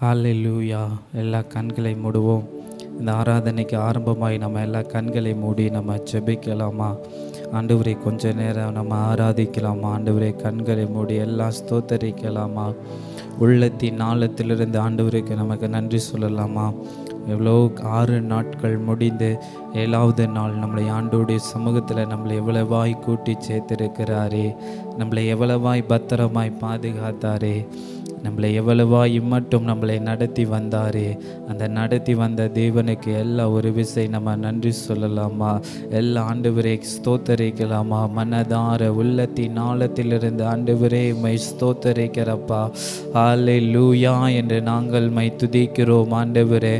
ஹல்லேலூயா. எல்லா கண்களை மூடுவோம். இந்த ஆராதனைக்கு ஆரம்பமாய் நம்ம எல்லா கண்களை மூடி நம்ம ஜெபிக்கலாமா? ஆண்டவரை கொஞ்ச நேரம் நம்ம ஆராதிக்கலாமா? ஆண்டவரை கண்களை மூடி எல்லாம் ஸ்தோத்தரிக்கலாமா? உள்ளத்தின் ஆழத்திலிருந்து ஆண்டவருக்கு நமக்கு நன்றி சொல்லலாமா? எவ்வளோ 6 நாட்கள் முடிந்து 7வது நாள் நம்மளை ஆண்டோடைய சமூகத்தில் நம்மளை எவ்வளவாய் கூட்டி சேர்த்திருக்கிறாரே, நம்மளை எவ்வளவாய் பத்திரமாய் பாதுகாத்தாரே, நம்மளை எவ்வளவாய் இம்மட்டும் நம்மளை நடத்தி வந்தாரே, அந்த நடத்தி வந்த தேவனுக்கு எல்லா ஒரு விசை நம்ம நன்றி சொல்லலாமா? எல்லா ஆண்டவரை ஸ்தோத்தரிக்கலாமா? மனதார உள்ளத்தின் ஆழத்திலிருந்து ஆண்டவரே மை ஸ்தோத்தரிக்கிறப்பா. ஹல்லேலூயா என்று நாங்கள் மை துதிக்கிறோம் ஆண்டவரே.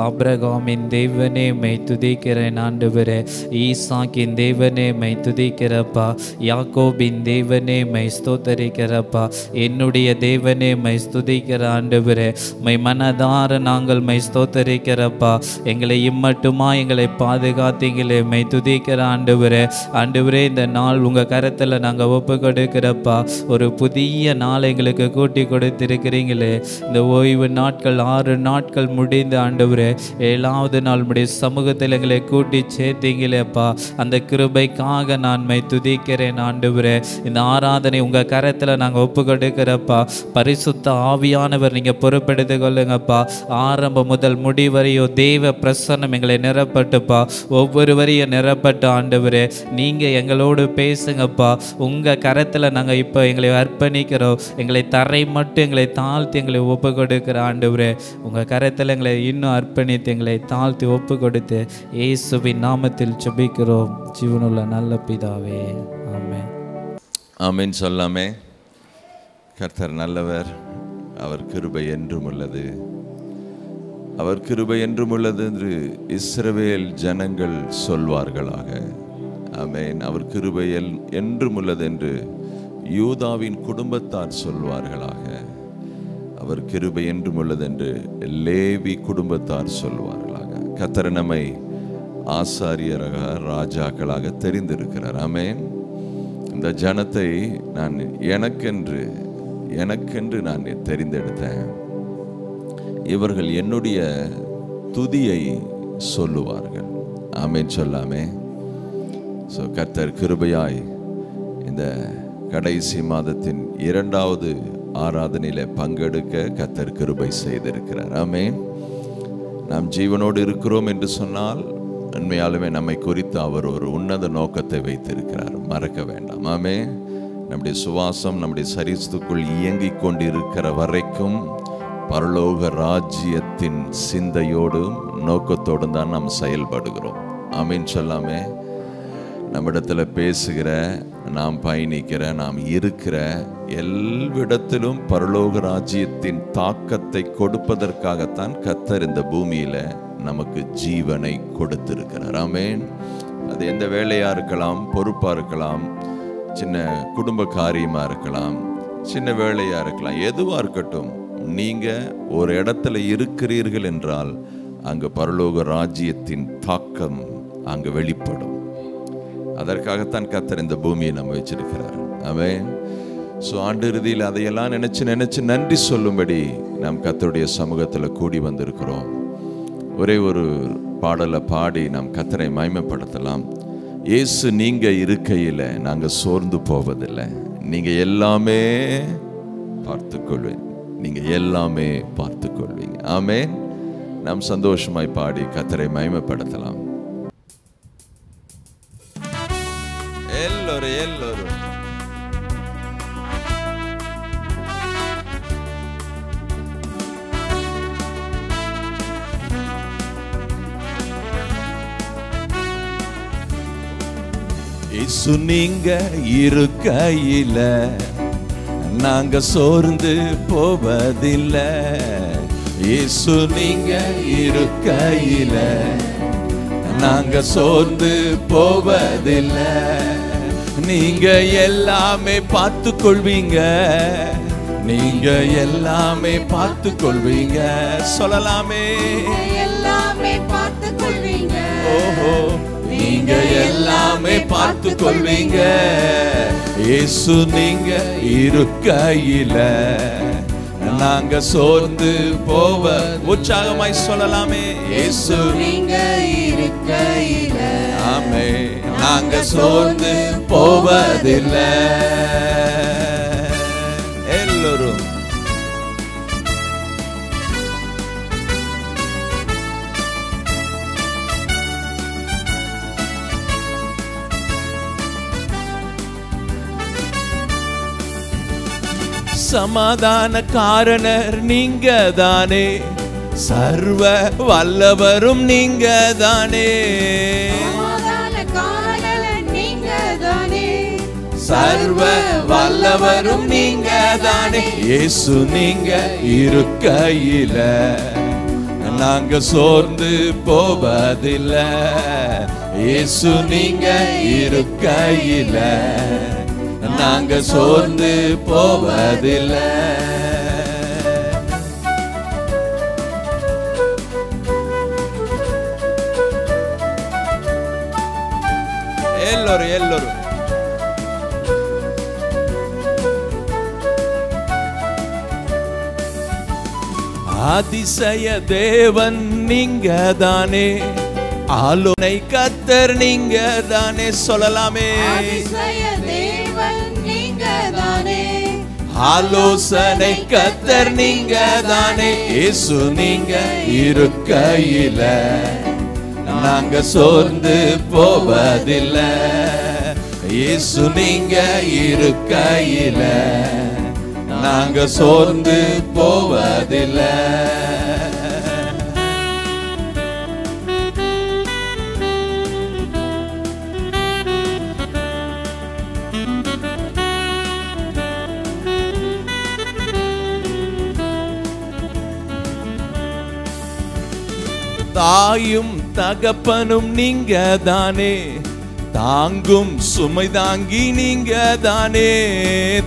ஆபிரகாமின் தேவனே மை துதிக்கிறேன் ஆண்டவரே. ஈசாக்கின் தேவனே மை துதிக்கிறப்பா. யாக்கோபின் தேவனே மை ஸ்தோத்தரிக்கிறப்பா. என்னுடைய தேவனே மை ஸ்துதிக்கிற ஆண்டவரே. மை மனதார நாங்கள் மை ஸ்தோத்தரிக்கிறப்பா. எங்களை இம்மட்டுமா எங்களை பாதுகாத்தீங்களே, மை துதிக்கிற ஆண்டவரே. ஆண்டவரே, இந்த நாள் உங்கள் கரத்தில் நாங்கள் ஒப்பு கொடுக்கிறப்பா. ஒரு புதிய நாள் எங்களுக்கு கூட்டி கொடுத்திருக்கிறீங்களே. இந்த ஓய்வு நாட்கள் 6 நாட்கள் முடிந்து ஆண்டவரே 7வது நாள் உடைய சமூகத்தில் எங்களை கூட்டி சேர்த்தீங்களேப்பா. அந்த கிருபைக்காக நான் மை துதிக்கிறேன் ஆண்டவரே. இந்த ஆராதனை உங்கள் கரத்தில் நாங்கள் ஒப்பு கொடுக்கிறப்பா. பரிசுத்த ஆவியானவர் நீங்கள் பொறுப்பெடுத்து கொள்ளுங்கப்பா. ஆரம்பம் முதல் முடிவரையோ தேவ பிரசன்னம் எங்களை நிரப்பட்டுப்பா. ஒவ்வொரு வரையும் நிரப்பட்டு ஆண்டவரே நீங்கள் எங்களோடு பேசுங்கப்பா. உங்கள் கரத்தில் நாங்கள் இப்போ எங்களை அர்ப்பணிக்கிறோம். எங்களை தரை மட்டும் எங்களை தாழ்த்தி எங்களை ஒப்பு கொடுக்கிற ஆண்டவரே. உங்கள் கரத்தில் எங்களை இன்னும் அர்ப்பணித்து எங்களை தாழ்த்தி ஒப்பு கொடுத்து இயேசுவின் நாமத்தில் ஜெபிக்கிறோம் ஜீவனுள்ள நல்ல பிதாவே, ஆமென். ஆமென் சொல்லாமே. கர்த்தர் நல்லவர், அவர் கிருபை என்றும் உள்ளது. அவர் கிருபை என்றும் உள்ளது என்று இஸ்ரவேல் ஜனங்கள் சொல்வார்களாக. ஆமென். அவர் கிருபை என்றும் உள்ளது என்று யூதாவின் குடும்பத்தார் சொல்வார்களாக. அவர் கிருபை என்றும் உள்ளது என்று லேவி குடும்பத்தார் சொல்வார்களாக. கர்த்தர் நம்மை ஆசாரியராக ராஜாக்களாக தெரிந்திருக்கிறார். ஆமென். இந்த ஜனத்தை நான் எனக்கென்று நான் தெரிந்தெடுத்தேன். இவர்கள் என்னுடைய துதியை சொல்லுவார்கள். ஆமென் சொல்லாமே. ஸோ கர்த்தர் கிருபையாய் இந்த கடைசி மாதத்தின் 2வது ஆராதனையில பங்கெடுக்க கர்த்தர் கிருபை செய்திருக்கிறார். ஆமென். நாம் ஜீவனோடு இருக்கிறோம் என்று சொன்னால் உண்மையாலுமே நம்மை குறித்து அவர் ஒரு உன்னத நோக்கத்தை வைத்திருக்கிறார். மறக்க வேண்டாம். ஆமென். நம்முடைய சுவாசம் நம்முடைய சரீரத்துக்குள் இயங்கிக் கொண்டிருக்கிற வரைக்கும் பரலோக ராஜ்யத்தின் சிந்தையோடும் நோக்கத்தோடும் தான் நாம் செயல்படுகிறோம். ஆமென் சொல்லாமே. நம்மிடத்தில் பேசுகிற, நாம் பயணிக்கிற, நாம் இருக்கிற எல்லாவிடத்திலும் பரலோக ராஜ்யத்தின் தாக்கத்தை கொடுப்பதற்காகத்தான் கர்த்தர் இந்த பூமியில நமக்கு ஜீவனை கொடுத்திருக்கிறார். ஆமென். அது எந்த வேலையா இருக்கலாம், பொறுப்பா இருக்கலாம், சின்ன குடும்ப காரியமா இருக்கலாம், சின்ன வேலையா இருக்கலாம், எதுவா இருக்கட்டும். நீங்க ஒரு இடத்துல இருக்கிறீர்கள் என்றால் அங்கு பரலோக ராஜ்யத்தின் தாக்கம் அங்கு வெளிப்படும். அதற்காகத்தான் கர்த்தர் இந்த பூமியை நம்ம வச்சிருக்கிறார். ஆமென். ஸோ ஆண்டு இறுதியில் அதையெல்லாம் நினைச்சு நன்றி சொல்லும்படி நாம் கர்த்தருடைய சமூகத்தில் கூடி வந்திருக்கிறோம். ஒரே ஒரு பாடலை பாடி நாம் கர்த்தரை மகிமைப்படுத்தலாம். இயேசு நீங்க இருக்கையில் நாங்கள் சோர்ந்து போவதில்லை. நீங்க எல்லாமே பார்த்துக்கொள்வீங்க. நீங்க எல்லாமே பார்த்துக்கொள்வீங்க. ஆமென். நாம் சந்தோஷமாய் பாடி கர்த்தரை மகிமைப்படுத்தலாம். எல்லோரும் இயேசு நீங்க இருக்கையில நாங்க சோர்ந்து போவதில்லை. இயேசு நீங்க இருக்கையில நாங்க சோர்ந்து போவதில்லை. நீங்க எல்லாமே பார்த்து கொள்வீங்க. நீங்க எல்லாமே பார்த்து கொள்வீங்க. சொல்லலாமே. எல்லாமே பார்த்து கொள்வீங்க. ஓஹோ. நீங்க எல்லாமே பார்த்து கொள்வீங்க. இயேசு நீங்க இருக்கையில நாங்க சோர்ந்து போவ உற்சாகமாய் சொல்லலாமே. இயேசு நீங்க இருக்கையில ஆமே நாங்க சோர்ந்து போவதில்லை. எல்லோரும் சமாதான காரணர் நீங்க தானே, சர்வ வல்லவரும் நீங்க தானே, சர்வ வல்லவரும் நீங்க தானே. இயேசு நீங்க இருக்கையில நாங்க சோர்ந்து போவதில்லை. இயேசு நீங்க இருக்கையில நாங்க சோர்ந்து போவதில்லை. எல்லோரும் எல்லோரும் அதிசய தேவன் நீங்க தானே, ஆலோசனை கர்த்தர் நீங்க தானே. சொல்லலாமே. ஆலோசனை கர்த்தர் நீங்க தானே. இயேசு நீங்க இருக்கையில நாங்க சோர்ந்து போவதில்லை. இயேசு நீங்க இருக்கையில நாங்க சோர்ந்து போவதில்லை. தாயும் தகப்பனும் நீங்க தானே, தாங்கும் சுமை தாங்கி நீங்க தானே.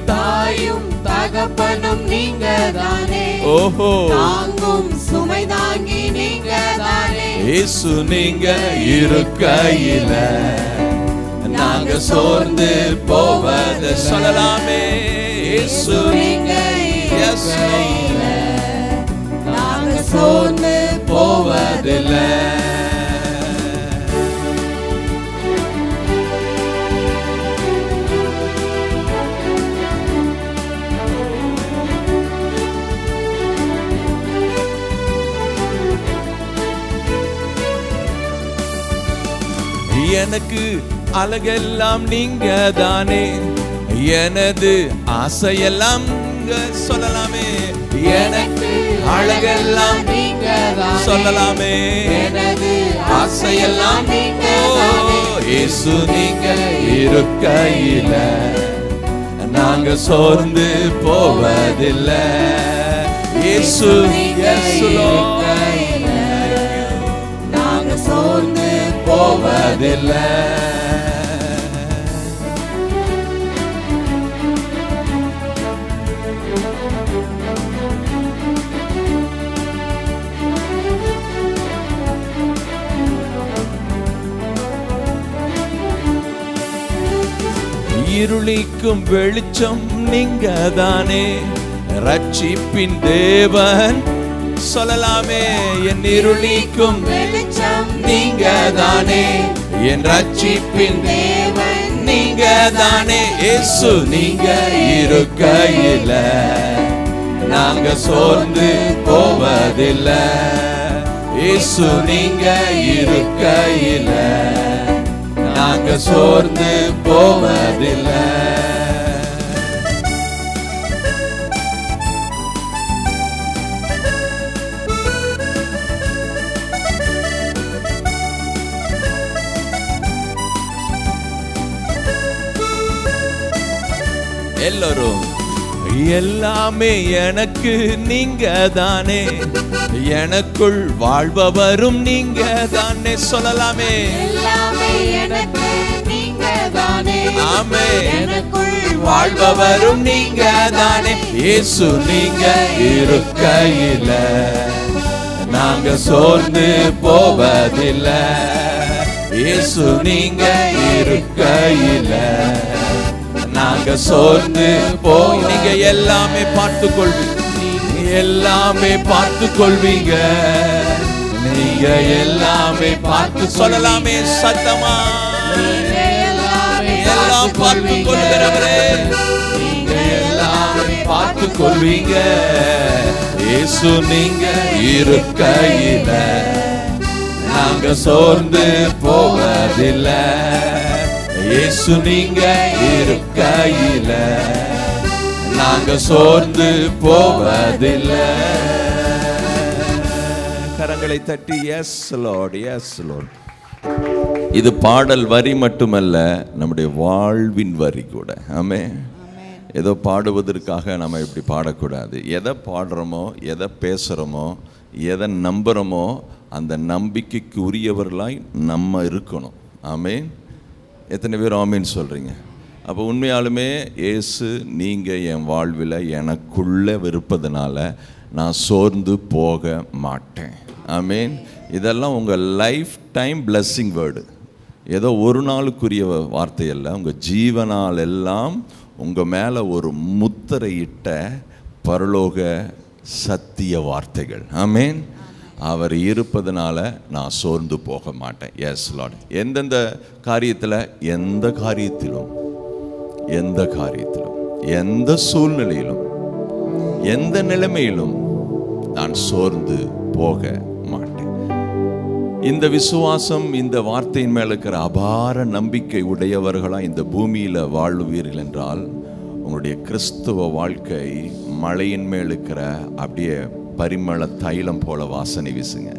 தாயும் தகப்பனும் நீங்க தானே, ஓஹோ தாங்கும் சுமை தாங்கி நீங்க தானே. இயேசு நீங்க இருக்கையில நாங்க சோர்ந்து போவத சொல்லலாமே. இயேசு நீங்க இருக்கையில நாங்க சோர்ந்து போவதில்லை. எனக்கு அழகெல்லாம் நீங்க தானே, எனது ஆசையெல்லாம் சொல்லலாமே. எனக்கு அழகெல்லாம் நீங்க சொல்லலாமே, எனது ஆசையெல்லாம் நீங்க. இயேசு நீங்க இருக்கையில நாங்க சோர்ந்து போவதில்லை. இயேசு இருக்கையில நாங்க சோர்ந்து போவதில்லை. இருளிக்கும் வெளிச்சம் நீங்க தானே, ரட்சிப்பின் தேவன் சொல்லலாமே. என் இருளிக்கும் வெளிச்சம் நீங்க தானே, என் ரட்சிப்பின் தேவன் நீங்க தானே. இயேசு நீங்க இருக்கையில நாங்க சோர்ந்து போவதில்லை. இயேசு நீங்க இருக்கையில நாங்க சோர்ந்து போவதில்லை. எல்லோரும் எல்லாமே எனக்கு நீங்க தானே, எனக்குள் வாழ்பவரும் நீங்க தானே. சொல்லலாமே. எல்லாமே எனக்கு நீங்க தானே, ஆமே எனக்குள் வாழ்பவரும் நீங்க தானே. இயேசு நீங்க இருக்கையில நாங்க சோர்ந்து போவதில்லை. இயேசு நீங்க இருக்கையில நாங்க சோர்ந்து போய் நீங்க எல்லாமே பார்த்துக் கொள்வீங்க. எல்லாமே பார்த்து கொள்வீங்க. நீங்க எல்லாமே பார்த்து சொல்லலாமே சத்தமா. எல்லாம் பார்த்து கொள்கிறவரே, நீங்க எல்லாமே பார்த்து கொள்வீங்க. இயேசு நீங்க இருக்கையில நாங்க சோர்ந்து போவதில்லை. இயேசு நீங்க இருக்கையில நாங்க சோர்ந்து போவதில்லை. கரங்களை தட்டி எஸ் லார்ட், எஸ் லார்ட். இது பாடல் வரி மட்டுமல்ல, நம்முடைய வாழ்வின் வரி கூட. ஆமென். ஏதோ பாடுவதற்காக நம்ம இப்படி பாடக்கூடாது. எதை பாடுறோமோ, எதை பேசுகிறோமோ, எதை நம்புகிறோமோ அந்த நம்பிக்கைக்கு உரியவர்களாய் நம்ம இருக்கணும். ஆமென். எத்தனை பேர் ஆமீன் சொல்கிறீங்க? அப்போ உண்மையாலுமே இயேசு நீங்கள் என் வாழ்வில் எனக்குள்ளே இருப்பதனால நான் சோர்ந்து போக மாட்டேன். ஆமீன். இதெல்லாம் உங்கள் லைஃப் டைம் பிளஸ்ஸிங் வேர்டு. ஏதோ ஒரு நாளுக்குரிய வார்த்தை அல்ல, உங்கள் ஜீவனால் எல்லாம் உங்கள் மேலே ஒரு முத்திரையிட்ட பரலோக சத்திய வார்த்தைகள். ஆமீன். அவர் இருப்பதனால நான் சோர்ந்து போக மாட்டேன். Yes Lord. எந்தெந்த காரியத்தில், எந்த காரியத்திலும், எந்த காரியத்திலும், எந்த சூழ்நிலையிலும், எந்த நிலைமையிலும் நான் சோர்ந்து போக மாட்டேன். இந்த விசுவாசம், இந்த வார்த்தையின் மேல் இருக்கிற அபார நம்பிக்கை உடையவர்களாக இந்த பூமியில் வாழ்வீர்கள் என்றால் உங்களுடைய கிறிஸ்துவ வாழ்க்கை மலையின் மேல் இருக்கிற அப்படியே பரிமள தைலம் போல வாசனை வீசுங்க.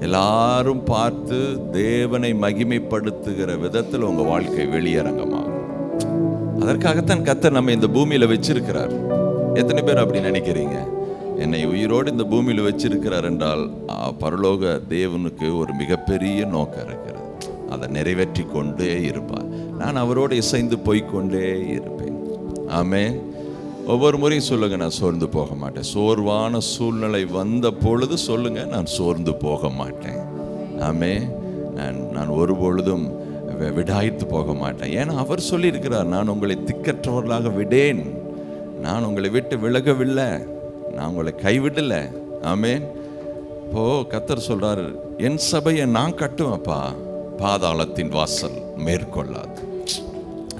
எல்லாரும் பார்த்து தேவனை மகிமைப்படுத்துகிற விதத்தில் உங்க வாழ்க்கை வெளியரங்கமாகும். அதற்காகத்தான் கர்த்தர் நம்ம இந்த பூமியில வச்சிருக்கிறார். எத்தனை பேர் அப்படி நினைக்கிறீங்க? என்னை உயிரோடு இந்த பூமியில் வச்சிருக்கிறார் என்றால் பரலோக தேவனுக்கு ஒரு மிகப்பெரிய நோக்கம் இருக்கிறது. அதை நிறைவேற்றி கொண்டே இருப்பார். நான் அவரோடு இசைந்து போய்கொண்டே இருப்பேன். ஆமென். ஒவ்வொரு முறையும் சொல்லுங்க, நான் சோர்ந்து போக மாட்டேன். சோர்வான சூழ்நிலை வந்த பொழுது சொல்லுங்க, நான் சோர்ந்து போக மாட்டேன். ஆமென். நான் ஒரு பொழுதும் விடாய்த்து போக மாட்டேன். ஏன்னா அவர் சொல்லியிருக்கிறார், நான் உங்களை திக்கற்றவர்களாக விடேன், நான் உங்களை விட்டு விலகவில்லை, நான் உங்களை கைவிடலை. ஆமென். இப்போ கர்த்தர் சொல்றாரு, என் சபையை நான் கட்டுவேன்ப்பா, பாதாளத்தின் வாசல் மேற்கொள்ளாது.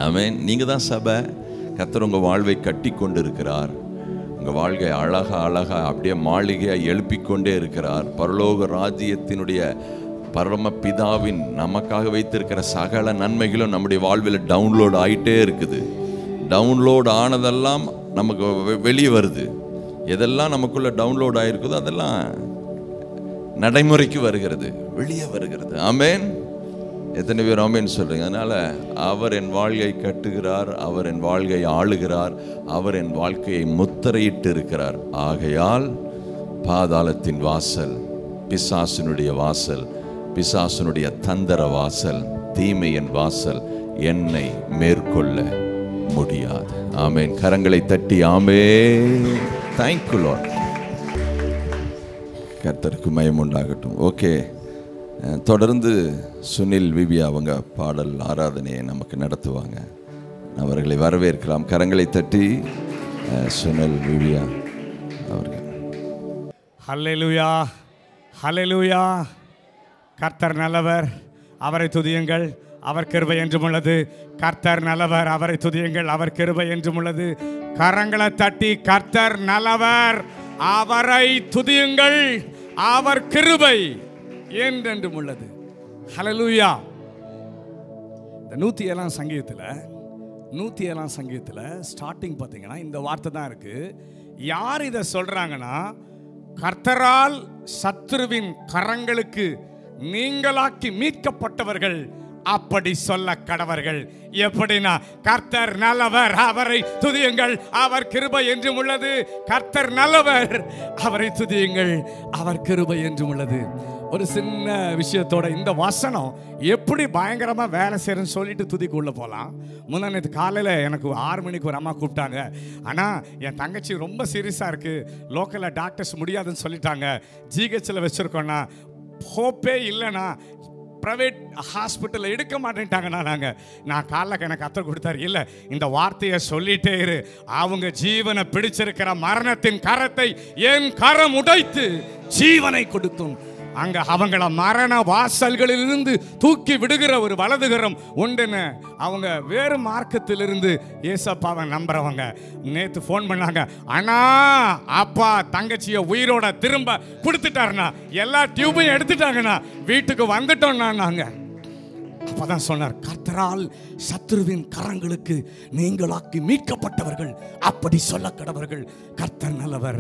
ஆமென். நீங்க தான் சபை. கர்த்தர் உங்கள் வாழ்வை கட்டி கொண்டு இருக்கிறார். உங்கள் வாழ்க்கை அழகா அழகா அப்படியே மாளிகையாக எழுப்பிக்கொண்டே இருக்கிறார். பரலோக ராஜ்யத்தினுடைய பரம பிதாவின் நமக்காக வைத்திருக்கிற சகல நன்மைகளும் நம்முடைய வாழ்வில் டவுன்லோட் ஆகிட்டே இருக்குது. டவுன்லோட் ஆனதெல்லாம் நமக்கு வெளியே வருது. எதெல்லாம் நமக்குள்ள டவுன்லோட் ஆகிருக்குதோ அதெல்லாம் நடைமுறைக்கு வருகிறது, வெளியே வருகிறது. ஆமென். எத்தனை பேர் ஆமென் சொல்றீங்க? அதனால அவர் என் வாழ்க்கையை கட்டுகிறார், அவர் என் வாழ்க்கையை ஆளுகிறார், அவர் என் வாழ்க்கையை முத்திரையிட்டு இருக்கிறார். ஆகையால் பாதாளத்தின் வாசல், பிசாசினுடைய வாசல், பிசாசினுடைய தந்திர வாசல், தீமையின் வாசல் என்னை மேற்கொள்ள முடியாது. ஆமென். கரங்களை தட்டி ஆமென். Thank you Lord. கர்த்தருக்கு மகிமை உண்டாகட்டும். ஓகே, தொடர்ந்து சுனில் விபியா அவங்க பாடல் ஆராதனையை நமக்கு நடத்துவாங்க. அவர்களை வரவேற்கலாம். கரங்களை தட்டி சுனில் விபியா அவர்கள். ஹல்லேலூயா, ஹல்லேலூயா. கர்த்தர் நல்லவர், அவரை துதியுங்கள், அவர் கிருபை என்றும் உள்ளது. கர்த்தர் நல்லவர், அவரை துதியுங்கள், அவர் கிருபை என்றும் உள்ளது. கரங்களை தட்டி கர்த்தர் நல்லவர், அவரை துதியுங்கள், அவர் கிருபை என்றென்றும் உள்ளது. ஹல்லேலூயா. இந்த 107 சங்கீதத்தில் ஸ்டார்டிங் பார்த்தீங்கன்னா இந்த வார்த்தை தான் இருக்கு. யார் இதை சொல்றாங்கன்னா, கர்த்தரால் சத்துருவின் கரங்களுக்கு நீங்களாக்கி மீட்கப்பட்டவர்கள் அப்படி சொல்ல கடவர்கள். எப்படின்னா, கர்த்தர் நல்லவர், அவரை துதியுங்கள், அவர் கிருபை என்றும் உள்ளது. கர்த்தர் நல்லவர், அவரை துதியுங்கள், அவர் கிருபை என்றும் உள்ளது. ஒரு சின்ன விஷயத்தோட இந்த வசனம் எப்படி பயங்கரமா வேலை செய்யறன்னு சொல்லிட்டு துதிக்குள்ள போகலாம். முன்னாடி காலையில் எனக்கு 6 மணிக்கு ஒரு அம்மா கூப்பிட்டாங்க. ஆனால் என் தங்கச்சி ரொம்ப சீரியஸாக இருக்கு, லோக்கலில் டாக்டர்ஸ் முடியாதுன்னு சொல்லிட்டாங்க, ஜிஹெச்சில் வச்சிருக்கோன்னா, ஹோப்பே இல்லைண்ணா, ப்ரைவேட் ஹாஸ்பிட்டலில் எடுக்க மாட்டேன்ட்டாங்கண்ணா. நான் காலைல எனக்கு கத்தர் கொடுத்தாரு, இல்லை இந்த வார்த்தையை சொல்லிட்டே இரு, அவங்க ஜீவனை பிடிச்சிருக்கிற மரணத்தின் கரத்தை என் கரம் உடைத்து ஜீவனை கொடுக்கும். அங்க அவங்கள மரண வாசல்களிலிருந்து தூக்கி விடுகிற ஒரு வலதுகரம் உண்டுன்னு அவங்க வேறு மார்க்கத்திலிருந்து ஏசப்பாவை நம்புறவங்க நேற்று ஃபோன் பண்ணாங்க, அண்ணா அப்பா தங்கச்சியை உயிரோட திரும்ப கொடுத்துட்டாருண்ணா, எல்லா டியூபையும் எடுத்துட்டாங்கண்ணா, வீட்டுக்கு வந்துட்டோம்னா. நாங்கள் அப்பதான் சொன்னார், கர்த்தரால் சத்துருவின் கரங்களுக்கு நீங்களாக்கி மீட்கப்பட்டவர்கள் அப்படி சொல்ல கடவர்கள். கர்த்தர் நல்லவர்,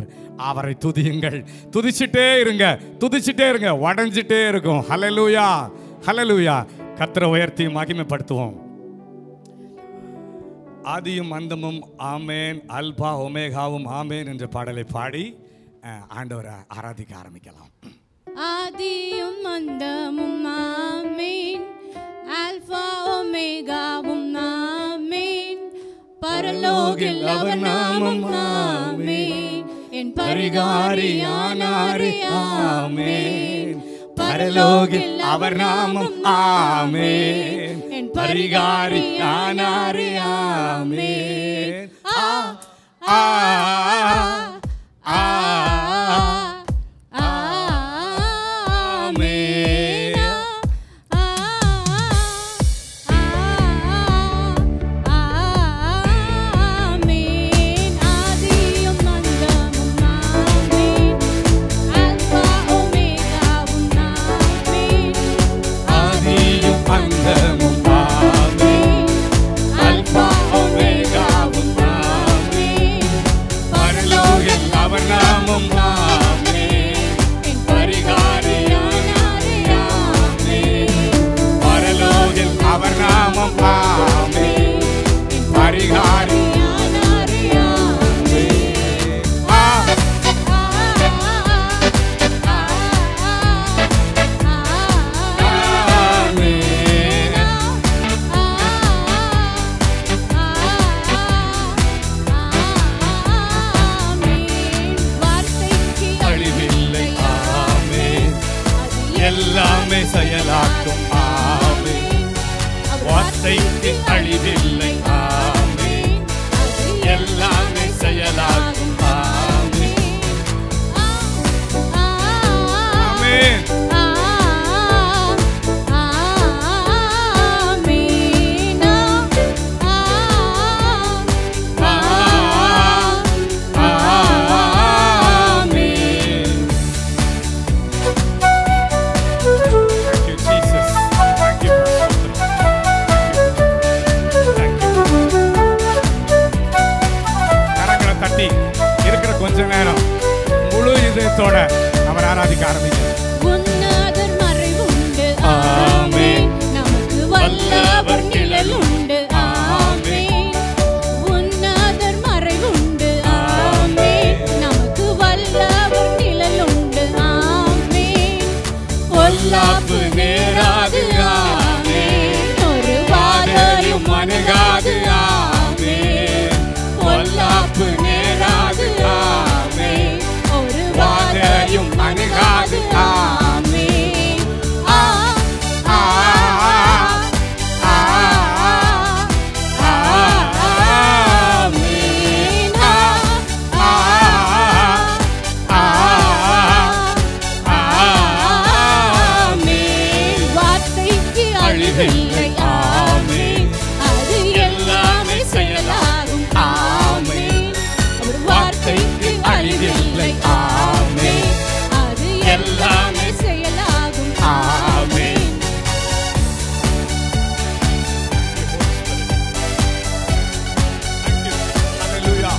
அவரை துதியுங்கள். துதிச்சுட்டே இருங்க, துதிச்சுட்டே இருங்க, உடஞ்சிட்டே இருக்கும். ஹல்லேலூயா, ஹல்லேலூயா. கர்த்தரை உயர்த்தி மகிமைப்படுத்துவோம். ஆதியும் அந்தமும் ஆமேன், அல்பா ஒமேகாவும் ஆமேன் என்ற பாடலை பாடி ஆண்டவரை ஆராதிக்க ஆரம்பிக்கலாம். ஆதியும் அந்தமும் ஆமேன், அல்பா ஒமேகாவும் ஆமேன், பரலோகில் அவர் நாமம் ஆமேன், என் பரிகாரியானாரே ஆமேன், பரலோகில் அவர் நாமம் ஆமேன், என் பரிகாரியானாரே ஆமேன். எல்லாமே செயலாக்கும் ஆமென், வார்த்தைக்கு அழிவில்லை ஆமென், எல்லாமே செயலாக்கும் ஆமென், ஆமென். கொஞ்ச நேரம் முழு இதயத்தோட அவர் ஆராதிக்க ஆரம்பிக்கிறார். உன்னதர் மறைவுண்டு ஆமென், நமக்கு வல்லவர் நிழல் உண்டு ஆமென், உன்னதர் மறைவுண்டு ஆமென், நமக்கு வல்லவர் நிழல் உண்டு ஆமென், பொல்லாப்பு நேராது ஆமென், ஒரு வாதையும் அணுகாது ஆமென், பொல்லாப்பு நேராது ஆமென், ஒரு வாதையும் அணுகாது ஆமென். வார்த்தைக்கு அழிவில்லை ஆமென், அது எல்லாமே செயலாகும் ஆமென், அவர் வார்த்தைக்கு அழிவில்லை ஆமென், அது எல்லாமே செயலாகும் ஆமென். Hallelujah.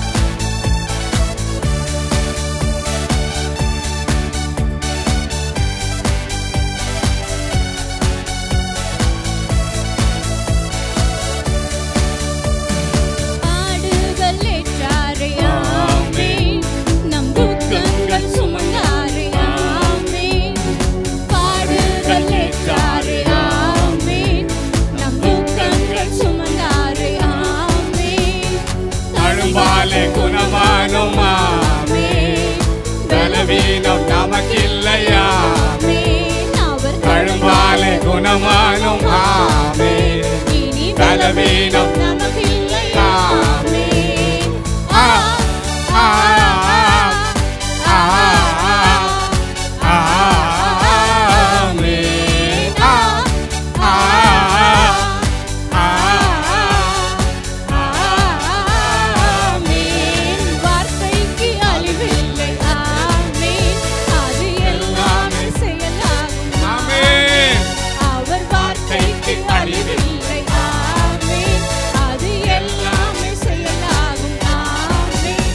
குணமானோம் ஆமென். இனி பலவீனம் நமக்கில்லை ஆமென். வார்த்தைக்கு அழிவில்லை ஆமென். அது எல்லாமே செயலாகும் ஆமென். அவர் வார்த்தைக்கு அழிவில்லை ஆமென். அது எல்லாமே செயலாகும் ஆமென்.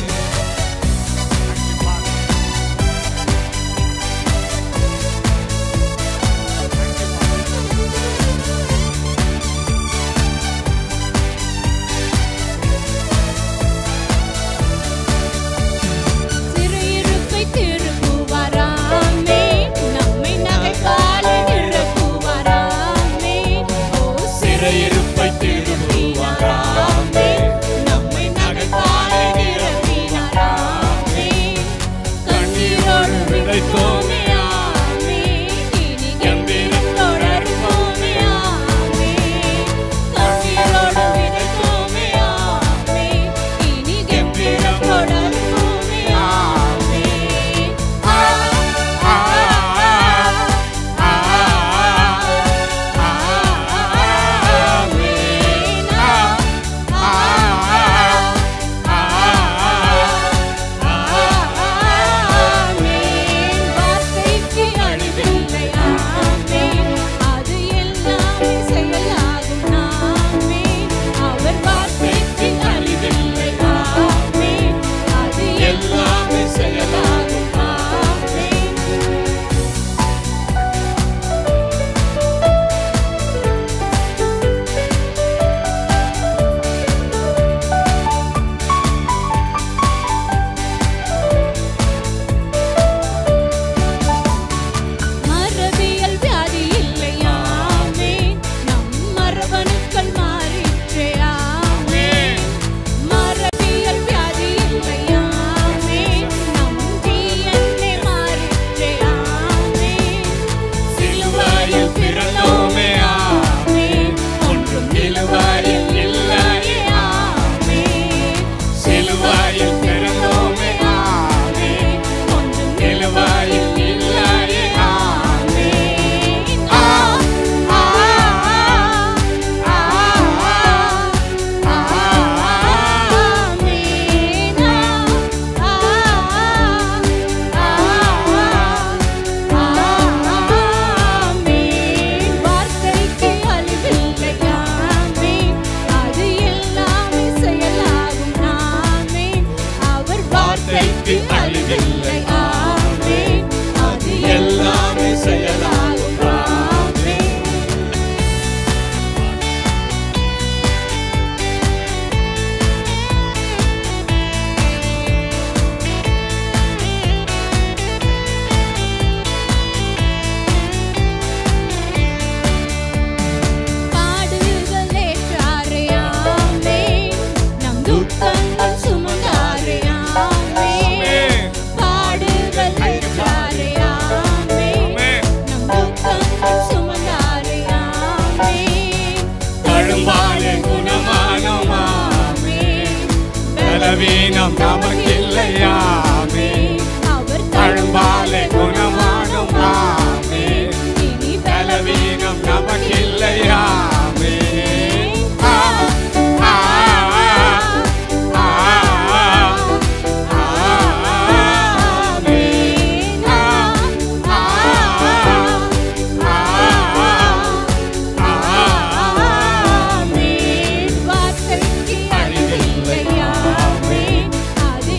சிறையிருப்பை திருப்புவார் ஆமென். நம்மை நகைப்பால் நிரப்புவார் ஆமென். ஓ சிறையிருப்பை திருப்புவார் ஆமென். நம்மை நகைப்பால் நிரப்பினார் ஆமென். கண்ணீரோடு விதைத்தோமே ஆமென். இனி கம்பீரம் தொடருவோமே ஆமென். கண்ணீரோடு விதைத்தோமே ஆமென். இனி கம்பீரம் தொடருவோமே ஆமென். வார்த்தைக்கு அழிவில்லை ஆமென். அது எல்லாமே செயலாகும் ஆமென். அவர் வார்த்தைக்கு அழிவில்லை ஆமென். அது எல்லாமே செயலாகும் ஆமென். மரபியல் வியாதி இல்லை ஆமென். நம் மரபணுக்கள் மாறிற்றே ஆமென். மரபியல் வியாதி இல்லை ஆமென். நம் DNA மாறிற்றே ஆமென். சிலுவையில் பிறந்தோமே ஆமென். ஒன்றும் நிலுவையில் இல்லையே ஆமென். சிலுவையில் பிறந்தோமே ஆமென். ஒன்றும் நிலுவையில் இல்லையே ஆமென். வார்த்தைக்கு அழிவில்லை ஆமென். அது எல்லாமே செயலாகும் ஆமென். அவர் வார்த்தைக்கு அழிவில்லை ஆமென். அது எல்லாமே செயலாகும் ஆமென். பாடுகள் ஏற்றாரே ஆமென். நம் துக்கங்கள் சுமந்தாரே ஆமென். பாடுகள் ஏற்றாரே ஆமென். நம் துக்கங்கள் சுமந்தாரே ஆமென். தழும்பாலே குணமானோம் ஆமென். பலவீனம் நமக்கில்லை ஆமென். அவர் தழும்பாலே குணமானோம் ஆமென். இனி பலவீனம் நமக்கில்லை ஆமென். வார்த்தைக்கு அழிவில்லை ஆமென். அது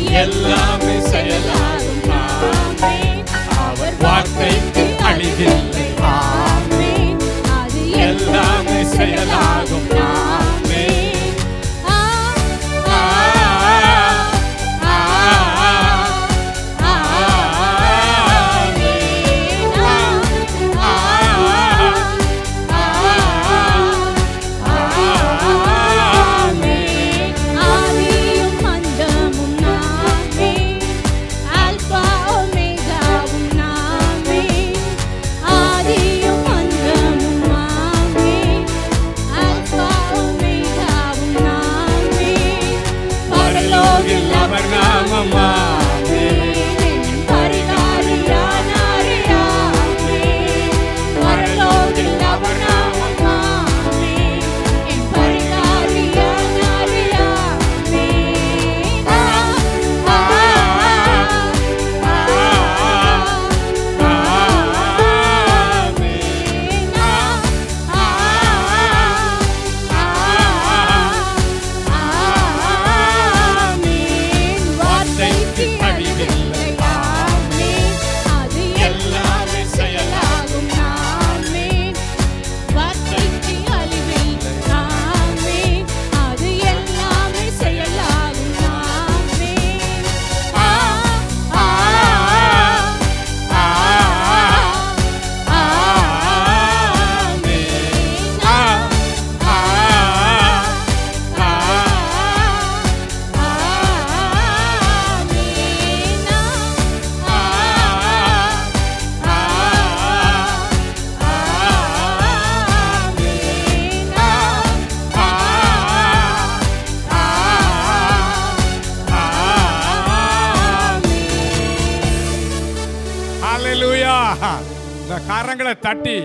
கரங்களை தட்டி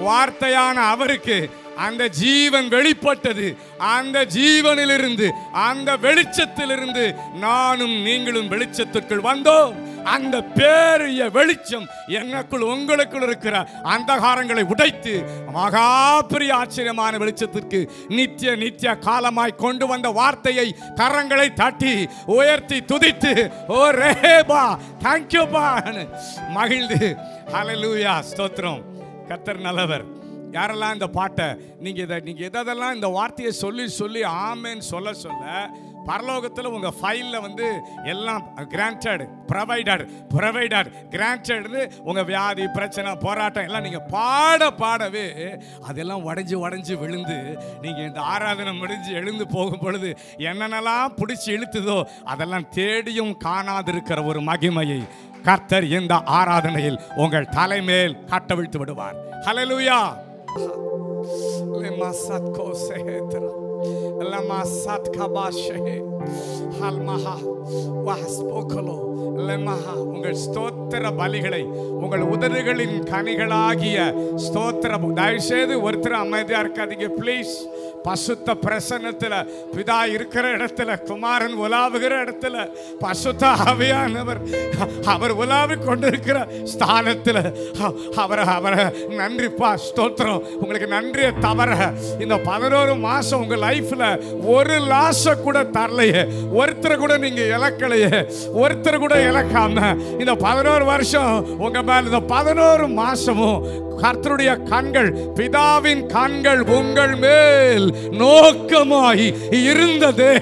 வார்த்தையான அவருக்கு அந்த ஜீவன் வெளிப்பட்டது. அந்த ஜீவனிலிருந்து, அந்த வெளிச்சத்திலிருந்து நானும் நீங்களும் வெளிச்சத்திற்குள் வந்தோம். அந்த பெரிய வெளிச்சம் எனக்குள் உங்களுக்குள் இருக்கிற அந்தகாரங்களை உடைத்து மகா பெரிய ஆச்சரியமான வெளிச்சத்திற்கு நித்திய நித்திய காலமாய் கொண்டு வந்த வார்த்தையை கரங்களை தட்டி உயர்த்தி துதித்து ஓ ரேபா தேங்க்யூ பா மகிழ்ந்து ஹல்லேலூயா ஸ்தோத்திரம். கர்த்தர் நல்லவர். யாரெல்லாம் இந்த பாட்டை நீங்க எதெல்லாம் இந்த வார்த்தையை சொல்லி சொல்லி ஆமேன்னு சொல்ல சொல்ல பரலோகத்தில் உங்க ஃபைல்ல வந்து எல்லாம் கிராண்டட் ப்ரொவைடட் கிராண்டட் உங்க வியாதி பிரச்சனை போராட்டம் எல்லாம் நீங்க பாடவே அதெல்லாம் உடைஞ்சு விழுந்து நீங்க இந்த ஆராதனை முடிஞ்சு எழுந்து போகும் பொழுது என்னென்னலாம் பிடிச்சி இழுத்துதோ அதெல்லாம் தேடியும் காணாதிருக்கிற ஒரு மகிமையை கர்த்தர் இந்த ஆராதனையில் உங்கள் தலைமேல் கட்டவிழ்த்து விடுவார். ஹல்லேலூயா. உங்கள் ஸ்தோத்திர பலிகளை உங்கள் உதடுகளின் கனிகளாகிய ஸ்தோத்திர தயவு செய்து ஒருத்தர் அமைதியா இருக்காதீங்க ப்ளீஸ். பசுத்த பிரசன்னத்தில் பிதா இருக்கிற இடத்துல குமாரன் உலாவுகிற இடத்துல பசுத்த ஆவியானவர் அவர் உலாவி கொண்டிருக்கிற ஸ்தானத்தில் அவரை நன்றிப்பா ஸ்தோத்திரம். உங்களுக்கு நன்றியை தவிர இந்த 11 மாசம் உங்க லைஃப்ல ஒரு லாச கூட தரலையே, ஒருத்தர் கூட நீங்க இழக்கலையே, ஒருத்தர் கூட இழக்காம இந்த 11 வருஷம் உங்க மேல இந்த 11 மாசமும் கர்த்தருடைய கண்கள் பிதாவின் கண்கள் உங்கள் மேல் நோக்கமாய் இருந்ததே.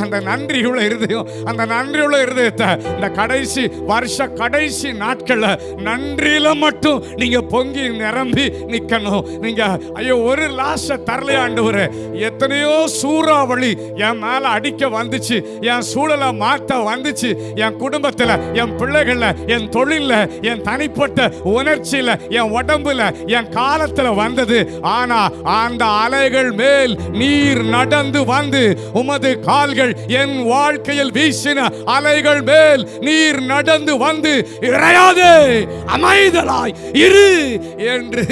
அந்த நன்றியுள்ள இருதயம், அந்த நன்றியுள்ள இருதயத்தை இந்த கடைசி வருஷ கடைசி நாட்கள்ல நன்றியில மட்டும் நீங்க பொங்கி நிரம்பி நிக்கணும். நீங்க ஐயோ ஒரு லாச தரலையா ஆண்டவரே, எத்தனையோ சூறாவளி என் மேல அடிக்க வந்துச்சு, என் சூழலை மாத்த வந்துச்சு, என் குடும்பத்துல என் பிள்ளைகள்ல என் தொழில்ல என் தனிப்பட்ட உணர்ச்சியில என் உடம்புல என் காலத்துல வந்தது. ஆனா அந்த அலைகள் மேல் நீர் நடந்து வந்து உமது கால்கள் என் வாழ்க்கையில் வீசின அலைகள் மேல் நீர் நடந்து வந்து இறையாதே அமைதலாய் இரு என்று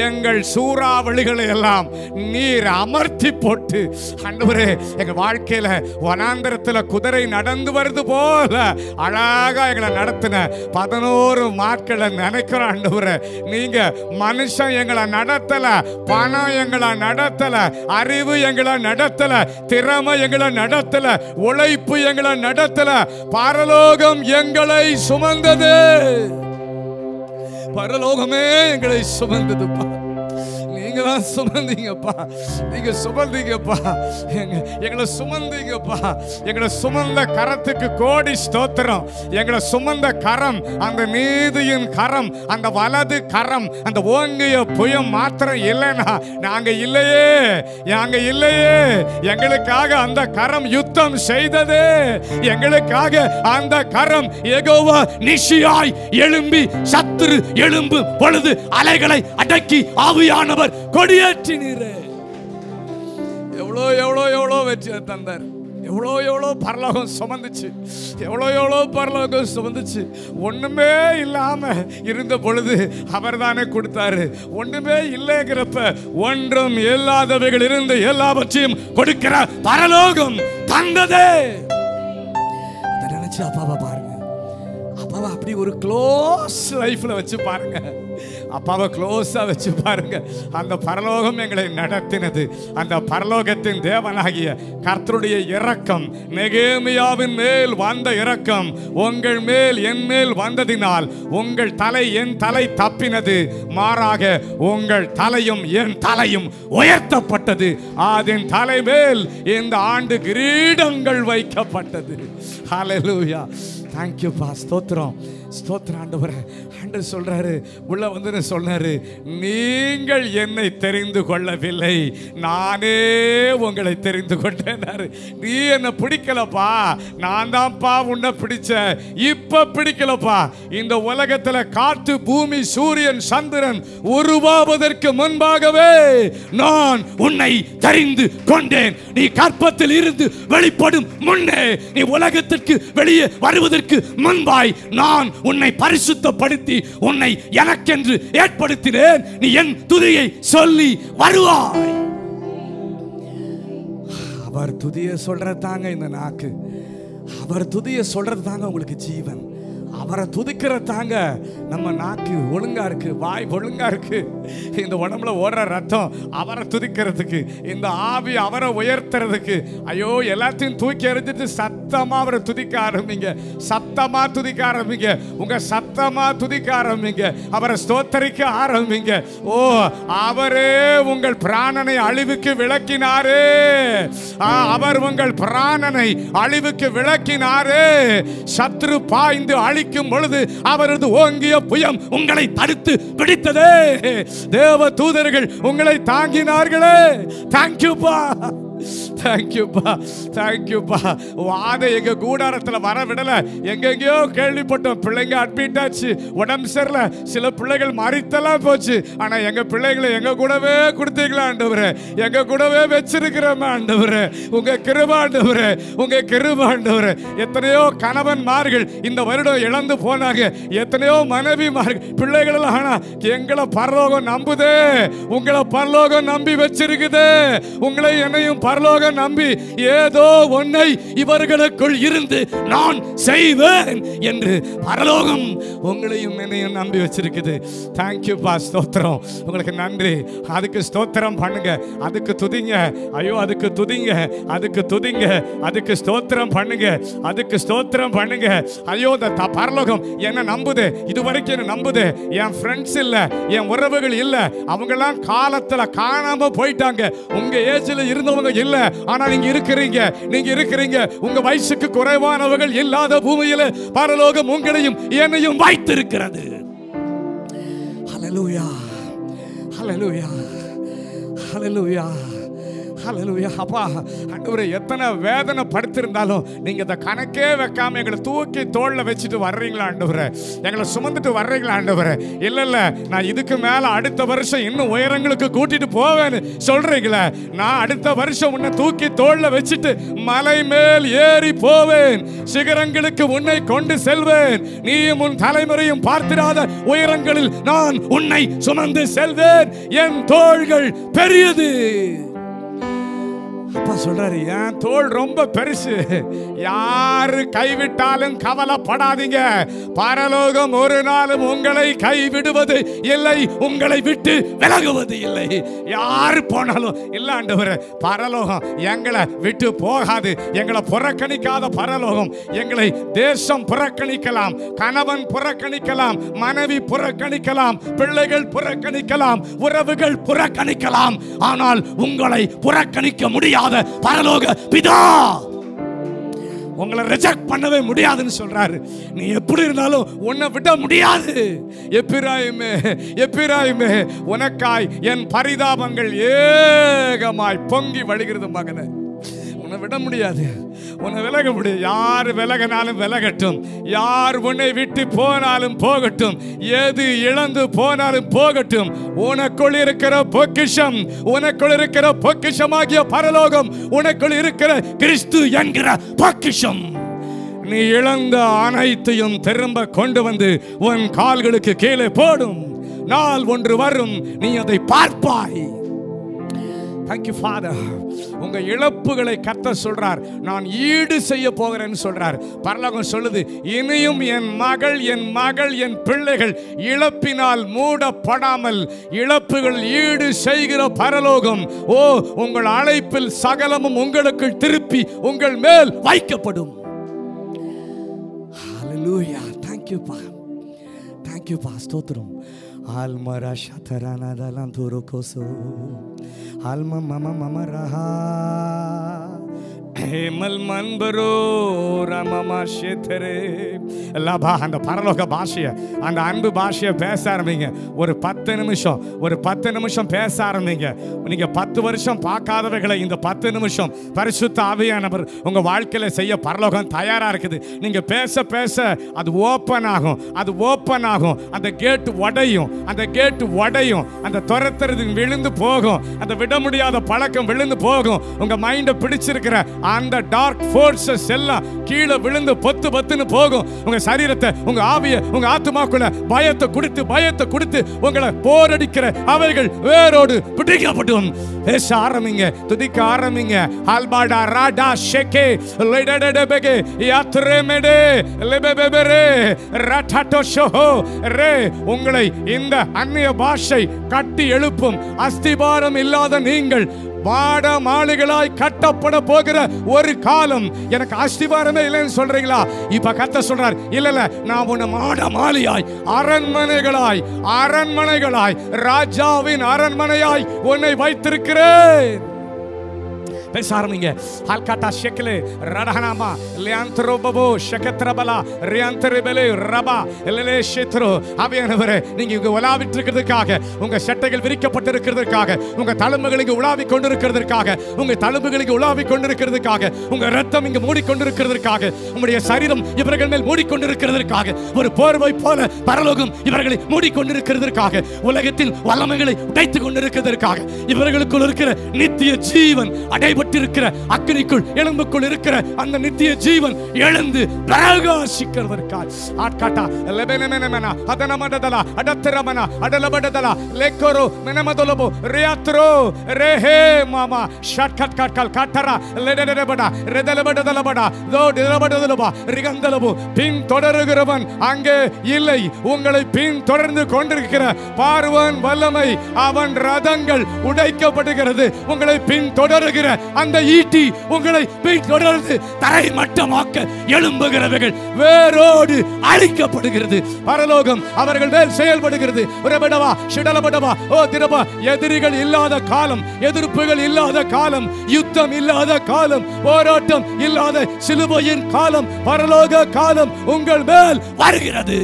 எங்கள் சூறாவளிகளை எல்லாம் நீர் அமர்த்தி போட்டு ஆண்டவரே எங்க வாழ்க்கையில வனாந்தரத்துல குதிரை நடந்து வருது போல அழகா எங்களை நடத்தின 11 நாட்களை நினைக்கிறோம் ஆண்டவரே. நீங்க மனுஷன் எங்களை நடத்தல, பணம் எங்களை நடத்தல, அறிவு எங்களை நடத்தல, திறமை எங்களை நடத்தல, உழைப்பு எங்களை நடத்தல, பரலோகம் எங்களை சுமந்தது. பரலோகமே எங்களை சுமந்ததுப்பா. நீங்க தான் சுமந்தீங்கப்பா, நீங்க சுமந்தீங்கப்பா, எங்களை சுமந்தீங்கப்பா. எங்களை சுமந்த கரத்துக்கு கோடி ஸ்தோத்திரம். எங்களை சுமந்த கரம், அந்த நீதியின் கரம், அந்த வலது கரம், அந்த ஓங்கிய புயம் மாத்திரம் இல்லைன்னா நாங்க இல்லையே, நாங்க இல்லையே. எங்களுக்காக அந்த கரம் யுத்தம் செய்தது. எங்களுக்காக அந்த கரம் யெகோவா நிஷியாய் எழும்பி சத்துரு எழும்பு பொழுது அலைகளை அடக்கி ஆவியானவர் கொடியேற்றினீரே. எவ்வளோ எவ்வளோ எவ்வளோ வெற்றி தந்தார். எவ்வளோ பரலோகம் சுமந்துச்சு, எவ்வளோ பரலோகம் சுமந்துச்சு. ஒண்ணுமே இல்லாம இருந்த பொழுது அவர் தானே கொடுத்தாரு. ஒண்ணுமே இல்லைங்கிறப்ப ஒன்றும் இல்லாதவைகள் இருந்து எல்லாவற்றையும் கொடுக்கிற பரலோகம் தந்ததே. அதை நினைச்சு அப்பாவை பாருங்க. அப்பாவை அப்படி ஒரு க்ளோஸ் லைஃப்ல வச்சு பாருங்க. அப்பாவை க்ளோஸா வச்சு பாருங்க. அந்த பரலோகம் எங்களை நடத்தினது. அந்த பரலோகத்தின் தேவனாகிய கர்த்தருடைய இரக்கம், நெகேமியாவின் மேல் வந்த இரக்கம் உங்கள் மேல் என் மேல் வந்ததினால் உங்கள் தலை என் தலை தப்பினது. மாறாக உங்கள் தலையும் என் தலையும் உயர்த்தப்பட்டது. அதன் தலை மேல் இந்த ஆண்டு கிரீடங்கள் வைக்கப்பட்டது. ஹல்லேலூயா. தேங்க்யூ பா. ஸ்தோத்திரம் ஸ்தோத்திரம் ஆண்டவரே. ஆண்டவர் சொல்றாரு, உள்ள வந்து சொன்னாரு, நீங்கள் என்னை தெரிந்து கொள்ளவில்லை, நானே உங்களை தெரிந்து கொண்டேன். நீ என்ன பிடிக்கலப்பா, நான் தான்ப்பா உன்னை பிடிச்ச. இப்ப பிடிக்கலப்பா. இந்த உலகத்துல காற்று பூமி சூரியன் சந்திரன் உருவாவதற்கு முன்பாகவே நான் உன்னை தெரிந்து கொண்டேன். நீ கற்பத்தில் இருந்து வெளிப்படும் முன்னே, நீ உலகத்திற்கு வெளியே வருவதற்கு முன்பாய் நான் உன்னை பரிசுத்தப்படுத்தி உன்னை எனக்கென்று ஏற்படுத்தினேன், நீ என் துதியை சொல்லி வருவாய். அவர் துதியை சொல்றது தாங்க இந்த நாக்கு, அவர் துதியை சொல்றது தாங்க உங்களுக்கு ஜீவன். அவரை துதிக்கிற தாங்க நம்ம நாக்கு ஒழுங்கா இருக்கு, வாய் ஒழுங்கா இருக்கு. இந்த உடம்புல ஓடுற ரத்தம் அவரை துதிக்கிறதுக்கு, இந்த ஆவி அவரை உயர்த்துறதுக்கு. ஐயோ, எல்லாத்தையும் தூக்கி எறிஞ்சிட்டு சத்தமா அவரை துதிக்க ஆரம்பிங்க, சத்தமா துதிக்க ஆரம்பிங்க, உங்க சத்தமா துதிக்க ஆரம்பிங்க, அவரை ஸ்தோத்தரிக்க ஆரம்பிங்க. ஓ, அவரே உங்கள் பிராணனை அழிவுக்கு விளக்கினாரே, அவர் உங்கள் பிராணனை அழிவுக்கு விளக்கினாரே. சத்ரு பாய்ந்து அழிக்கும் பொழுது அவரது ஓங்கிய புயம் உங்களை தடுத்து பிடித்ததே. தேவ தூதர்கள் உங்களை தாங்கினார்களே. தேங்க்யூப்பா, தேங்க்யூப்பா, தேங்க்யூப்பா. வாதை எங்க கூடாரத்தில் வர விடல. எங்கெங்கயோ கேள்விப்பட்டோம், பிள்ளைங்க அட்மிட் ஆச்சு, உடம்பு சரியில்லை, சில பிள்ளைகள் மறித்தெல்லாம் போச்சு. ஆனா எங்க பிள்ளைகளை எங்க கூடவே கொடுத்தீங்களா ஆண்டவரே, எங்க கூடவே வச்சிருக்கிறோம் ஆண்டவரே. உங்க கிருபை ஆண்டவரே, உங்க கிருபை ஆண்டவரே. எத்தனையோ கணவன்மார்கள் இந்த வருடம் இழந்து போனாங்க, எத்தனையோ மனைவிமார்கள், பிள்ளைகள். ஆனா எங்களை பரலோகம் நம்புதே, உங்களை பரலோகம் நம்பி வச்சிருக்குதே. உங்களை என்னையும் பரலோகம் நம்பி ஏதோ ஒன்றை இவர்களுக்குள் இருந்து நான் செய்வேன் என்று பரலோகம் உங்களையும் என்னையும் நம்பி வச்சிருக்குது. தேங்க்யூப்பா, ஸ்தோத்திரம், உங்களுக்கு நன்றி. அதுக்கு ஸ்தோத்திரம் பண்ணுங்க, அதுக்கு துதிங்க. ஐயோ, அதுக்கு துதிங்க, அதுக்கு துதிங்க, அதுக்கு ஸ்தோத்திரம் பண்ணுங்க, அதுக்கு ஸ்தோத்திரம் பண்ணுங்க. ஐயோ, இந்த பரலோகம் என்ன நம்புது, இதுவரைக்கும் என்ன நம்புது. என் ஃப்ரெண்ட்ஸ் இல்ல, என் உறவுகள் இல்ல, அவங்கெல்லாம் காலத்துல காணாம போயிட்டாங்க. உங்க ஏஜ்ல இருந்தவங்க இல்ல, ஆனா நீங்க இருக்கிறீங்க, நீங்க இருக்கிறீங்க. உங்க வயசுக்கு குறைவானவர்கள் இல்லாத பூமியில பரலோகம் உங்களையும் என்னையும் வைத்திருக்கிறது. ஹல்லேலூயா, ஹல்லேலூயா, ஹல்லேலூயா, ஹல்லேலூயா. அப்பா ஆண்டவரே, எத்தனை வேதனை படுத்திருந்தாலும் நீங்க இந்த கணக்கே வைக்காம எங்களை தூக்கி தோள்ல வச்சுட்டு வர்றீங்களா ஆண்டவரே, எங்களை சுமந்துட்டு வர்றீங்களா ஆண்டவரே. இல்ல இல்ல, நான் இதுக்கு மேல அடுத்த வருஷம் இன்னும் உயரங்களுக்கு கூட்டிட்டு போவேன்னு சொல்றீங்களே, நான் அடுத்த வருஷம் உன்னை தூக்கி தோள்ல வச்சுட்டு மலை மேல் ஏறி போவேன், சிகரங்களுக்கு உன்னை கொண்டு செல்வேன், நீயும் உன் தலைமுறையும் பார்த்திராத உயரங்களில் நான் உன்னை சுமந்து செல்வேன், என் தோள்கள் பெரியது. அப்பா சொல்றாரு, என் தோள் ரொம்ப பெருசு, யாரு கைவிட்டாலும் கவலைப்படாதீங்க, பரலோகம் ஒரு நாளும் உங்களை கைவிடுவது இல்லை, உங்களை விட்டு விலகுவது இல்லை. யாரு போனாலும் இல்ல ஆண்டவரே, பரலோகம் எங்களை விட்டு போகாது. எங்களை புறக்கணிக்காத பரலோகம். எங்களை தேசம் புறக்கணிக்கலாம், கணவன் புறக்கணிக்கலாம், மனைவி புறக்கணிக்கலாம், பிள்ளைகள் புறக்கணிக்கலாம், உறவுகள் புறக்கணிக்கலாம், ஆனால் உங்களை புறக்கணிக்க முடியாது பரலோக பிதா உங்களை ரிஜெக்ட் பண்ணவே முடியாதுன்னு சொல்றாரு. நீ எப்படி இருந்தாலும் உன்னை விட முடியாது. எப்பிராயிமே, எப்பிராயிமே, உனக்காய் என் பரிதாபங்கள் ஏகமாய் பொங்கி வழிகிறது மகனே. உன்னை விட முடியாது, உன்னை விலக முடியாது. யார் விலகினாலும் விலகட்டும், யார் உன்னை விட்டு போனாலும் போகட்டும், எது இழந்து போனாலும் போகட்டும். உனக்குள் இருக்கிற பொக்கிஷம், உனக்குள் இருக்கிற பொக்கிஷமாகிய பரலோகம், உனக்குள் இருக்கிற கிறிஸ்து என்கிற பொக்கிஷம், நீ இழந்த அனைத்தையும் திரும்ப கொண்டு வந்து உன் கால்களுக்கு கீழே போடும். நாள் ஒன்று வரும், நீ அதை பார்ப்பாய். Thank you Father. உங்க இழப்புகளை கர்த்தர் சொல்றார், நான் ஈடு செய்ய போகிறேன்னு சொல்றார். பரலோகம் சொல்லுது, இனியும் என் மகள், என் மகள், என் பிள்ளைகள் இழப்பினால் மூடப்படாமல் இழப்புகள் ஈடு செய்கிற பரலோகம். ஓ, உங்கள் அழைப்பில் சகலமும் உங்களுக்கு திருப்பி உங்கள் மேல் வைக்கப்படும். Hallelujah. Thank you Pa. Thank you Pa. ஸ்தோத்திரம். Almara shatarana dalam turukoso, alma mama mama raha, hemal manbaro ramama shetere. லபா, அந்த பரலோக பாஷையை, அந்த அன்பு பாஷையை பேச ஆரம்பிங்க. ஒரு 10 நிமிஷம், ஒரு 10 நிமிஷம் பேச ஆரம்பிங்க. நீங்க 10 வருஷம் பார்க்காதவைகளை இந்த 10 நிமிஷம் பரிசுத்த ஆவியானவர் உங்க வாழ்க்கையில செய்ய பரலோகம் தயாரா இருக்குது. நீங்க பேச பேச அது ஓப்பன் ஆகும், அது ஓப்பன் ஆகும். அந்த கேட் உடையும், அந்த கேட் உடையும், அந்த துரத்துறது விழுந்து போகும், அந்த விட முடியாத பழக்கம் விழுந்து போகும். உங்க மைண்டை பிடிச்சிருக்கிற அந்த டார்க் ஃபோர்ஸஸ் எல்லாம் கீழே விழுந்து பொத்துன்னு போகும். உங்க சரீரத்தை, உங்க ஆவியை, உங்க ஆத்துமாக்குள்ள பயத்தை கொடுத்து உங்களை போரடிக்கிற அவைகள் வேரோடு பிடிக்கப்படும். பேச ஆரம்பிங்க, துதிக்க ஆரம்பிங்க. ஆல்பாடா ராடா ஷெகே லைடடடபெகே யாத்ரேமெடே லெபெபெபெரே ரட்டடோ ஷோஹோ ரே. உங்களை இந்த அந்நிய பாஷை கட்டி எழுப்பும். அஸ்திபாரம் இல்லாத நீங்கள் மாட மாளிகளாய் கட்டப்பட போகிற ஒரு காலம். எனக்கு அஸ்திபாரமே இல்லைன்னு சொல்றீங்களா? இப்ப கர்த்தர் சொல்றார், இல்ல நான் உன்னை மாட மாளிகையாய், அரண்மனைகளாய், ராஜாவின் அரண்மனையாய் உன்னை வைத்திருக்கிறேன். பேச ஆரம்பிங்க. ஹல்காட்டா ஷெக்லே ரடஹனாமா லியாந்த்ரோபபோ ஷெகத்ரபலா ரியாந்த்ரிபலே ரபா எல்லே ஷெத்ரோ. ஆவியானவரே, நீங்க இங்க உலாவிட்டு இருக்கிறதுக்காக, உங்க சட்டைகள் விரிக்கப்பட்டிருக்கிறதுக்காக, உங்க தழும்புகள் இங்க உலாவிக் கொண்டிருக்கிறதுக்காக, உங்க ரத்தம் இங்க மூடிக்கொண்டிருக்கிறதுக்காக, உங்களுடைய சரீரம் இவர்கள் மேல் மூடிக்கொண்டிருக்கிறதுக்காக, ஒரு போர்வை போல பரலோகம் இவர்களை மூடிக்கொண்டிருக்கிறதுக்காக, உலகத்தில் வல்லமைகளை உடைத்துக் கொண்டிருக்கிறதுக்காக, இவர்களுக்குள் இருக்கிற நித்திய ஜீவன் அடைபட்டிருக்கிற அக்கினிக்குள் எலும்புக்குள் இருக்கிற அந்த நித்திய ஜீவன் எழுந்து பிரகாசிக்கிறதற்காக. ஆட்காட்டா லெபெனமெனமெனா அதனமடதலா அடத்திரமனா அடலபடதலா லெக்கோரோ மெனமதலபோ ரியாத்ரோ ரேஹே மாமா ஷாட்கட் காட்கல் காட்டரா லெடடடபடா ரெதலபடதலபடா தோடலபடதலபா ரிகந்தலபோ. பின் தொடருகிறவன் அங்கே இல்லை, உங்களை பின் தொடர்ந்து கொண்டிருக்கிற பார்வன் வல்லமை, அவன் ரதங்கள் உடைக்கப்படுகிறது. உங்களை பின் தொடருகிற அந்த ஈட்டி உங்களை பின்தொடர்ந்து தரை மட்டமாக்க எழும்புகிறவர்கள் வேரோடு அழிக்கப்படுகிறது. பரலோகம் அவர்கள் மேல் செயல்படுகிறது. எதிரிகள் இல்லாத காலம், எதிர்ப்புகள் இல்லாத காலம், யுத்தம் இல்லாத காலம், போராட்டம் இல்லாத சிலுவையின் காலம், பரலோக காலம் உங்கள் மேல் வருகிறது.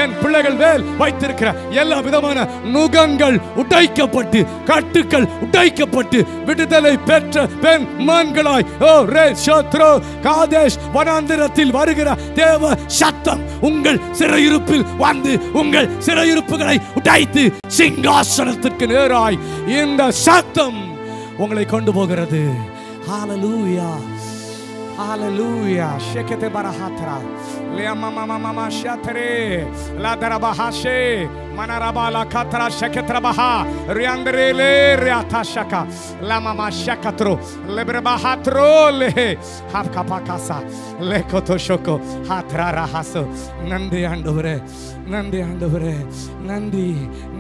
என் பிள்ளைகள் மேல் வைத்திருக்கிற எல்லா விதமான நுகங்கள் உடைக்கப்பட்டு, கட்டுக்கள் உடைக்கப்பட்டு, விடுதலை பெற்ற பெண் மான்களாய் காதேஷ் வனாந்திரத்தில் வருகிற தேவ சத்தம் உங்கள் சிறையிருப்பில் வந்து உங்கள் சிறையிருப்புகளை உடைத்து சிங்காசனத்திற்கு நேராய் இந்த சத்தம் உங்களை கொண்டு போகிறது. ஹalleluya. Hallelujah. Shekete barahatra. Lea mama mama shatre. La darabahashe. Manarabala katra sheketrabaha. Riandrele riatashaka. La mama shakatro. Lebrebahatro le. Hapkapakasa. Le kotoshoko. Hatra rahaso. Nandi andovre. நன்றி ஆண்டவரே, நன்றி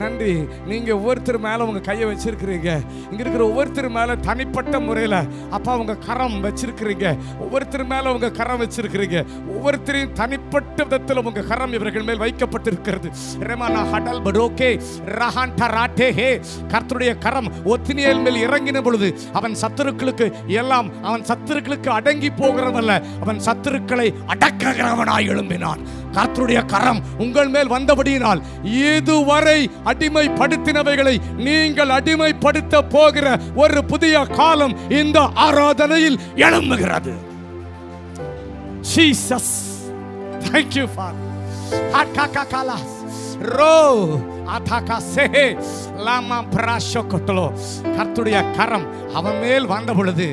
நன்றி. நீங்க ஒவ்வொருத்தர் மேல உங்க கையை வச்சிருக்கிறீங்க. இங்க இருக்கிற ஒவ்வொருத்தர் மேல தனிப்பட்ட முறையில அப்பா உங்க கரம் வச்சிருக்கிறீங்க. ஒவ்வொருத்தர் மேல உங்க கரம் வச்சிருக்கிறீங்க. ஒவ்வொருத்தரின் தனிப்பட்ட விதத்தில் உங்க கரம் இவர்கள் மேல் வைக்கப்பட்டிருக்கிறது. ரெமானா ஹடல் படோகே ரஹான்ட ராட்டேஹே. கர்த்தருடைய கரம் ஒத்னியேல் மேல் இறங்கின பொழுது அவன் சத்துருக்களுக்கு அடங்கி போகிறவனல்ல, அவன் சத்துருக்களை அடக்குகிறவனாய் எழும்பினான். கர்த்தருடைய கரம் உங்கள் மேல் வந்தபடியினால் இதுவரை அடிமைப்படுத்தினவைகளை நீங்கள் அடிமைப்படுத்த போகிற ஒரு புதிய காலம் இந்த ஆராதனையில் எழும்புகிறது. Jesus, thank you Father. ஹாகாகாலா ரோ ஆதாகாசே லாமா பிரஷோகட்டலோ. கர்த்தருடைய கரம் அவன் மேல் வந்த பொழுது,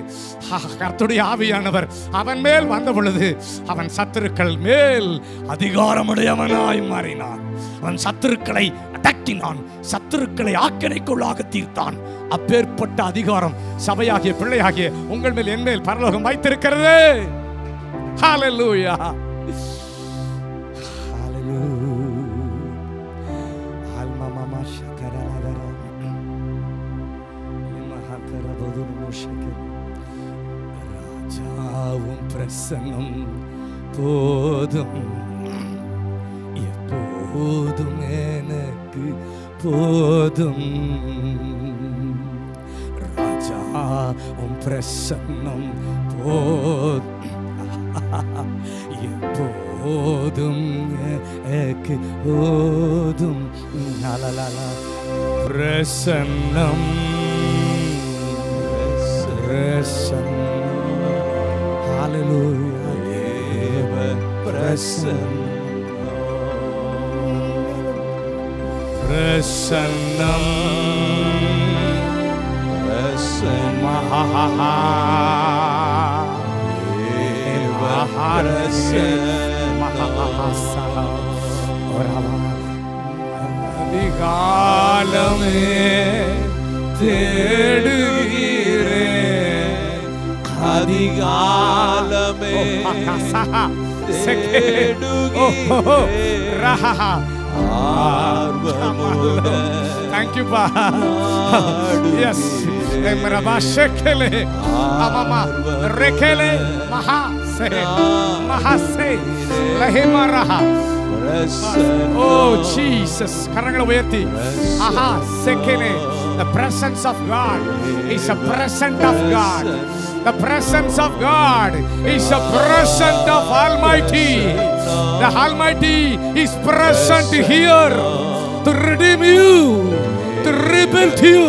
கர்த்தருடைய ஆவியானவர் அவன் மேல் வந்த பொழுது அவன் சத்துருக்கள் மேல் அதிகாரமுடையவனாய் மாறினான். அவன் சத்துருக்களை அடக்கினான், சத்துருக்களை ஆக்கினைக்குள்ளாக தீர்த்தான். அப்பேற்பட்ட அதிகாரம் சபையாகிய பிள்ளையாகிய உங்கள் மேல் என் மேல் பரலோகம் வைத்திருக்கிறது. ஹalleluya. ராஜாவும் பிரசன்னம் போதும், எப்போதும் எனக்கு போதும். ராஜாவும் பிரசன்னம் போதும், எப்போதும் எனக்கு போதும். பிரசன்னம் Hallelujah. தேவ பிரசன்னம் அதிகாலமே தேடுகிறே அதிகாலமே Thank you, Pa. Yes. Emrabashekele. Amama. Rekele. Maha. Se. Maha se. Lahimaraha. Oh, Jesus. Karangala uyarthi. Aha. Sekele. The presence of God is a present of God. The presence of God is a present of Almighty. The Almighty is present here to redeem you, to rebuild you,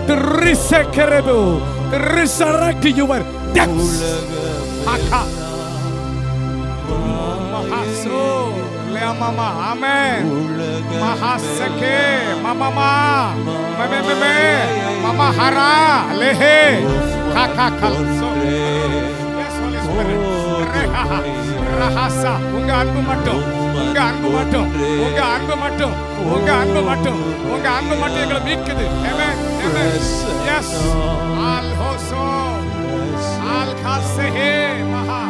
to resurrect you, to resurrect your depths. Haka. Mahaso, Leamama, Amen. Mahasake, Mama, Meme, Mama Hara, Lehe, Kaka. Yes, Holy Spirit. Rahasa, unga anbu mattum engala meekkudu. Amen. Yes. Al hoso al khasehe maha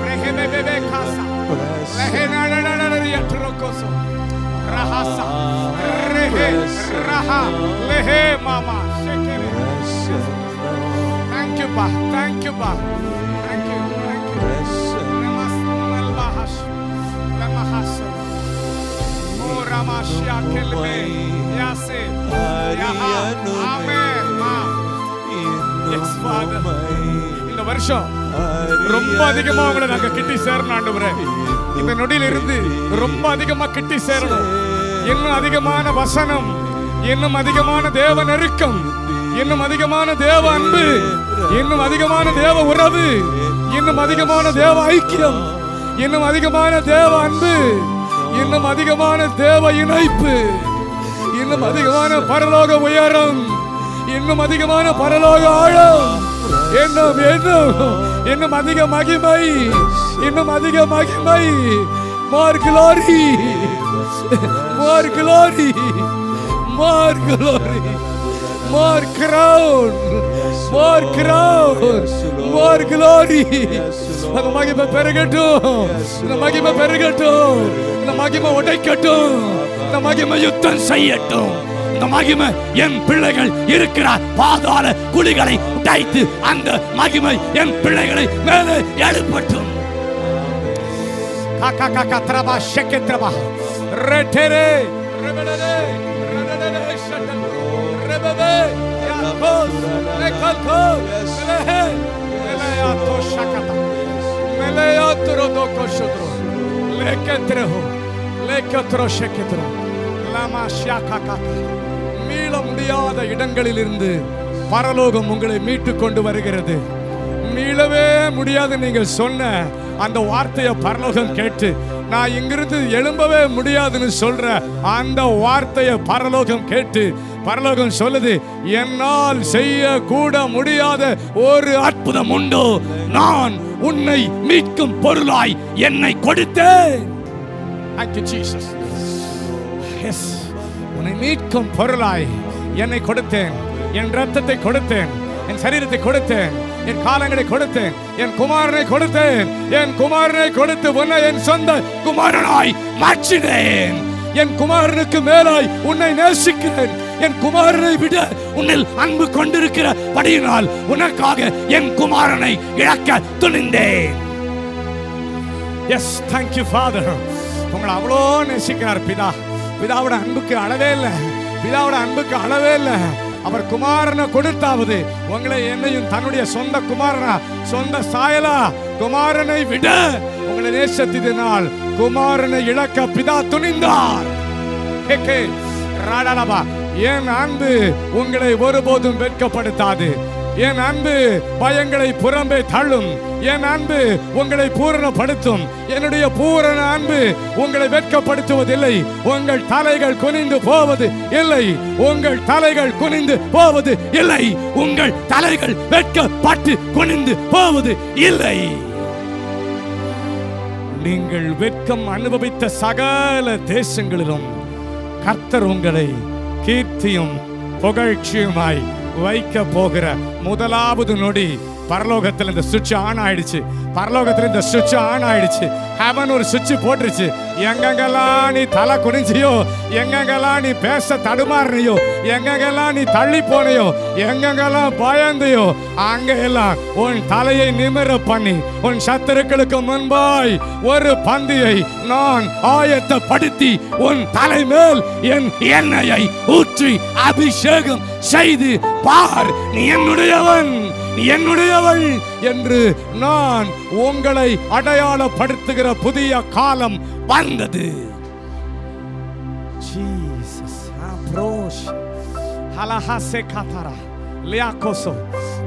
rehebebe khasa lehena yatrokoso rahasa rehe raha lehe mama shekere. Thank you, Pa. Thank you, Pa. Thank you. இந்த வருஷம் ரொம்ப அதிகமா உங்களை நாங்க கிட்டி சேரணும் ஆண்டவரே. இந்த நொடியில இருந்து ரொம்ப அதிகமா கிட்டி சேரணும். இன்னும் அதிகமான வசனம், இன்னும் அதிகமான தேவ நெருக்கம், இன்னும் அதிகமான தேவ அன்பு, இன்னும் அதிகமான தேவ உறவு, இன்னும் அதிகமான தேவ ஐக்கியம், இன்னும் அதிகமான தேவ அன்பு, இன்னும் அதிகமான தேவ இணைப்பு, இன்னும் அதிகமான பரலோக உயரம், இன்னும் அதிகமான பரலோக ஆழம், இன்னும் அதிக மகிமை, இன்னும் அதிக மகிமை. More glory, more glory, more glory, more crown, more crown, more glory. அந்த மகிமை பெருகட்டும், இந்த மகிமை பெருகட்டும், இந்த மகிமை உடைக்கட்டும், இந்த மகிமை யுத்தம் செய்யட்டும். இந்த மகிமை என் பிள்ளைகள் இருக்கிற பாதாள குழிகளை உடைத்து அந்த மகிமை என் பிள்ளைகளை மேலே எழுப்பட்டும். காக்கா காக்கா த்ரபா ஷெக்கே த்ரபா ரெட்டரே ரெபடரே ரெடடரே ஷட்டல் ரெபபே யாகோஸ் லெகல்கோ மெலே மெலேயா தோ ஷக்கதா மெலேயா த்ரோதோ கோஷத்ரோ லெக்கத்ரோ லெக்கத்ரோ ஷெக்கத்ரோ லாமா ஷாகாகா. மீள முடியாத இடங்களிலிருந்து பரலோகம் உங்களை மீட்டு கொண்டு வருகிறது. மீளவே முடியாது நீங்கள் சொன்ன அந்த வார்த்தையை பரலோகம் கேட்டு, நான் இங்கிருந்து எழும்பவே முடியாதுன்னு சொல்ற அந்த வார்த்தையை பரலோகம் கேட்டு, பரலோகம் சொல்லுது, என்னால் செய்ய கூட முடியாத ஒரு அற்புதம் உண்டோ, நான் உன்னை மீட்கும் பொருளாய் என்னை கொடுத்தேன். Thank you, Jesus. Yes. உன்னை மீட்கும் பொருளாய் என்னை கொடுத்தேன், என் ரத்தத்தை கொடுத்தேன், என் சரீரத்தை கொடுத்தேன், என் காலங்களை கொடுத்தேன், என் குமாரனை கொடுத்தேன், என் குமாரனை கொடுத்து உன்னை என் சொந்த குமாரனாய் மாற்றினேன். என் குமாரனுக்கு மேலாய் உன்னை நேசிக்கிறேன். என் குமாரனை விட உன்னில் அன்பு கொண்டிருக்கிற படியினால் உனக்காக என் குமாரனை இழக்க துணிந்தேன். Yes, thank you Father. உங்களை அவ்வளோ நேசிக்கிறார் பிதா. பிதாவோட அன்புக்கு அளவே இல்லை, பிதாவோட அன்புக்கு அளவே இல்லை. அவர் குமாரனை கொடுத்தாவது உங்களை என்னையும் தன்னுடைய சொந்த குமாரனா, சொந்த சாயலா குமாரனை விட உங்களை நேசத்தினால் குமாரனை இழக்க பிதா துணிந்தார். என் அன்பு உங்களை ஒருபோதும் வெட்கப்படுத்தாது. என் அன்பு பயங்களை புறம்பே தள்ளும். என் அன்பு உங்களை பூரணப்படுத்தும். என்னுடைய பூரண அன்பு உங்களை வெட்கப்படுத்துவதில்லை. உங்கள் தலைகள் குனிந்து போவது இல்லை. உங்கள் தலைகள் குனிந்து போவது இல்லை. உங்கள் தலைகள் வெட்கப்பட்டு குனிந்து போவது இல்லை. நீங்கள் வெட்கம் அனுபவித்த சகல தேசங்களிலும் கர்த்தர் உங்களை கீர்த்தியும் புகழ்ச்சியுமாய் வைக்க போகிற முதலாவது நொடி பரலோகத்தில் இந்த சுவிட்ச் ஆன் ஆயிடுச்சு. பரலோகத்தில் இந்த சுவிட்ச் ஆன் ஆயிடுச்சு. ஹெவன் ஒரு சுவிட்ச் போட்டுருச்சு. எங்கெங்கெல்லாம் நீ தலை குனிஞ்சியோ, எங்கெங்கெல்லாம் நீ பேச தடுமாறினியோ, எங்கெங்கெல்லாம் நீ தள்ளி போனையோ, எங்கெங்கெல்லாம் பயந்தையோ, அங்கெல்லாம் உன் தலையை நிமிர பண்ணி உன் சத்துருக்களுக்கு முன்பாய் ஒரு பந்தியை நான் ஆயத்தப்படுத்தி உன் தலைமேல் என் எண்ணெயை ஊற்றி அபிஷேகம் செய்து பார், நீ என்னுடையவன், நீ என்னுடையவள் என்று நான் உங்களை அடையாளப்படுத்துகிற புதிய காலம் வந்தது.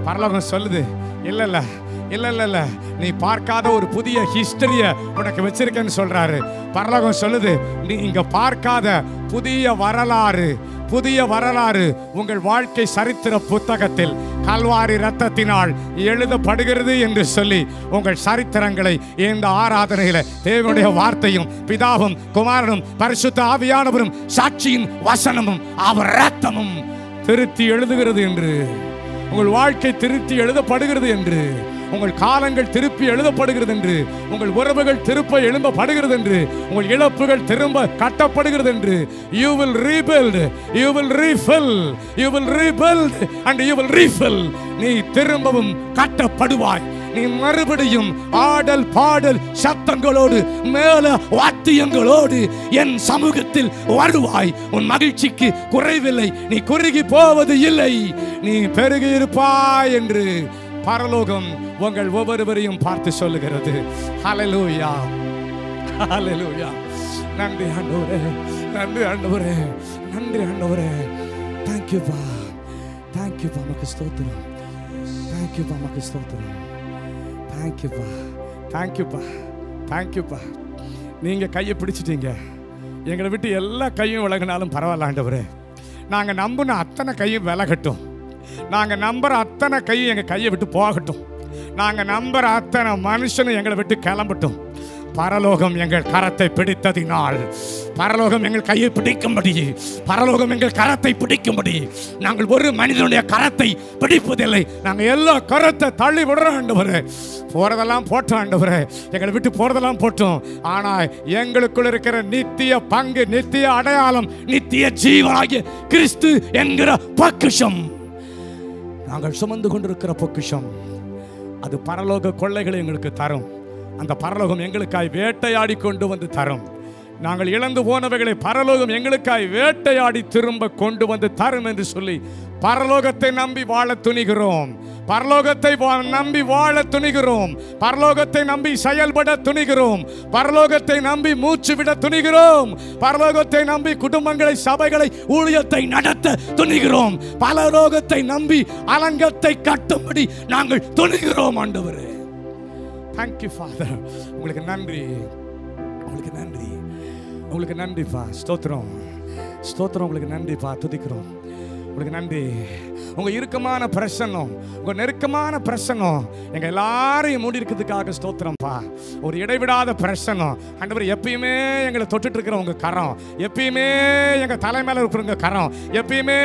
பரலோகம் சொல்லுது, இல்ல இல்ல இல்ல இல்ல இல்ல, நீ பார்க்காத ஒரு புதிய ஹிஸ்டரிய உனக்கு வச்சிருக்கேன்னு சொல்றாரு. பரலோகம் சொல்லுது, நீ இங்க பார்க்காத புதிய வரலாறு, புதிய வரலாறு உங்கள் வாழ்க்கை சரித்திர புத்தகத்தில் கல்வாரி இரத்தத்தினால் எழுதப்படுகிறது என்று சொல்லி உங்கள் சரித்திரங்களை இந்த ஆராதனையில தேவனுடைய வார்த்தையும் பிதாவும் குமாரனும் பரிசுத்த ஆவியானவரும் சாட்சியின் வசனமும் அவர் இரத்தமும் திருத்தி எழுதுகிறது என்று, உங்கள் வாழ்க்கை திருத்தி எழுதப்படுகிறது என்று, உங்கள் காலங்கள் திருப்பி எழுதப்படுகிறது என்று, உங்கள் உறவுகள் திருப்ப எழும்பப்படுகிறது என்று, உங்கள் இழப்புகள் திரும்ப கட்டப்படுகிறது என்று. You will rebuild, you will refill, you will rebuild and you will refill. நீ திரும்பவும் கட்டப்படுவாய். நீ மறுபடியும் ஆடல் பாடல் சத்தங்களோடு மேல வாத்தியங்களோடு என் சமூகத்தில் வருவாய். உன் மகிழ்ச்சிக்கு குறைவில்லை. நீ குறுகி போவது இல்லை. நீ பெருகி இருப்பாய் என்று பரலோகம் உங்கள் ஒவ்வொருவரையும் பார்த்து சொல்லுகிறது. ஹல்லேலூயா, ஹல்லேலூயா. நன்றி ஆண்டவரே, நன்றி ஆண்டவரே, நன்றி ஆண்டவரே. தேங்க்யூ பா, தேங்க்யூ பா, மக்கு ஸ்தோத்திரம். தேங்க்யூ பா, மக்கு ஸ்தோத்திரம். தேங்க்யூ பா, தேங்க்யூ பா, தேங்க்யூ பா. நீங்க கையை பிடிச்சிட்டீங்க. எங்களை விட்டு எல்லா கையும் விலகினாலும் பரவாயில்ல ஆண்டவரே. நாங்கள் நம்பின அத்தனை கையும் விலகட்டும். நாங்கள் நம்புற அத்தனை கையும் எங்கள் கையை விட்டு போகட்டும். நாங்கள் நம்புற அத்தனை மனுஷனும் எங்களை விட்டு கிளம்பட்டும். பரலோகம் எங்கள் கரத்தை பிடித்ததினால், பரலோகம் எங்கள் கையை பிடிக்கும்படி, பரலோகம் எங்கள் கரத்தை பிடிக்கும்படி நாங்கள் ஒரு மனிதனுடைய கரத்தை பிடிப்பதில்லை. நாங்கள் எல்லா கரத்தை தள்ளி விடுறோம் ஆண்டவரே. போறதெல்லாம் போட்டோம் ஆண்டவரே, எங்களை விட்டு போறதெல்லாம் போட்டோம். ஆனால் எங்களுக்குள் இருக்கிற நித்திய பங்கு, நித்திய அடையாளம், நித்திய ஜீவனாகிய கிறிஸ்து என்கிற பொக்கிஷம், நாங்கள் சுமந்து கொண்டிருக்கிற பொக்கிஷம், அது பரலோக கொள்ளைகளை எங்களுக்கு தரும். அந்த பரலோகம் எங்களுக்காய் வேட்டையாடி கொண்டு வந்து தரும். நாங்கள் இழந்து போனவைகளை பரலோகம் எங்களுக்காய் வேட்டையாடி திரும்ப கொண்டு வந்து தரும் என்று சொல்லி பரலோகத்தை நம்பி வாழ துணிகிறோம். பரலோகத்தை நம்பி வாழ துணிகிறோம். பரலோகத்தை நம்பி செயல்பட துணிகிறோம். பரலோகத்தை நம்பி மூச்சு விட துணிகிறோம். பரலோகத்தை நம்பி குடும்பங்களை, சபைகளை, ஊழியத்தை நடத்த துணிகிறோம். பரலோகத்தை நம்பி அலங்கத்தை கட்டும்படி நாங்கள் துணிகிறோம் ஆண்டவரே. Thank you father. உங்களுக்கு நன்றி, உங்களுக்கு நன்றி, உங்களுக்கு நன்றிப்பா. ஸ்தோத்திரம், ஸ்தோத்திரம். உங்களுக்கு நன்றிப்பா, துதிக்கிறோம். உங்களுக்கு நன்றி. உங்க இறுக்கமான பிரசன்னம், உங்க நெருக்கமான பிரசன்னம் எங்க எல்லாரையும் மூடி இருக்கிறதுக்காக ஸ்தோத்திரம்ப்பா. ஒரு இடைவிடாத பிரசன்னம் ஆண்டவர். எப்பயுமே எங்களை தொட்டுட்டு இருக்கிற உங்க கரம், எப்பயுமே எங்க தலைமையில இருக்கிற உங்க கரம், எப்பயுமே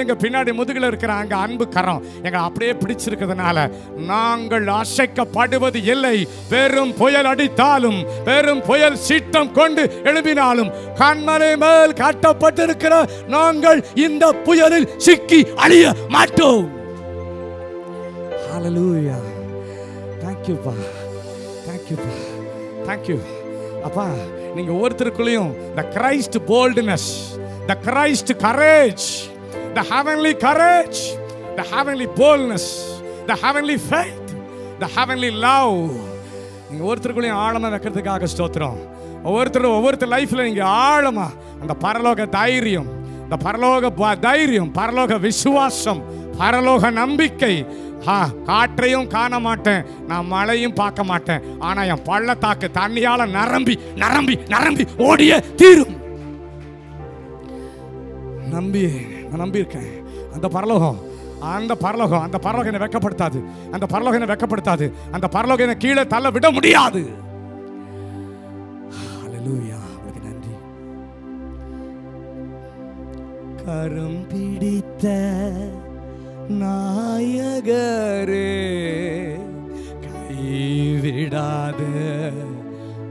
எங்க பின்னாடி முதுகில் இருக்கிற அங்க அன்பு கரம் எங்களை அப்படியே பிடிச்சிருக்கிறதுனால நாங்கள் அசைக்கப்படுவது இல்லை. வெறும் புயல் அடித்தாலும், வெறும் புயல் சீற்றம் கொண்டு எழுப்பினாலும், கண்மலை மேல் காட்டப்பட்டிருக்கிற நாங்கள் இந்த புயலில் சிக்கி அழிய மாட்டோம். ஹல்லேலூயா. Thank you பா, thank you பா, thank you அப்பா. நீங்க ஒவ்வொருத்தருக்குள்ளேயும் the Christ boldness, the Christ courage, the heavenly courage, the heavenly boldness, the heavenly faith, the heavenly love நீங்க ஒவ்வொருத்தருக்குள்ளேயும் ஆழமா வைக்கிறதுக்காக ஸ்தோத்திரம். ஒவ்வொருத்தர் லைஃப்ல நீங்க ஆழமா அந்த பரலோக தைரியம், இந்த பரலோக தைரியம், பரலோக விசுவாசம், பரலோக நம்பிக்கை. காற்றையும் காண மாட்டேன், நான் மழையும் பார்க்க மாட்டேன், ஆனா என் பள்ளத்தாக்கு தண்ணியால நிரம்பி நிரம்பி நிரம்பி ஓடிய தீரும். நான் நம்பியிருக்கேன். அந்த பரலோகம் என்னை வெட்கப்படுத்தாது. அந்த பரலோகம் என்னை வெட்கப்படுத்தாது. அந்த பரலோகம் என்னை கீழே தள்ள விட முடியாது. ஹல்லேலூயா. உங்களுக்கு நன்றி. கரம் பிடித்த நாயகரே, கைவிடாத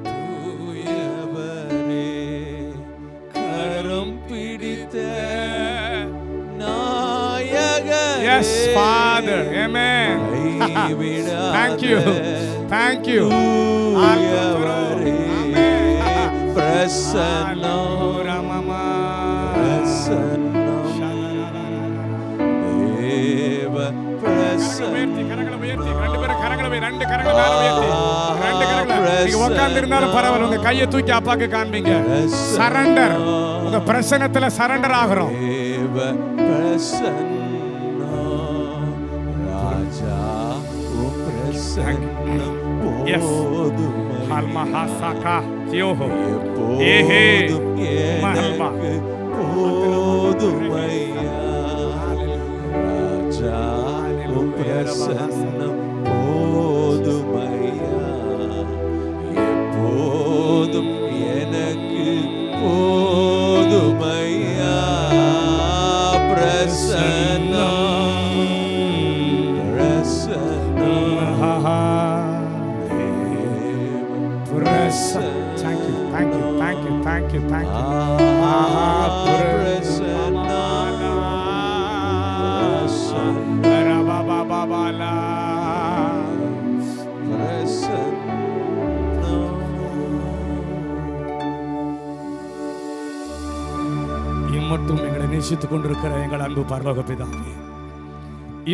தூயவரே, கரம் பிடித்த நாயகரே. Yes, Father. Amen. Thank you. Thank you. தூயவரே, பிரசன்னம் பிரசன்னம் தேவ பிரசன்னம். உட்கார்ந்திருந்தாலும் பரவாயில்ல, உங்க கையை தூக்கி அப்பாக்கு காண்பீங்க. சரண்டர். உங்க பிரசன்னத்துல சரண்டர் ஆகிறோம். தேவ பிரசன்னம் ராஜா உம் பிரசன்னம் போதும். ஹல்மஹாசகா யோஹோ ஏஹே மஹல்மா போதுமையா. ராஜா உம் பிரசன்னம் போதுமையா. எப்போதும் எனக்கு போதுமையா. பிரசன்னம் பிரசன்னம். Thank you, thank you, thank you, thank you, thank you. இம்மட்டும் எங்களை நேசித்துக் கொண்டிருக்கிற எங்கள் அன்பு பரலோக பிதாவே,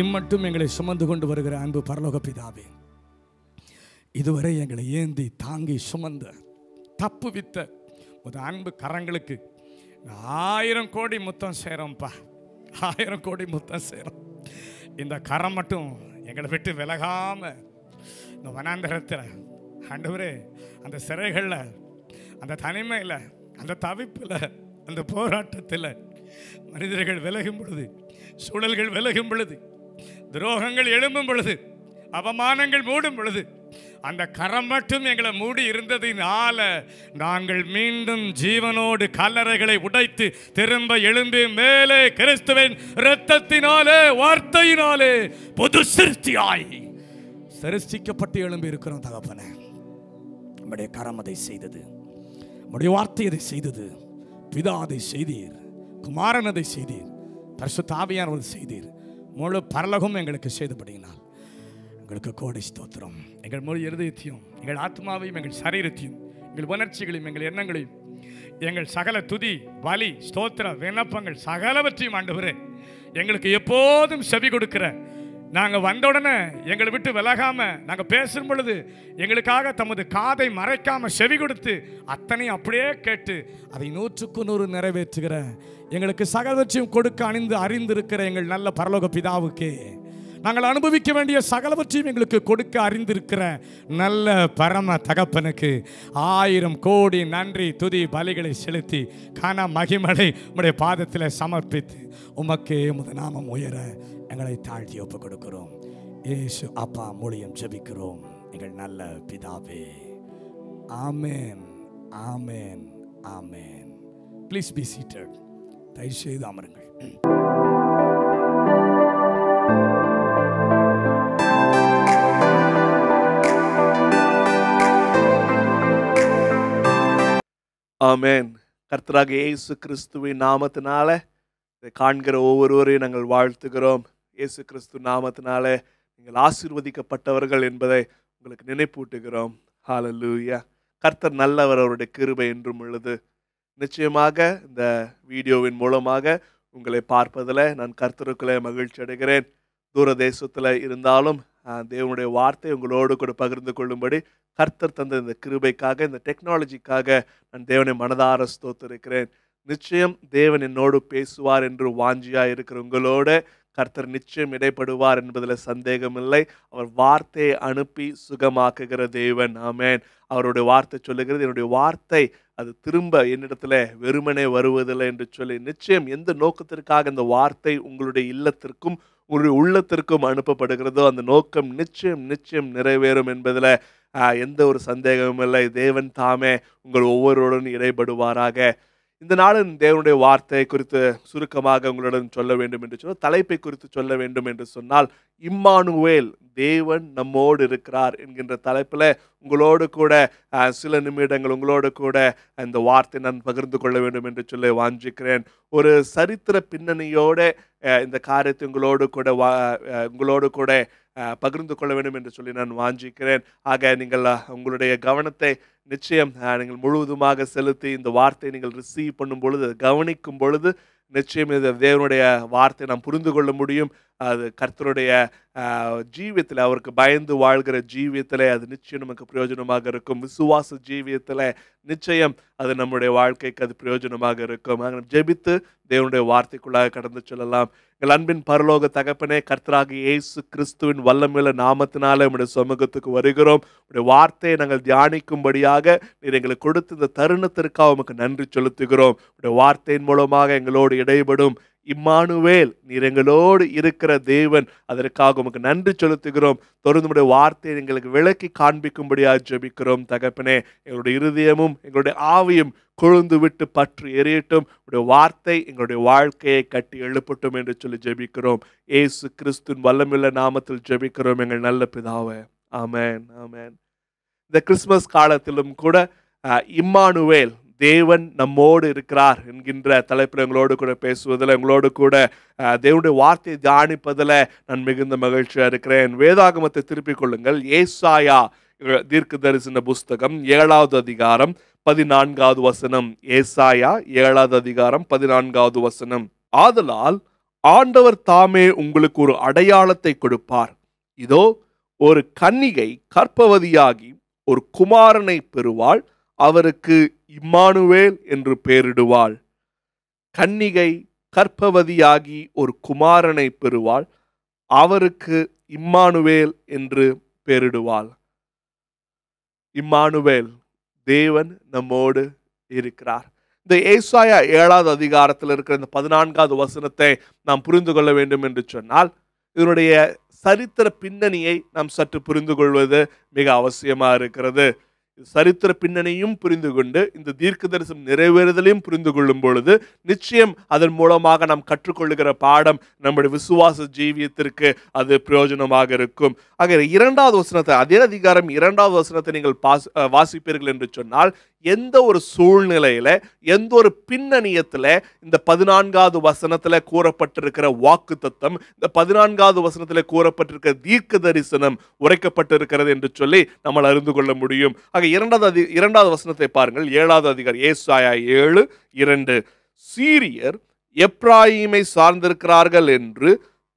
இம்மட்டும் எங்களை சுமந்து கொண்டு வருகிற அன்பு பரலோக பிதாவே, இதுவரை எங்களை ஏந்தி தாங்கி சுமந்த தப்புவித்த ஒரு அன்பு கரங்களுக்கு 1000 கோடி முத்தம் சேரோம்ப்பா. 1000 கோடி முத்தம் சேரும். இந்த கரம் மட்டும் எங்களை விட்டு விலகாம இந்த வனாந்தரத்தில் ஆண்டவரே, அந்த சிறைகளில், அந்த தனிமையில், அந்த தவிப்பில், அந்த போராட்டத்தில் மனிதர்கள் விலகும் பொழுது, சூழல்கள் விலகும் பொழுது, துரோகங்கள் எழும்பும் பொழுது, அவமானங்கள் மூடும் பொழுது, அந்த கரம் மட்டும் எங்களை மூடி இருந்ததினால நாங்கள் மீண்டும் ஜீவனோடு கல்லறைகளை உடைத்து திரும்ப எழும்பி மேலே கிறிஸ்துவின் இரத்தத்தினாலே வார்த்தையினாலே புது சிருஷ்டியாய் சிருஷ்டிக்கப்பட்டு எழும்பி இருக்கிறோம். தகப்பனே, நம்முடைய கரம் அதை செய்தது, நம்முடைய வார்த்தை அதை செய்தது, பிதா அதை செய்தீர், குமாரன் அதை செய்தீர், பரிசுத்த ஆவியானவர் அதை செய்தீர், முழு பரலோகம் எங்களுக்கு செய்தபடியினால் எங்களுக்கு கோடி ஸ்தோத்திரம். எங்கள் முழு இருதயத்தையும், எங்கள் ஆத்மாவையும், எங்கள் சரீரத்தையும், எங்கள் உணர்ச்சிகளையும், எங்கள் எண்ணங்களையும், எங்கள் சகல துதி பலி ஸ்தோத்திர விண்ணப்பங்கள் சகலவற்றையும் ஆண்டவரே எங்களுக்கு எப்போதும் செவி கொடுக்கிற, நாங்கள் வந்தவுடனே எங்களை விட்டு விலகாம, நாங்கள் பேசும் பொழுது எங்களுக்காக தமது காதை மறைக்காம செவி கொடுத்து அத்தனையும் அப்படியே கேட்டு அதை 100க்கு 100 நிறைவேற்றுகிற, எங்களுக்கு சகலவற்றையும் கொடுக்க அறிந்திருக்கிற எங்கள் நல்ல பரலோக பிதாவுக்கே, நாங்கள் அனுபவிக்க வேண்டிய சகலவற்றையும் எங்களுக்கு கொடுக்க அறிந்திருக்கிற நல்ல பரம தகப்பனுக்கு 1000 கோடி நன்றி துதி பலிகளை செலுத்தி காண மகிமலை உம்முடைய பாதத்தில் சமர்ப்பித்து உமக்கே உமது நாமம் உயர எங்களை தாழ்த்தி ஒப்பு கொடுக்கிறோம். இயேசு அப்பா மூலியம் ஜெபிக்கிறோம் எங்கள் நல்ல பிதாவே. ஆமென், ஆமென், ஆமென். Please be seated. தயவு செய்து அமருங்கள். ஆமென். கர்த்தராக இயேசு கிறிஸ்துவின் நாமத்தினால இதை காண்கிற ஒவ்வொருவரையும் நாங்கள் வாழ்த்துகிறோம். இயேசு கிறிஸ்து நாமத்தினால நீங்கள் ஆசீர்வதிக்கப்பட்டவர்கள் என்பதை உங்களுக்கு நினைப்பூட்டுகிறோம். ஹல்லேலூயா. கர்த்தர் நல்லவர், அவருடைய கிருபை என்றும் உள்ளது. நிச்சயமாக இந்த வீடியோவின் மூலமாக உங்களை பார்ப்பதில் நான் கர்த்தருக்குள்ளே மகிழ்ச்சி அடைகிறேன். தூர தேசத்தில் இருந்தாலும் தேவனுடைய வார்த்தை உங்களோடு கூட பகிர்ந்து கொள்ளும்படி கர்த்தர் தந்த இந்த கிருபைக்காக, இந்த டெக்னாலஜிக்காக நான் தேவனை மனதார ஸ்தோத்திருக்கிறேன். நிச்சயம் தேவன் என்னோடு பேசுவார் என்று வாஞ்சியாக இருக்கிற உங்களோட கர்த்தர் நிச்சயம் இடைப்படுவார் என்பதில் சந்தேகமில்லை. அவர் வார்த்தையை அனுப்பி சுகமாக்குகிற தேவன். ஆமென். அவருடைய வார்த்தை சொல்லுகிறது, என்னுடைய வார்த்தை அது திரும்ப என்னிடத்துல வெறுமனே வருவதில்லை என்று சொல்லி, நிச்சயம் எந்த நோக்கத்திற்காக இந்த வார்த்தை உங்களுடைய இல்லத்திற்கும் உங்களுடைய உள்ளத்திற்கும் அனுப்பப்படுகிறதோ அந்த நோக்கம் நிச்சயம் நிச்சயம் நிறைவேறும் என்பதில் எந்த ஒரு சந்தேகமும் இல்லை. தேவன் தாமே உங்கள் ஒவ்வொருவருடன் இடைப்படுவாராக. இந்த நாளின் தேவனுடைய வார்த்தை குறித்து சுருக்கமாக உங்களுடன் சொல்ல வேண்டும் என்று சொன்னால், தலைப்பை குறித்து சொல்ல வேண்டும் என்று சொன்னால், இம்மானுவேல், தேவன் நம்மோடு இருக்கிறார் என்கின்ற தலைப்பில் உங்களோடு கூட சில நிமிடங்கள் உங்களோடு கூட இந்த வார்த்தை நான் பகிர்ந்து கொள்ள வேண்டும் என்று சொல்லி வாஞ்சிக்கிறேன். ஒரு சரித்திர பின்னணியோட இந்த காரியத்தை உங்களோடு கூட பகிர்ந்து கொள்ள வேண்டும் என்று சொல்லி நான் வாஞ்சிக்கிறேன். ஆக நீங்கள் உங்களுடைய கவனத்தை நிச்சயம் நீங்கள் முழுவதுமாக செலுத்தி இந்த வார்த்தையை நீங்கள் ரிசீவ் பண்ணும் பொழுது, கவனிக்கும் பொழுது நிச்சயம் இந்த தேவனுடைய வார்த்தை நாம் புரிந்து கொள்ள முடியும். அது கர்த்தருடைய ஜீவியத்தில், அவருக்கு பயந்து வாழ்கிற ஜீவியத்தில் அது நிச்சயம் நமக்கு பிரயோஜனமாக இருக்கும். விசுவாச ஜீவியத்தில் நிச்சயம் அது நம்முடைய வாழ்க்கைக்கு அது பிரயோஜனமாக இருக்கும். ஜெபித்து தேவனுடைய வார்த்தைக்குள்ளாக கடந்து செல்லலாம். எங்கள் அன்பின் பரலோக தகப்பனே, கர்த்தராகிய இயேசு கிறிஸ்துவின் வல்லமையுள்ள நாமத்தினால உம்முடைய சமூகத்துக்கு வருகிறோம். உம்முடைய வார்த்தையை நாங்கள் தியானிக்கும்படியாக நீர் எங்களுக்கு கொடுத்த இந்த தருணத்திற்காக உமக்கு நன்றி செலுத்துகிறோம். உம்முடைய வார்த்தையின் மூலமாக எங்களோடு இடைபடும் இம்மானுவேல், நீர் எங்களோடு இருக்கிற தேவன், அதற்காக உமக்கு நன்றி செலுத்துகிறோம். தொடர்ந்து உம்முடைய வார்த்தையை எங்களுக்கு விளக்கி காண்பிக்கும்படியாக ஜெபிக்கிறோம் தகப்பனே. எங்களுடைய இருதயமும் எங்களுடைய ஆவியும் கொழுந்து விட்டு பற்றி எரியட்டும். உடைய வார்த்தை எங்களுடைய வாழ்க்கையை கட்டி எழுப்பட்டும் என்று சொல்லி ஜெபிக்கிறோம். இயேசு கிறிஸ்துவின் வல்லமையுள்ள நாமத்தில் ஜெபிக்கிறோம் எங்கள் நல்ல பிதாவே. ஆமென், ஆமென். இந்த கிறிஸ்துமஸ் காலத்திலும் கூட இம்மானுவேல், தேவன் நம்மோடு இருக்கிறார் என்கின்ற தலைப்பில் எங்களோடு கூட பேசுவதில், எங்களோடு கூட தேவனுடைய வார்த்தையை தியானிப்பதில் நான் மிகுந்த மகிழ்ச்சியாக இருக்கிறேன். வேதாகமத்தை திருப்பிக் கொள்ளுங்கள். ஏசாயா தீர்க்க தரிசன புஸ்தகம் 7வது அதிகாரம் 14வது வசனம். ஏசாயா 7வது அதிகாரம் 14வது வசனம். ஆதலால் ஆண்டவர் தாமே உங்களுக்கு ஒரு அடையாளத்தை கொடுப்பார். இதோ, ஒரு கன்னிகை கர்ப்பவதியாகி ஒரு குமாரனை பெறுவாள், அவருக்கு இம்மானுவேல் என்று பெயரிடுவாள். கன்னிகை கர்ப்பவதியாகி ஒரு குமாரனை பெறுவாள், அவருக்கு இம்மானுவேல் என்று பெயரிடுவாள். இம்மானுவேல், தேவன் நம்மோடு இருக்கிறார். இந்த ஏசாயா 7வது அதிகாரத்தில் இருக்கிற இந்த 14வது வசனத்தை நாம் புரிந்து கொள்ள வேண்டும் என்று சொன்னால், இதனுடைய சரித்திர பின்னணியை நாம் சற்று புரிந்து கொள்வது மிக அவசியமாக இருக்கிறது. சரித்திர பின்னணியும் புரிந்து கொண்டு இந்த தீர்க்க தரிசனம் நிறைவேறுதலையும் புரிந்து கொள்ளும் பொழுது நிச்சயம் அதன் மூலமாக நாம் கற்றுக்கொள்ளுகிற பாடம் நம்முடைய விசுவாச ஜீவியத்திற்கு அது பிரயோஜனமாக இருக்கும். ஆக 2வது வசனத்தை, அதே அதிகாரம் 2வது வசனத்தை நீங்கள் வாசிப்பீர்கள் என்று சொன்னால், எந்த ஒரு சூழ்நிலையில, எந்த ஒரு பின்னணியத்தில் இந்த 14வது வசனத்தில் கூறப்பட்டிருக்கிற வாக்கு தத்தம், இந்த 14வது வசனத்தில் கூறப்பட்டிருக்கிற தீர்க்க தரிசனம் உரைக்கப்பட்டிருக்கிறது என்று சொல்லி நம்மால் அறிந்து கொள்ள முடியும். ஆக 2வது வசனத்தை பாருங்கள். 7வது அதிகாரம் ஏசாயா 7:2. சீரியர் எப்ராயிமை சார்ந்திருக்கிறார்கள் என்று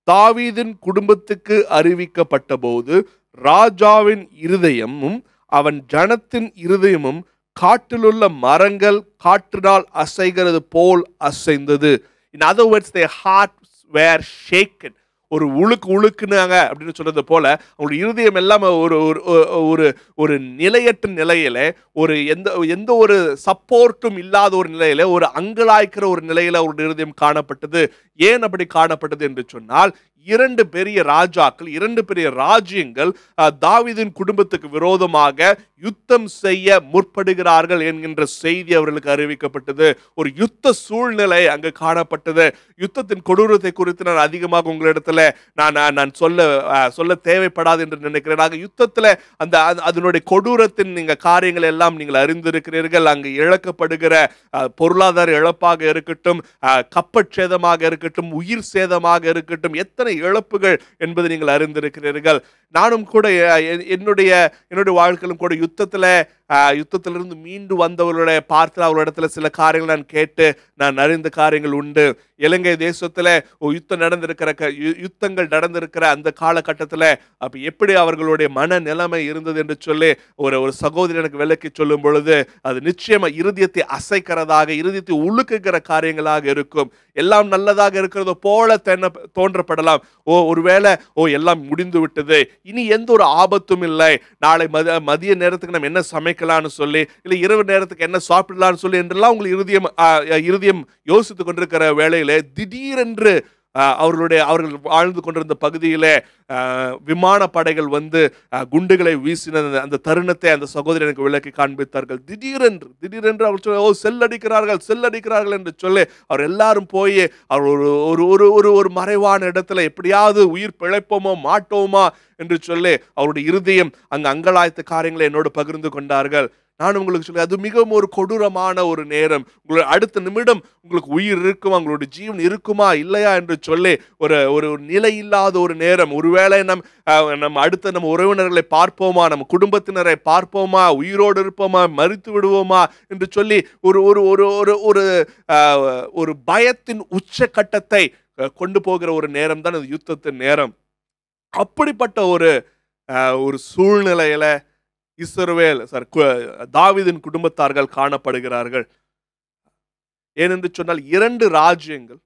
தாவீதின் குடும்பத்துக்கு அறிவிக்கப்பட்ட போது ராஜாவின் இருதயமும் அவன் ஜனத்தின் இருதயமும் காட்டிலுள்ள மரங்கள் காற்றினால் அசைகிறது போல் அசைந்தது. In other words, their hearts were shaken. ஒரு உழுக்குனாங்க அப்படின்னு சொல்றது போல அவங்களுடைய இருதயம் எல்லாம் ஒரு நிலையற்ற நிலையில, ஒரு எந்த ஒரு சப்போர்ட்டும் இல்லாத ஒரு நிலையில, ஒரு அங்கலாய்க்கிற ஒரு நிலையில அவருடைய இருதயம் காணப்பட்டது. ஏன் அப்படி காணப்பட்டது என்று சொன்னால், 2 பெரிய ராஜாக்கள், 2 பெரிய ராஜ்யங்கள் தாவீதின் குடும்பத்துக்கு விரோதமாக யுத்தம் செய்ய முற்படுகிறார்கள் என்கின்ற செய்தி அவர்களுக்கு அறிவிக்கப்பட்டது. ஒரு யுத்த சூழ்நிலை அங்கு காணப்பட்டது. யுத்தத்தின் கொடூரத்தை குறித்து நான் அதிகமாக உங்களிடத்துல நான் சொல்ல தேவைப்படாது என்று நினைக்கிறேன். ஆக யுத்தத்தில் அதனுடைய கொடூரத்தின் காரியங்கள் எல்லாம் நீங்கள் அறிந்திருக்கிறீர்கள். அங்கு இழக்கப்படுகிற பொருளாதார இழப்பாக இருக்கட்டும், கப்பற்சேதமாக இருக்கட்டும், உயிர் சேதமாக இருக்கட்டும், எத்தனை இழப்புகள் என்பதை நீங்கள் அறிந்திருக்கிறீர்கள். நானும் கூட என்னுடைய வாழ்க்கையிலும் கூட யுத்தத்திலிருந்து மீண்டு வந்தவர்களுடைய பார்த்து அவர்களிடத்துல சில காரியங்கள் நான் கேட்டு நான் அறிந்த காரியங்கள் உண்டு. இலங்கை தேசத்துல யுத்தங்கள் நடந்திருக்கிற அந்த காலகட்டத்தில் அப்ப எப்படி அவர்களுடைய மன நிலைமை இருந்தது என்று சொல்லி ஒரு சகோதரி எனக்கு விளக்கி சொல்லும் பொழுது அது நிச்சயமா இருதயத்தை அசைக்கிறதாக, இருதயத்தை உழுக்குகிற காரியங்களாக இருக்கும். எல்லாம் நல்லதாக இருக்கிறது போல தோன்றப்படலாம். ஒருவேளை எல்லாம் முடிந்து விட்டது, இனி எந்த ஒரு ஆபத்தும் இல்லை, நாளை மதிய நேரத்துக்கு நம்ம என்ன சமைக்கலாம்னு சொல்லி, இல்லை இரவு நேரத்துக்கு என்ன சாப்பிடலாம்னு சொல்லி என்றெல்லாம் உங்களுக்கு இருதயம் யோசித்துக் கொண்டிருக்கிற வேளையிலே திடீரென்று அவர்கள் வாழ்ந்து கொண்டிருந்த பகுதியிலே விமான படைகள் வந்து குண்டுகளை வீசின அந்த தருணத்தை அந்த சகோதரி எனக்கு விளக்கி காண்பித்தார்கள். திடீரென்று அவர் செல்லடிக்கிறார்கள் என்று சொல்லி அவர் எல்லாரும் போய் அவர் ஒரு மறைவான இடத்துல எப்படியாவது உயிர் பிழைப்போமோ மாட்டோமா என்று சொல்லி அவருடைய இருதயம் அங்கு அங்கலாய்த்த காரியங்களை என்னோடு பகிர்ந்து கொண்டார்கள். நான் உங்களுக்கு சொல்லி அது மிகவும் ஒரு கொடூரமான ஒரு நேரம். உங்களுடைய அடுத்த நிமிடம் உங்களுக்கு உயிர் இருக்குமா, உங்களுடைய ஜீவன் இருக்குமா இல்லையா என்று சொல்லி ஒரு நிலை இல்லாத ஒரு நேரம். ஒருவேளை நம்ம அடுத்த நம்ம உறவினர்களை பார்ப்போமா, நம்ம குடும்பத்தினரை பார்ப்போமா, உயிரோடு இருப்போமா, மரித்து விடுவோமா என்று சொல்லி ஒரு பயத்தின் உச்சக்கட்டத்தை கொண்டு போகிற ஒரு நேரம் தான் அது யுத்தத்தின் நேரம். அப்படிப்பட்ட ஒரு சூழ்நிலையில தாவீதின் குடும்பத்தார்கள் காணப்படுகிறார்கள். ஏனென்று சொன்னால் 2 ராஜ்யங்கள்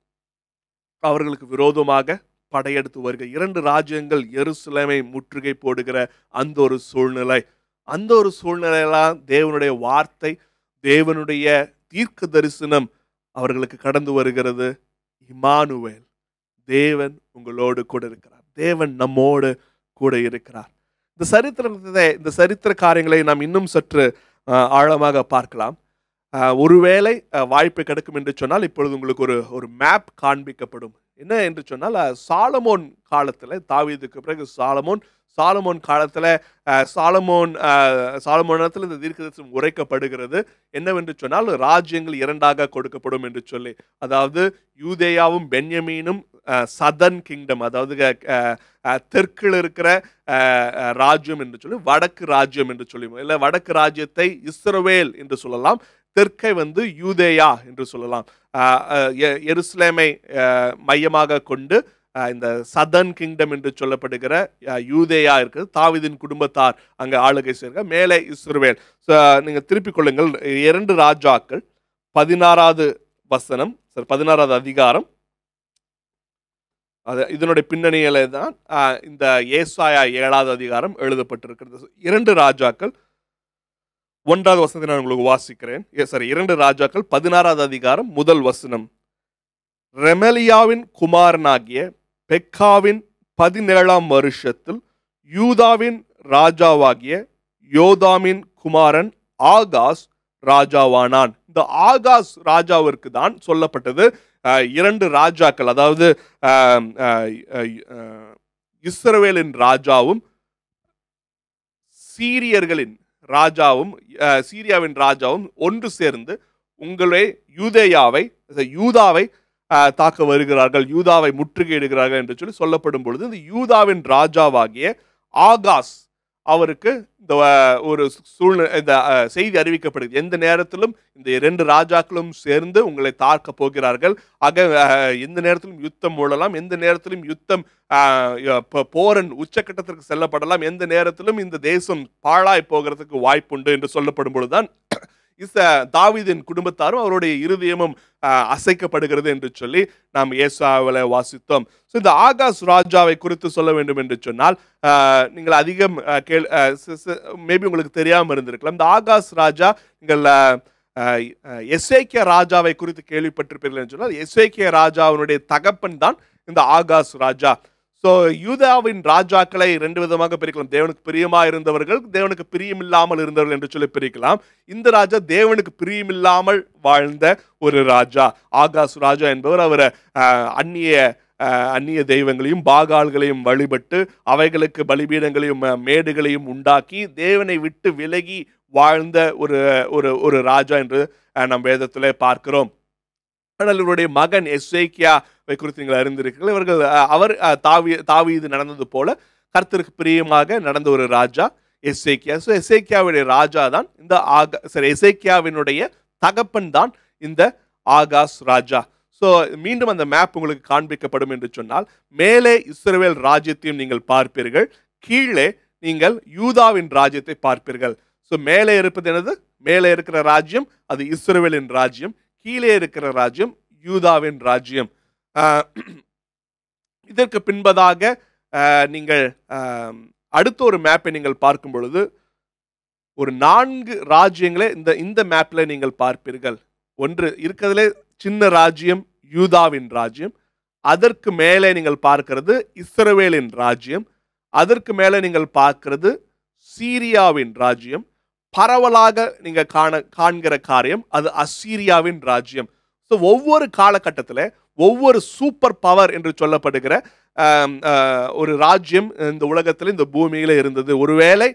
அவர்களுக்கு விரோதமாக படையெடுத்து வருகிற 2 ராஜ்யங்கள் எருசலேமை முற்றுகை போடுகிற அந்த ஒரு சூழ்நிலையெல்லாம் தேவனுடைய வார்த்தை, தேவனுடைய தீர்க்க தரிசனம் அவர்களுக்கு கடந்து வருகிறது. இம்மானுவேல், தேவன் உங்களோடு கூட இருக்கிறார், தேவன் நம்மோடு கூட இருக்கிறார். இந்த சரித்திர காரியங்களை நாம் இன்னும் சற்று ஆழமாக பார்க்கலாம். ஒருவேளை வாய்ப்பு கிடைக்கும் என்று சொன்னால் இப்பொழுது உங்களுக்கு ஒரு மேப் காண்பிக்கப்படும். என்ன என்று சொன்னால் சாலமோன் காலத்தில், தாவீதுக்கு பிறகு சாலமோன் காலத்தில் சாலமோனத்தில் இந்த தீர்க்கதரிசனம் உரைக்கப்படுகிறது. என்னவென்று சொன்னால் ராஜ்யங்கள் 2ஆக கொடுக்கப்படும் என்று சொல்லி, அதாவது யூதேயாவும் பென்யமீனும் சதர்ன் கிங்டம், அதாவது தெற்கில் இருக்கிற ராஜ்யம் என்று சொல்லி, வடக்கு ராஜ்யம் என்று சொல்லி, இல்லை வடக்கு ராஜ்யத்தை இஸ்ரவேல் என்று சொல்லலாம், தெற்கை வந்து யூதேயா என்று சொல்லலாம். எருசலேமை மையமாக கொண்டு இந்த சதர்ன் கிங்டம் என்று சொல்லப்படுகிற யூதேயா இருக்குது. தாவீதின் குடும்பத்தார் அங்கே ஆளுகை செய்கிறார். மேலே இஸ்ரவேல். நீங்கள் திருப்பிக் கொள்ளுங்கள் 2 ராஜாக்கள் 16வது வசனம், 16வது அதிகாரம். இதனுடைய பின்னணியில தான் இந்த ஏசாயா 7வது அதிகாரம் எழுதப்பட்டிருக்கிறது. 2 ராஜாக்கள் 1வது வசனத்தை நான் உங்களுக்கு வாசிக்கிறேன். 2 ராஜாக்கள் 16வது அதிகாரம் 1 வசனம். ரெமலியாவின் குமாரனாகிய பெக்காவின் 17ஆம் வருஷத்தில் யூதாவின் ராஜாவாகிய யோதாமின் குமாரன் ஆகாஸ் ராஜாவானான். இந்த ஆகாஸ் ராஜாவிற்கு தான் சொல்லப்பட்டது 2 ராஜாக்கள், அதாவது இஸ்ரவேலின் ராஜாவும் சீரியர்களின் ராஜாவும் சீரியாவின் ராஜாவும் ஒன்று சேர்ந்து உங்களே யூதாவை தாக்க வருகிறார்கள், யூதாவை முற்றுகையிடுகிறார்கள் என்று சொல்லி சொல்லப்படும் பொழுது இந்த யூதாவின் ராஜாவாகிய ஆகாஸ் அவருக்கு இந்த ஒரு இந்த செய்தி அறிவிக்கப்படுகிறது. எந்த நேரத்திலும் இந்த 2 ராஜாக்களும் சேர்ந்து உங்களை தாக்க போகிறார்கள். எந்த நேரத்திலும் யுத்தம் மூடலாம், எந்த நேரத்திலும் யுத்தம் போரன் உச்சக்கட்டத்திற்கு செல்லப்படலாம், எந்த நேரத்திலும் இந்த தேசம் பாழாய் போகிறதுக்கு வாய்ப்புண்டு என்று சொல்லப்படும் பொழுதுதான் தாவீதின் குடும்பத்தாரும் அவருடைய இருதயமும் அசைக்கப்படுகிறது என்று சொல்லி நாம் ஏசாயாவில் வாசித்தோம். இந்த ஆகாஸ் ராஜாவை குறித்து சொல்ல வேண்டும் என்று சொன்னால் நீங்கள் அதிகம் மேபி உங்களுக்கு தெரியாமல் இருந்திருக்கலாம். இந்த ஆகாஸ் ராஜா நீங்கள் எசேக்கியா ராஜாவை குறித்து கேள்விப்பட்டிருப்பீர்கள் என்று சொன்னால் எசேக்கியா ராஜாவினுடைய தகப்பன் தான் இந்த ஆகாஸ் ராஜா. ஸோ யூதாவின் ராஜாக்களை 2 விதமாக பிரிக்கலாம். தேவனுக்கு பிரியமாக இருந்தவர்கள், தேவனுக்கு பிரியமில்லாமல் இருந்தவர்கள் என்று சொல்லி பிரிக்கலாம். இந்த ராஜா தேவனுக்கு பிரியமில்லாமல் வாழ்ந்த ஒரு ராஜா. ஆகாஸ் ராஜா என்பவர் அவர் அந்நிய தெய்வங்களையும் பாகால்களையும் வழிபட்டு அவைகளுக்கு பலிபீடங்களையும் மேடுகளையும் உண்டாக்கி தேவனை விட்டு விலகி வாழ்ந்த ஒரு ராஜா என்று நம் வேதத்திலே பார்க்கிறோம். ஆனால் இவருடைய மகன் எசேக்கியாவை குறித்து நீங்கள் அறிந்திருக்கிறீர்கள். அவர் தாவீது நடந்தது போல கர்த்தருக்கு பிரியமாக நடந்த ஒரு ராஜா எசேக்கியா. ஸோ எசேக்கியாவுடைய ராஜா தான் இந்த எசேக்கியாவினுடைய தகப்பன் தான் இந்த ஆகாஸ் ராஜா. ஸோ மீண்டும் அந்த மேப் உங்களுக்கு காண்பிக்கப்படும் என்று சொன்னால், மேலே இஸ்ரவேல் ராஜ்யத்தையும் நீங்கள் பார்ப்பீர்கள், கீழே நீங்கள் யூதாவின் ராஜ்யத்தை பார்ப்பீர்கள். ஸோ மேலே இருப்பது என்னது? மேலே இருக்கிற ராஜ்யம் அது இஸ்ரவேலின் ராஜ்யம், கீழே இருக்கிற ராஜ்யம் யூதாவின் ராஜ்யம். இதற்கு பின்பதாக நீங்கள் அடுத்த ஒரு மேப்பை நீங்கள் பார்க்கும் பொழுது ஒரு 4 ராஜ்யங்களை இந்த மேப்பில் நீங்கள் பார்ப்பீர்கள். ஒன்று இருக்கிறதுலே சின்ன ராஜ்யம் யூதாவின் ராஜ்யம், அதற்கு மேலே நீங்கள் பார்க்கிறது இஸ்ரவேலின் ராஜ்யம், அதற்கு மேலே நீங்கள் பார்க்கிறது சீரியாவின் ராஜ்யம், பரவலாக நீங்கள் காண்கிற காரியம் அது அசீரியாவின் ராஜ்யம். ஸோ ஒவ்வொரு காலகட்டத்தில் ஒவ்வொரு சூப்பர் பவர் என்று சொல்லப்படுகிற ஒரு ராஜ்யம் இந்த உலகத்தில் இந்த பூமியில் இருந்தது. ஒருவேளை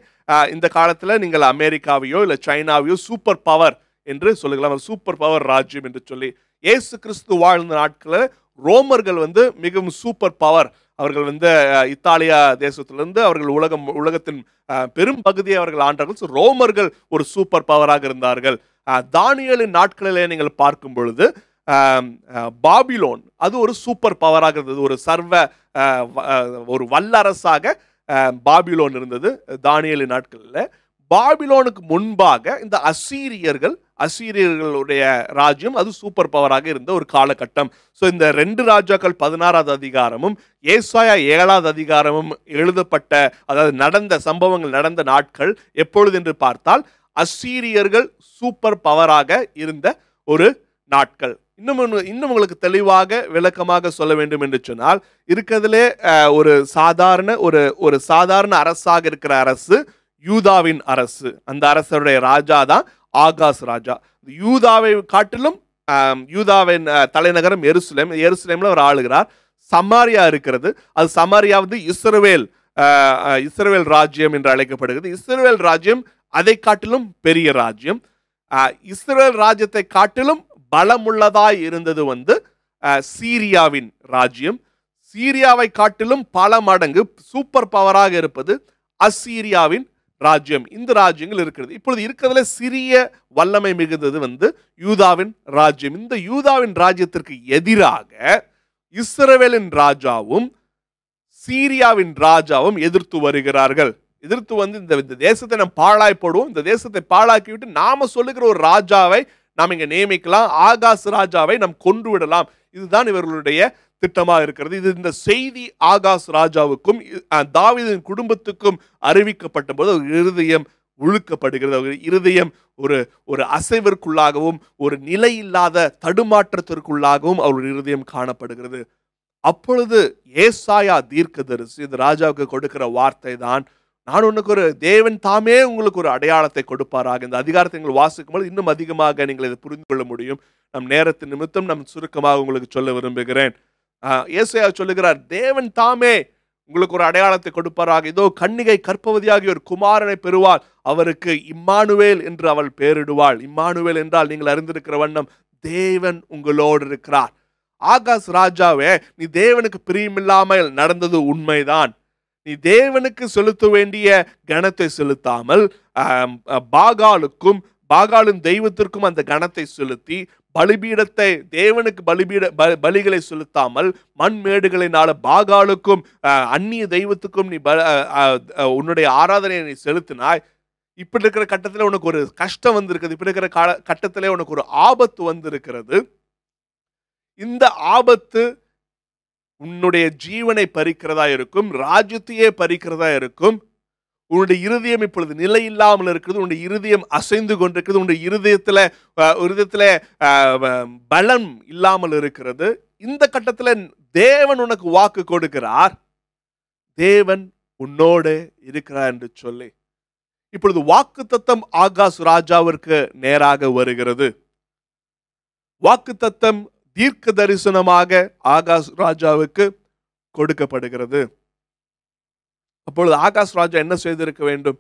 இந்த காலத்தில் நீங்கள் அமெரிக்காவையோ இல்லை சைனாவையோ சூப்பர் பவர் என்று சொல்லுகலாம், சூப்பர் பவர் ராஜ்யம் என்று சொல்லி. இயேசு கிறிஸ்து வாழ்ந்த நாட்களில் ரோமர்கள் மிகவும் சூப்பர் பவர். அவர்கள் இத்தாலியா தேசத்திலிருந்து அவர்கள் உலகத்தின் பெரும் பகுதியை அவர்கள் ஆண்டார்கள். ஸோ ரோமர்கள் ஒரு சூப்பர் பவராக இருந்தார்கள். தானியேலின் நாட்களிலே நீங்கள் பார்க்கும் பொழுது பாபிலோன் அது ஒரு சூப்பர் பவராக இருந்தது. ஒரு வல்லரசாக பாபிலோன் இருந்தது தானியேலின் நாட்களில். பாபிலோனுக்கு முன்பாக இந்த அசீரியர்களுடைய ராஜ்யம் அது சூப்பர் பவராக இருந்த ஒரு காலகட்டம். ஸோ இந்த 2 ராஜாக்கள் 16வது அதிகாரமும் ஏசாயா 7வது அதிகாரமும் எழுதப்பட்ட, அதாவது நடந்த சம்பவங்கள் நடந்த நாட்கள் எப்பொழுது என்று பார்த்தால் அசீரியர்கள் சூப்பர் பவராக இருந்த ஒரு நாட்கள். இன்னும் உங்களுக்கு தெளிவாக விளக்கமாக சொல்ல வேண்டும் என்று சொன்னால், இருக்கிறதுலே ஒரு சாதாரண அரசாக இருக்கிற அரசு யூதாவின் அரசு. அந்த அரசருடைய ராஜா தான் ஆகாஸ் ராஜா. யூதாவை காட்டிலும் யூதாவின் தலைநகரம் எருசலேம். எருசலேம்ல அவர் ஆளுகிறார். சமாரியா இருக்கிறது, அது சமாரியா இஸ்ரவேல் ராஜ்யம் என்று அழைக்கப்படுகிறது. இஸ்ரவேல் ராஜ்யம் அதை காட்டிலும் பெரிய ராஜ்யம். இஸ்ரவேல் ராஜ்யத்தை காட்டிலும் பலமுள்ளதாய் இருந்தது சீரியாவின் ராஜ்யம். சீரியாவை காட்டிலும் பல மடங்கு சூப்பர் பவராக இருப்பது அசீரியாவின் ராஜ்யம். இந்த ராஜ்யங்கள் இருக்கிறது. இப்பொழுது இருக்கிறதுல சிறிய வல்லமை மிகுந்தது யூதாவின் ராஜ்யம். இந்த யூதாவின் ராஜ்யத்திற்கு எதிராக இஸ்ரவேலின் ராஜாவும் சீரியாவின் ராஜாவும் எதிர்த்து வருகிறார்கள். எதிர்த்து இந்த தேசத்தை நாம் பாழாய் போடுவோம், இந்த தேசத்தை பாழாக்கி விட்டு நாம சொல்லுகிற ஒரு ராஜாவை நாம் இங்க நியமிக்கலாம், ஆகாஸ் ராஜாவை நாம் கொன்று விடலாம். இதுதான் இவர்களுடைய திட்டமாக இருக்கிறது. இது இந்த செய்தி ஆகாஸ் ராஜாவுக்கும் தாவீதின் குடும்பத்துக்கும் அறிவிக்கப்பட்ட போது இருதயம் உழுக்கப்படுகிறது. இருதயம் ஒரு அசைவிற்குள்ளாகவும் ஒரு நிலையில்லாத தடுமாற்றத்திற்குள்ளாகவும் அவருடைய இருதயம் காணப்படுகிறது. அப்பொழுது ஏசாயா தீர்க்கதரிசி இந்த ராஜாவுக்கு கொடுக்கிற வார்த்தை தான், நான் உனக்கு தேவன் தாமே உங்களுக்கு ஒரு அடையாளத்தை கொடுப்பாராக. இந்த அதிகாரத்தை நீங்கள் வாசிக்கும் போது இன்னும் அதிகமாக நீங்கள் இதை புரிந்து கொள்ள முடியும். நம் நேரத்தின் நிமித்தம் நம் சுருக்கமாக உங்களுக்கு சொல்ல விரும்புகிறேன். ஏசாயா சொல்லுகிறார், தேவன் தாமே உங்களுக்கு ஒரு அடையாளத்தை கொடுப்பாராக. இதோ கன்னிகை கற்பவதியாகிய ஒரு குமாரனை பெறுவாள், அவருக்கு இம்மானுவேல் என்று அவள் பெயரிடுவாள். இம்மானுவேல் என்றால் நீங்கள் அறிந்திருக்கிற வண்ணம் தேவன் உங்களோடு இருக்கிறார். ஆகாஸ் ராஜாவே, நீ தேவனுக்கு பிரியமில்லாமல் நடந்தது உண்மைதான். நீ தேவனுக்கு செலுத்த வேண்டிய கணத்தை செலுத்தாமல் பாகாலின் தெய்வத்திற்கும் அந்த கணத்தை செலுத்தி பலிபீடத்தை தேவனுக்கு பலிகளை செலுத்தாமல் மண்மேடுகளினால பாகாலுக்கும் அந்நிய தெய்வத்துக்கும் நீ உன்னுடைய ஆராதனையை நீ செலுத்தினாய். இப்படி இருக்கிற கட்டத்தில் உனக்கு ஒரு கஷ்டம் வந்திருக்குது. இப்படி இருக்கிற கட்டத்திலே உனக்கு ஒரு ஆபத்து வந்திருக்கிறது. இந்த ஆபத்து உன்னுடைய ஜீவனை பறிக்கிறதா இருக்கும், ராஜ்யத்தையே பறிக்கிறதா இருக்கும். உன்னுடைய இருதயம் இப்பொழுது நிலை இல்லாமல் இருக்கிறது. உன்னுடைய இருதயம் அசைந்து கொண்டிருக்கிறது. உன்னுடைய இருதயத்துல பலம் இல்லாமல் இருக்கிறது. இந்த கட்டத்தில் தேவன் உனக்கு வாக்கு கொடுக்கிறார், தேவன் உன்னோடு இருக்கிறார் என்று சொல்லி. இப்பொழுது வாக்குத்தத்தம் ஆகாஸ் ராஜாவிற்கு நேராக வருகிறது. வாக்குத்தத்தம் தீர்க்க தரிசனமாக ஆகாஸ் ராஜாவுக்கு கொடுக்கப்படுகிறது. அப்பொழுது ஆகாஸ் ராஜா என்ன செய்திருக்க வேண்டும்?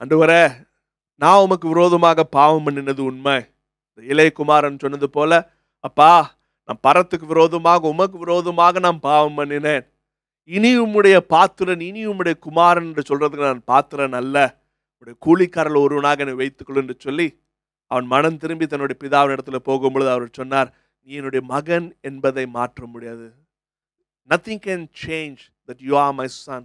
ஆண்டவரே, நான் உமக்கு விரோதமாக பாவம் பண்ணினது உண்மை. இளையகுமாரன் சொன்னது போல, அப்பா, நான் பரத்துக்கு விரோதமாக உமக்கு விரோதமாக நான் பாவம் பண்ணினேன். இனி உம்முடைய பாத்திரன், இனி உம்முடைய குமாரன் என்று சொல்றதுக்கு நான் பாத்திரன் அல்ல, உடைய கூலிக்காரல் ஒருவனாக என்னை வைத்துக்கொள் என்று சொல்லி அவன் மனம் திரும்பி தன்னுடைய பிதாவின் இடத்துல போகும்பொழுது அவர் சொன்னார், நீ என்னுடைய மகன் என்பதை மாற்ற முடியாது. Nothing can change that you are my son.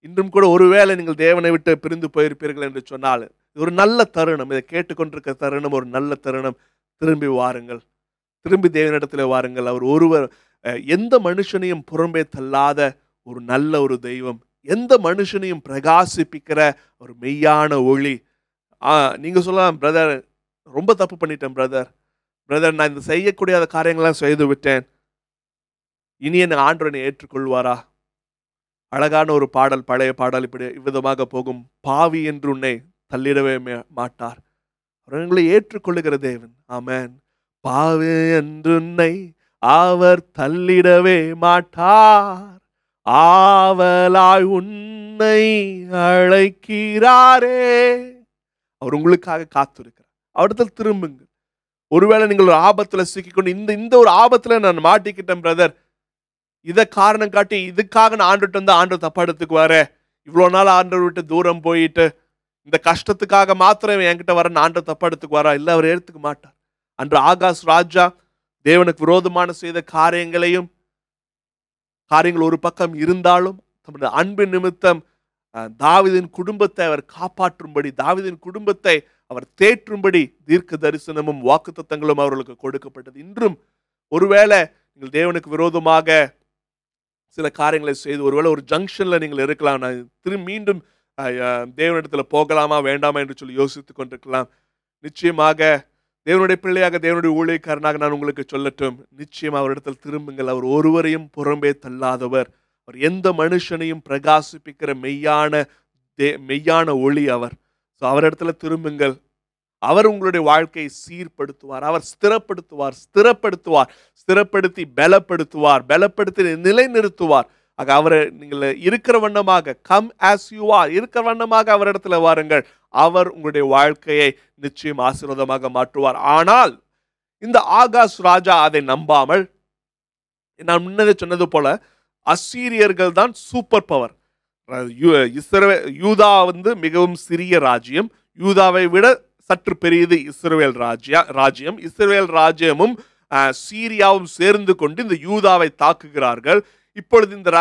இன்றும் கூட ஒருவேளை நீங்கள் தேவனை விட்டு பிரிந்து போயிருப்பீர்கள் என்று சொன்னால் இது ஒரு நல்ல தருணம், இதை கேட்டுக்கொண்டிருக்க தருணம் ஒரு நல்ல தருணம். திரும்பி வாருங்கள், திரும்பி தேவனிடத்தில் வாருங்கள். அவர் ஒருவர், எந்த மனுஷனையும் புறம்பே தள்ளாத ஒரு நல்ல ஒரு தெய்வம், எந்த மனுஷனையும் பிரகாசிப்பிக்கிற ஒரு மெய்யான ஒளி. நீங்க சொல்லலாம், பிரதர் ரொம்ப தப்பு பண்ணிட்டேன் பிரதர், நான் இந்த செய்யக்கூடிய காரியங்கள்லாம் செய்து விட்டேன், இனி என்ன ஆண்டவனை ஏற்றுக்கொள்வாரா? அழகான ஒரு பாடல், பழைய பாடல் இப்படி இவ்விதமாக போகும், பாவி என்று உன்னை தள்ளிடவே மாட்டார், அவர்களை ஏற்றுக்கொள்ளுகிற தேவன். ஆமென். பாவி என்று உன்னை அவர் தள்ளிடவே மாட்டார், ஆவலாய் உன்னை அழைக்கிறாரே. அவர் உங்களுக்காக காத்திருக்கிறார். அவரிடத்தில் திரும்புங்கள். ஒருவேளை நீங்கள் ஒரு ஆபத்துல சிக்கிக்கொண்டு இந்த ஒரு ஆபத்துல நான் மாட்டிக்கிட்டேன் பிரதர், இதை காரணம் காட்டி இதுக்காக நான் ஆண்டுட்டு வந்து ஆண்டவர் தப்பா எடுத்துக்குவாரு, இவ்வளவு நாள் ஆண்டவர் விட்டு தூரம் போயிட்டு இந்த கஷ்டத்துக்காக மாத்திரம் என்கிட்ட வர ஆண்டவர் தப்பா எடுத்துக்குவாரா? இல்ல, அவர் எடுத்துக்க மாட்டார். அன்று ஆகாஷ் ராஜா தேவனுக்கு விரோதமான செய்த காரியங்கள் ஒரு பக்கம் இருந்தாலும் தமது அன்பின் நிமித்தம் தாவீதின் குடும்பத்தை அவர் காப்பாற்றும்படி, தாவீதின் குடும்பத்தை அவர் தேற்றும்படி தீர்க்க தரிசனமும் வாக்குத்தத்தங்களும் அவர்களுக்கு கொடுக்கப்பட்டது. இன்றும் ஒருவேளை நீங்கள் தேவனுக்கு விரோதமாக சில காரியங்களை செய்து ஒருவேளை ஒரு ஜங்ஷன்ல நீங்கள் இருக்கலாம், நான் மீண்டும் தேவனிடத்துல போகலாமா வேண்டாமா என்று சொல்லி யோசித்துக் கொண்டிருக்கலாம். நிச்சயமாக தேவனுடைய பிள்ளையாக, தேவனுடைய ஊழியக்காரனாக நான் உங்களுக்கு சொல்லட்டும், நிச்சயம் அவரிடத்தில் திரும்புங்கள். அவர் ஒருவரையும் புறம்பே தள்ளாதவர், அவர் எந்த மனுஷனையும் பிரகாசிப்பிக்கிற மெய்யான ஒளி அவர். அவரிடத்துல திரும்புங்கள். அவர் உங்களுடைய வாழ்க்கையை சீர்படுத்துவார், அவர் ஸ்திரப்படுத்தி பலப்படுத்தி நிலைநிறுத்துவார். ஆக அவரை நீங்கள் இருக்கிற வண்ணமாக, கம் ஆஸ் யூ ஆர், இருக்கிற வண்ணமாக அவரிடத்துல வாருங்கள். அவர் உங்களுடைய வாழ்க்கையை நிச்சயம் ஆசீர்வாதமாக மாற்றுவார். ஆனால் இந்த ஆகாஷ் ராஜா அதை நம்பாமல், நான் முன்னதே சொன்னது போல அசீரியர்கள் தான் சூப்பர் பவர். யூதா மிகவும் சிறிய ராஜ்யம், யூதாவை விட சற்று பெரியது இஸ்ரவேல் ராஜ்யம். இஸ்ரவேல் ராஜ்யமும் சீரியாவும் சேர்ந்து கொண்டு இந்த யூதாவை தாக்குகிறார்கள். இப்பொழுது இந்த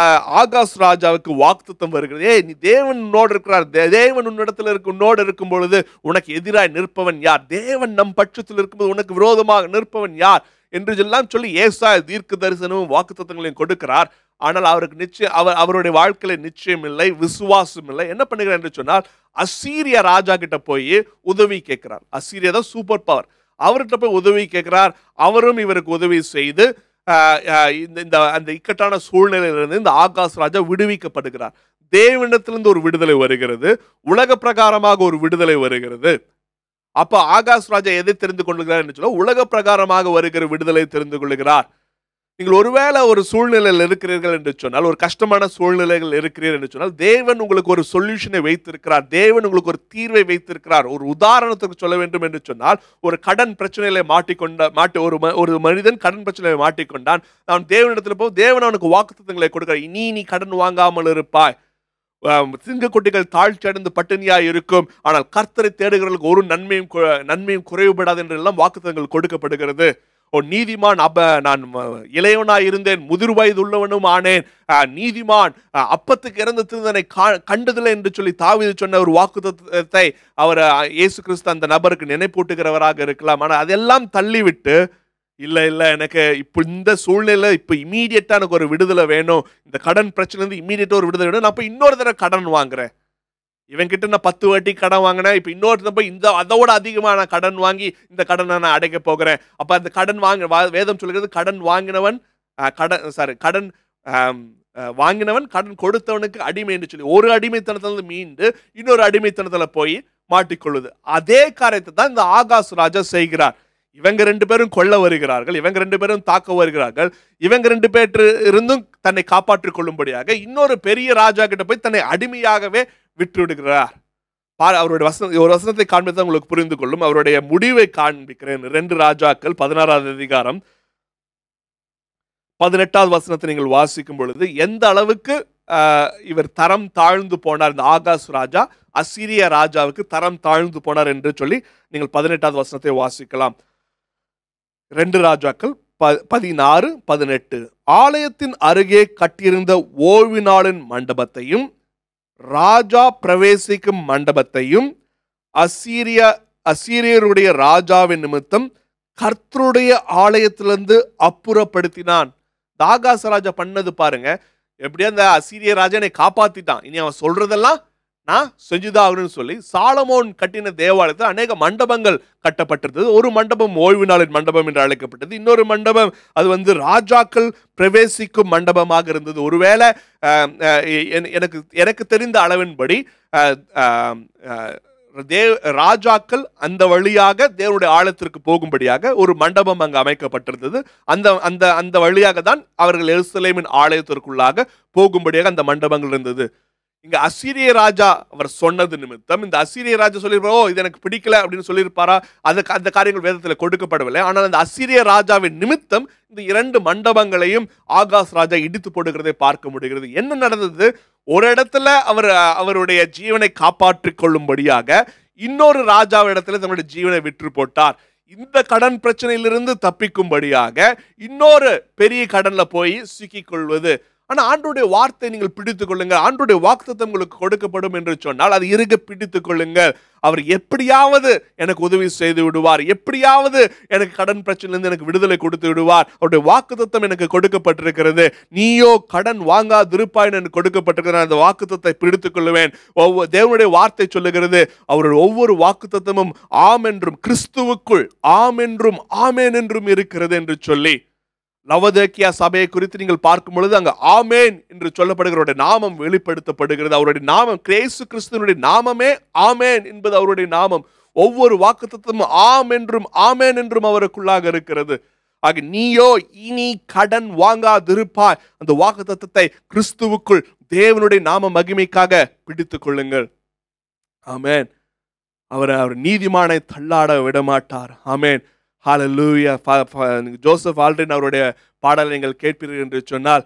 ஆகாஷ் ராஜாவுக்கு வாக்குத்தத்தம் வருகிறது, நீ தேவன் உன்னோடு இருக்கிறார், தேவன் உன்னோடு இருக்கும் பொழுது உனக்கு எதிராய் நிற்பவன் யார்? தேவன் நம் பட்சத்தில் இருக்கும்போது உனக்கு விரோதமாக நிற்பவன் யார் என்று எல்லாம் சொல்லி ஏசாயா தீர்க்க தரிசனமும் வாக்குத்தத்தங்களையும் கொடுக்கிறார். ஆனால் அவருக்கு நிச்சயம், அவருடைய வாழ்க்கையில நிச்சயம் இல்லை, விசுவாசம் இல்லை. என்ன பண்ணுகிறார் என்று சொன்னால், அசீரிய ராஜா கிட்ட போய் உதவி கேட்கிறார். அசீரியா தான் சூப்பர் பவர், அவர்கிட்ட போய் உதவி கேட்கிறார். அவரும் இவருக்கு உதவி செய்து அந்த இக்கட்டான சூழ்நிலையிலிருந்து இந்த ஆகாஷ் ராஜா விடுவிக்கப்படுகிறார். தேவனிடத்திலிருந்து ஒரு விடுதலை வருகிறது, உலக பிரகாரமாக ஒரு விடுதலை வருகிறது. அப்ப ஆகாஷ் ராஜா எதை தெரிந்து கொள்ளுகிறார் என்று சொல்ல, உலக பிரகாரமாக வருகிற விடுதலை தெரிந்து கொள்ளுகிறார். நீங்கள் ஒருவேளை ஒரு சூழ்நிலையில் இருக்கிறீர்கள் என்று சொன்னால், ஒரு கஷ்டமான சூழ்நிலைகள் இருக்கிறீர்கள் என்று சொன்னால், தேவன் உங்களுக்கு ஒரு சொல்யூஷனை வைத்திருக்கிறார், தேவன் உங்களுக்கு ஒரு தீர்வை வைத்திருக்கிறார். ஒரு உதாரணத்துக்கு சொல்ல வேண்டும் என்று சொன்னால், ஒரு கடன் பிரச்சனையில ஒரு மனிதன் கடன் பிரச்சனையை மாட்டிக்கொண்டான். நான் தேவனிடத்தில் போய் தேவன் அவனுக்கு வாக்குத்தத்தங்களை கொடுக்கிறார். நீ கடன் வாங்காமல் இருப்பாய், சிங்கக்குட்டிகள் தாழ்ச்சி அடைந்து பட்டினியாய் இருக்கும், ஆனால் கர்த்தரை தேடுகிறவர்களுக்கு ஒரு நன்மையும் குறைவுபடாது என்று எல்லாம் வாக்குத்தத்தங்கள் கொடுக்கப்படுகிறது. நீதிமான் நான் இளையவனாய் இருந்தேன், முதிர் வயது உள்ளவனும் ஆனேன், நீதிமான் அப்பத்துக்கு இறந்த திருந்தனை கண்டதில்லை என்று சொல்லி தாவீது சொன்ன ஒரு வாக்குத்தத்தத்தை அவர் இயேசு கிறிஸ்து அந்த நபருக்கு நினைப்பூட்டுகிறவராக இருக்கலாம். ஆனால் அதெல்லாம் தள்ளிவிட்டு, இல்லை எனக்கு இப்போ இந்த சூழ்நிலை இப்போ இமீடியட்டா எனக்கு ஒரு விடுதலை வேணும், இந்த கடன் பிரச்சனை இமீடியட்டா ஒரு விடுதலை வேணும், நான் இப்போ இன்னொரு தடவை கடன் வாங்குறேன், இவன் கிட்ட நான் 10 வாட்டி கடன் வாங்கினேன், இப்போ இன்னொருத்த போய் அதோட அதிகமான கடன் வாங்கி இந்த கடனை நான் அடைக்க போகிறேன். அப்ப அந்த கடன் வேதம் சொல்கிறது, கடன் வாங்கினவன் கடன் கொடுத்தவனுக்கு அடிமை என்று சொல்லி, ஒரு அடிமைத்தனத்துல மீண்டு இன்னொரு அடிமைத்தனத்துல போய் மாட்டிக்கொள்ளுது. அதே காரியத்தை தான் இந்த ஆகாஷ் ராஜா செய்கிறார். இவங்க 2 பேரும் கொல்ல வருகிறார்கள், இவங்க 2 பேரும் தாக்க வருகிறார்கள். இவங்க 2 பேர் இருந்தும் தன்னை காப்பாற்றிக் கொள்ளும்படியாக இன்னொரு பெரிய ராஜா கிட்ட போய் தன்னை அடிமையாகவே விட்டு விடுகிறார். அவருடைய ஒரு வசனத்தை காண்பித்து உங்களுக்கு புரிந்து கொள்ளும். அவருடைய முடிவை காண்பிக்கிறேன். 2 ராஜாக்கள் 16வது அதிகாரம் 18வது வசனத்தை நீங்கள் வாசிக்கும் பொழுது எந்த அளவுக்கு இவர் தரம் தாழ்ந்து போனார், இந்த ஆகாஸ் ராஜா அசீரிய ராஜாவுக்கு தரம் தாழ்ந்து போனார் என்று சொல்லி நீங்கள் 18வது வசனத்தை வாசிக்கலாம். 2 ராஜாக்கள் 16-18. ஆலயத்தின் அருகே கட்டியிருந்த ஓய்வு நாளின் மண்டபத்தையும் ராஜா பிரவேசிக்கும் மண்டபத்தையும் அசீரியருடைய ராஜாவின் நிமித்தம் கர்த்தருடைய ஆலயத்திலிருந்து அப்புறப்படுத்தினான். ஆகாஸ் ராஜா பண்ணது பாருங்க, எப்படியா அந்த அசீரிய ராஜா என்னை காப்பாத்திட்டான், இனி அவன் சொல்றதெல்லாம் நான் செஞ்சுதான் ஆகணும்னு சொல்லி சாலமோன் கட்டின தேவாலயத்தில் அநேக மண்டபங்கள் கட்டப்பட்டிருந்தது. ஒரு மண்டபம் ஓய்வு நாளின் மண்டபம் என்று அழைக்கப்பட்டது. இன்னொரு மண்டபம் அது ராஜாக்கள் பிரவேசிக்கும் மண்டபமாக இருந்தது. ஒருவேளை எனக்கு தெரிந்த அளவின்படி ராஜாக்கள் அந்த வழியாக தேவனுடைய ஆலயத்திற்கு போகும்படியாக ஒரு மண்டபம் அங்கு அமைக்கப்பட்டிருந்தது. அந்த வழியாக தான் அவர்கள் எருசலேமின் ஆலயத்திற்குள்ளாக போகும்படியாக அந்த மண்டபங்கள் இருந்தது. இங்க அசீரிய ராஜா அவர் சொன்னது நிமித்தம் இந்த அசீரிய ராஜா சொல்லியிருப்பாரோ இது எனக்கு பிடிக்கல அப்படின்னு சொல்லியிருப்பாரா, அந்த காரியங்கள் வேதத்தில் கொடுக்கப்படவில்லை. ஆனால் அந்த அசீரிய ராஜாவின் நிமித்தம் இந்த 2 மண்டபங்களையும் ஆகாஸ் ராஜா இடித்து போடுகிறதை பார்க்க முடிகிறது. என்ன நடந்தது? ஒரு இடத்துல அவருடைய ஜீவனை காப்பாற்றிக் கொள்ளும்படியாக இன்னொரு ராஜாவிடத்துல தன்னுடைய ஜீவனை விற்று போட்டார். இந்த கடன் பிரச்சனையிலிருந்து தப்பிக்கும்படியாக இன்னொரு பெரிய கடன்ல போய் சிக்கிக் கொள்வது. ஆனா ஆண்டவருடைய வார்த்தை நீங்கள் பிடித்துக் கொள்ளுங்கள், ஆண்டவருடைய வாக்குத்தத்தம் உங்களுக்கு கொடுக்கப்படும் என்று சொன்னால் அது இருக பிடித்துக் கொள்ளுங்கள். அவர் எப்படியாவது எனக்கு உதவி செய்து விடுவார், எப்படியாவது எனக்கு கடன் பிரச்சனையிலிருந்து எனக்கு விடுதலை கொடுத்து விடுவார். அவருடைய வாக்குத்தத்தம் எனக்கு கொடுக்கப்பட்டிருக்கிறது. நீயோ கடன் வாங்காதிருப்பாய் என்று கொடுக்கப்பட்டிருக்கிற அந்த வாக்குத்தத்தை பிடித்துக் கொள்ளுவேன். தேவனுடைய வார்த்தை சொல்லுகிறது, அவருடைய ஒவ்வொரு வாக்குத்தத்தமும் ஆம் என்றும் கிறிஸ்துவுக்குள் ஆம் என்றும் ஆமேன் என்றும் இருக்கிறது என்று சொல்லி லவோதிக்கேயா சபையை குறித்து நீங்கள் பார்க்கும் பொழுது அங்க ஆமேன் என்று சொல்லப்படுகிற நாமம் வெளிப்படுத்தப்படுகிறது. அவருடைய நாமம் இயேசு கிறிஸ்துவினுடைய நாமமே ஆமேன் என்பது அவருடைய நாமம். ஒவ்வொரு வாக்குத்தத்தமும் ஆம் என்றும் ஆமேன் என்றும் அவருக்குள்ளாக இருக்கிறது. ஆக நீயோ இனி கடன் வாங்காதிருப்பாய். அந்த வாக்குத்தத்தத்தை கிறிஸ்துவுக்குள் தேவனுடைய நாம மகிமைக்காக பிடித்துக் கொள்ளுங்கள். ஆமேன். அவர் நீதிமானை தள்ளாட விடமாட்டார். ஆமேன். ஹல்லேலூயா. ஜோசப் ஆல்ட்ரின் அவருடைய பாடலை நீங்கள் கேட்பீர்கள் என்று சொன்னால்,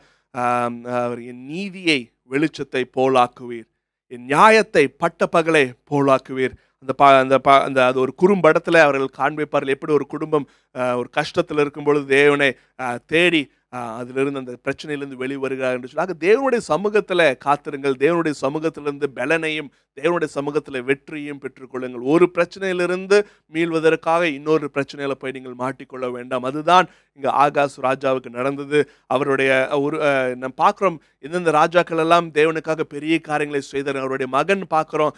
அவர் என் நீதியை வெளிச்சத்தை போலாக்குவீர், என் நியாயத்தை பட்ட பகலை போலாக்குவீர். அது ஒரு குறும்படத்தில் அவர்கள் காண்பிப்பார்கள் எப்படி ஒரு குடும்பம் ஒரு கஷ்டத்தில் இருக்கும் பொழுது தேவனை தேடி அதிலிருந்து அந்த பிரச்சனையிலிருந்து வெளிவருகிறார் என்று சொல்லி தேவனுடைய சமூகத்தில் காத்திருங்கள். தேவனுடைய சமூகத்திலிருந்து பலனையும் தேவனுடைய சமூகத்தில் வெற்றியும் பெற்றுக்கொள்ளுங்கள். ஒரு பிரச்சனையிலிருந்து மீள்வதற்காக இன்னொரு பிரச்சனையில போய் நீங்கள் மாட்டிக்கொள்ள வேண்டாம். அதுதான் இங்க ஆகாஸ் ராஜாவுக்கு நடந்தது. அவருடைய நம்ம பார்க்கிறோம் எந்தெந்த ராஜாக்கள் எல்லாம் தேவனுக்காக பெரிய காரியங்களை செய்தார். அவருடைய மகன் பார்க்கிறோம்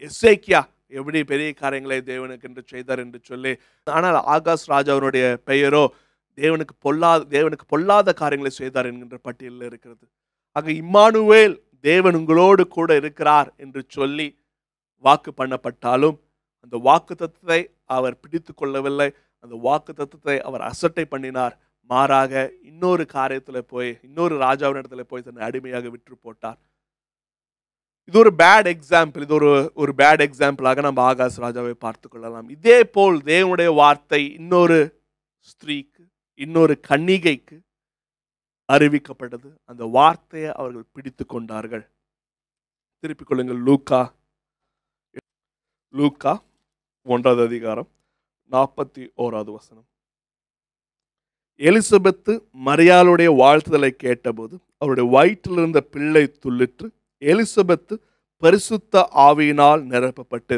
எசேக்கியா எப்படி பெரிய காரியங்களை தேவனுக்கு என்று செய்தார் என்று சொல்லி. ஆனால் ஆகாஸ் ராஜாவினுடைய பெயரோ தேவனுக்கு பொல்லாத காரியங்களை செய்தார் என்கின்ற பட்டியலில் இருக்கிறது. ஆக இம்மானுவேல் தேவன் உங்களோடு கூட இருக்கிறார் என்று சொல்லி வாக்கு பண்ணப்பட்டாலும் அந்த வாக்கு தத்துவத்தை அவர் பிடித்து கொள்ளவில்லை. அந்த வாக்கு தத்துவத்தை அவர் அசட்டை பண்ணினார். மாறாக இன்னொரு காரியத்தில் போய் இன்னொரு ராஜாவினிடத்துல போய் தன்னை அடிமையாக விற்று போட்டார். இது ஒரு பேட் எக்ஸாம்பிள். இது ஒரு பேட் எக்ஸாம்பிளாக நம்ம ஆகாஸ் ராஜாவை பார்த்து கொள்ளலாம். இதே போல் தேவனுடைய வார்த்தை இன்னொரு ஸ்திரீக்கு இன்னொரு கன்னிகைக்கு அறிவிக்கப்பட்டது. அந்த வார்த்தையை அவர்கள் பிடித்து கொண்டார்கள். திருப்பிக் கொள்ளுங்கள். லூக்கா 1வது அதிகாரம் 41வது வசனம். எலிசபெத்து மரியாளுடைய வாழ்த்துதலை கேட்டபோது அவருடைய வயிற்றில் இருந்த பிள்ளை துள்ளிற்று. எலிசபெத்து பரிசுத்த ஆவியினால் நிரப்பப்பட்டு.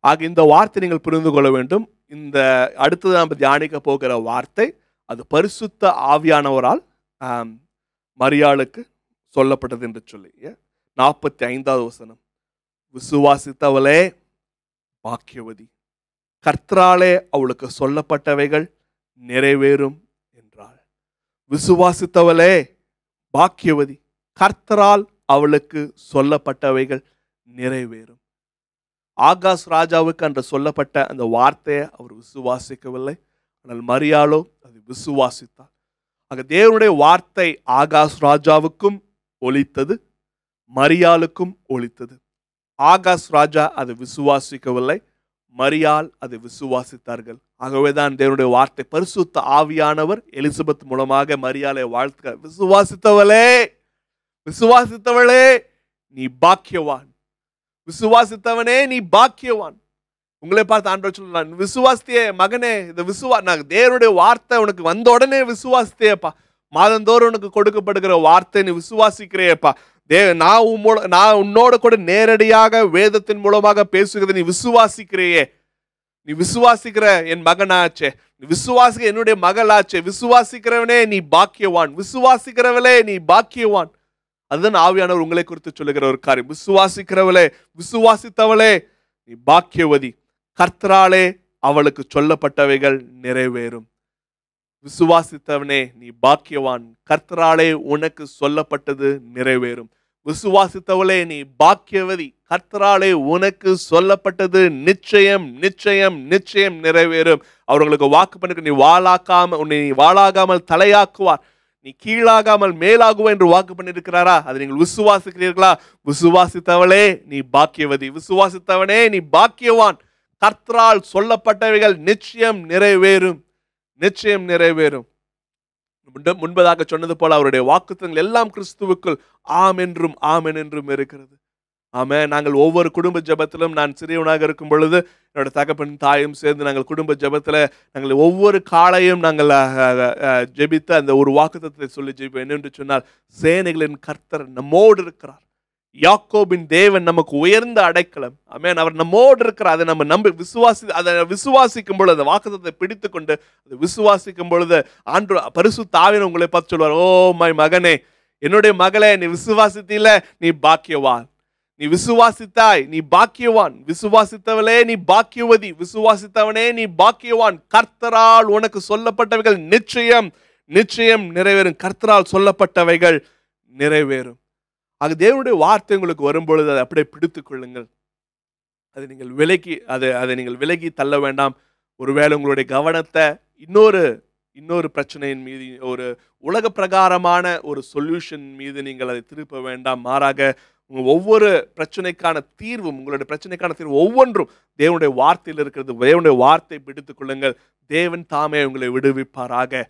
ஆக இந்த வார்த்தை நீங்கள் புரிந்து கொள்ள வேண்டும். இந்த அடுத்தது நாம் தியானிக்க போகிற வார்த்தை அது பரிசுத்த ஆவியானவரால் மரியாளுக்கு சொல்லப்பட்டது என்று சொல்லி 45வது வசனம். விசுவாசித்தவளே பாக்கியவதி, கர்த்தராலே அவளுக்கு சொல்லப்பட்டவைகள் நிறைவேறும் என்றாள். விசுவாசித்தவளே பாக்கியவதி, கர்த்தரால் அவளுக்கு சொல்லப்பட்டவைகள் நிறைவேறும். ஆகாஸ் ராஜாவுக்கு அன்று சொல்லப்பட்ட அந்த வார்த்தையை அவர் விசுவாசிக்கவில்லை. ஆனால் மரியாளோ அதை விசுவாசித்தார். ஆக தேவனுடைய வார்த்தை ஆகாஸ் ராஜாவுக்கும் ஒலித்தது, மரியாளுக்கும் ஒலித்தது. ஆகாஸ் ராஜா அதை விசுவாசிக்கவில்லை, மரியாள் அதை விசுவாசித்தார்கள். ஆகவேதான் தேவனுடைய வார்த்தை பரிசுத்த ஆவியானவர் எலிசபெத் மூலமாக மரியாதை வாழ்த்துக்கிறார். விசுவாசித்தவளே, விசுவாசித்தவளே நீ பாக்கியவான், விசுவாசித்தவனே நீ பாக்கியவான். உங்களை பார்த்து ஆண்டவர் சொல்லலாம், விசுவாசித்தே மகனே, இந்த நான் தேவனுடைய வார்த்தை உனக்கு வந்த உடனே விசுவாசித்தேப்பா. மாதந்தோறும் உனக்கு கொடுக்கப்படுகிற வார்த்தை நீ விசுவாசிக்கிறேப்பா. நான் உன்னோட கூட நேரடியாக வேதத்தின் மூலமாக பேசுகிறது நீ விசுவாசிக்கிறையே. நீ விசுவாசிக்கிற என் மகனாச்சே, நீ விசுவாசிக்கிற என்னுடைய மகளாச்சே, விசுவாசிக்கிறவனே நீ பாக்கியவான், விசுவாசிக்கிறவளே நீ பாக்கியவான். அதுதான் ஆவியானவர் உங்களை குறித்து சொல்லுகிற ஒரு காரியம். விசுவாசிக்கிறவளே, விசுவாசித்தவளே நீ பாக்கியவதி, கர்த்தராலே அவளுக்கு சொல்லப்பட்டவைகள் நிறைவேறும். விசுவாசித்தவனே நீ பாக்கியவான், கர்த்தராலே உனக்கு சொல்லப்பட்டது நிறைவேறும். விசுவாசித்தவளே நீ பாக்கியவதி, கர்த்தராலே உனக்கு சொல்லப்பட்டது நிச்சயம் நிச்சயம் நிச்சயம் நிறைவேறும். அவர்களுக்கு வாக்கு பண்ணிக்க, உன்னை வாளாகாமல் தலையாக்குவார், நீ கீழாகாமல் மேலாகுவ என்று வாக்கு பண்ணியிருக்கிறாரா? அதை நீங்கள் விசுவாசிக்கிறீர்களா? விசுவாசித்தவளே நீ பாக்கியவதி, விசுவாசித்தவனே நீ பாக்கியவான், கர்த்தரால் சொல்லப்பட்டவைகள் நிச்சயம் நிறைவேறும், நிச்சயம் நிறைவேறும். முன்பதாக சொன்னது போல அவருடைய வாக்குத்தங்கள் எல்லாம் கிறிஸ்துவுக்குள் ஆம் என்றும் ஆமென் என்றும் இருக்கிறது. ஆமென். நாங்கள் ஒவ்வொரு குடும்ப ஜெபத்திலும், நான் சிறியவனாக இருக்கும் பொழுது என்னோட தகப்பன் தாயும் சேர்ந்து நாங்கள் குடும்ப ஜெபத்தில் நாங்கள் ஒவ்வொரு காலையும் நாங்கள் ஜெபித்த அந்த ஒரு வாக்குத்தத்தை சொல்லி ஜெபிப்போம். என்னென்று சொன்னால், சேனைகளின் கர்த்தர் நம்மோடு இருக்கிறார், யாக்கோபின் தேவன் நமக்கு உயர்ந்த அடைக்கலம். ஆமென். அவர் நம்மோடு இருக்கிறார். அதை நம்ம அதை விசுவாசிக்கும் பொழுது, அந்த வாக்குத்தத்தை பிடித்து கொண்டு அதை விசுவாசிக்கும் பொழுது பரிசுத்த ஆவியானவர் உங்களை பார்த்து சொல்வார், ஓ மை மகனே, என்னுடைய மகளே, நீ விசுவாசித்தீல, நீ பாக்கியவான், நீ விசுவாசித்தாய், நீ பாக்கியவான், விசுவாசித்தவளே நீ பாக்கியவதி, விசுவாசித்தவனே நீ பாக்கியவான், கர்த்தரால் உனக்கு சொல்லப்பட்டவைகள் நிச்சயம் நிச்சயம் நிறைவேறும், கர்த்தரால் சொல்லப்பட்டவைகள் நிறைவேறும். ஆக தேவனுடைய வார்த்தை உங்களுக்கு வரும்பொழுது அதை அப்படியே பிடித்துக் கொள்ளுங்கள். அதை நீங்கள் விலகி தள்ள வேண்டாம். ஒருவேளை உங்களுடைய கவனத்தை இன்னொரு பிரச்சனையின் மீது, ஒரு உலக பிரகாரமான ஒரு சொல்யூஷன் மீது நீங்கள் அதை திருப்ப வேண்டாம். மாறாக ஒவ்வொரு பிரச்சனைக்கான தீர்வும், உங்களுடைய பிரச்சனைக்கான தீர்வு ஒவ்வொன்றும் தேவனுடைய வார்த்தையில் இருக்கிறது. தேவனுடைய வார்த்தை பிடித்துக் கொள்ளுங்கள். தேவன் தாமே உங்களை விடுவிப்பாராக.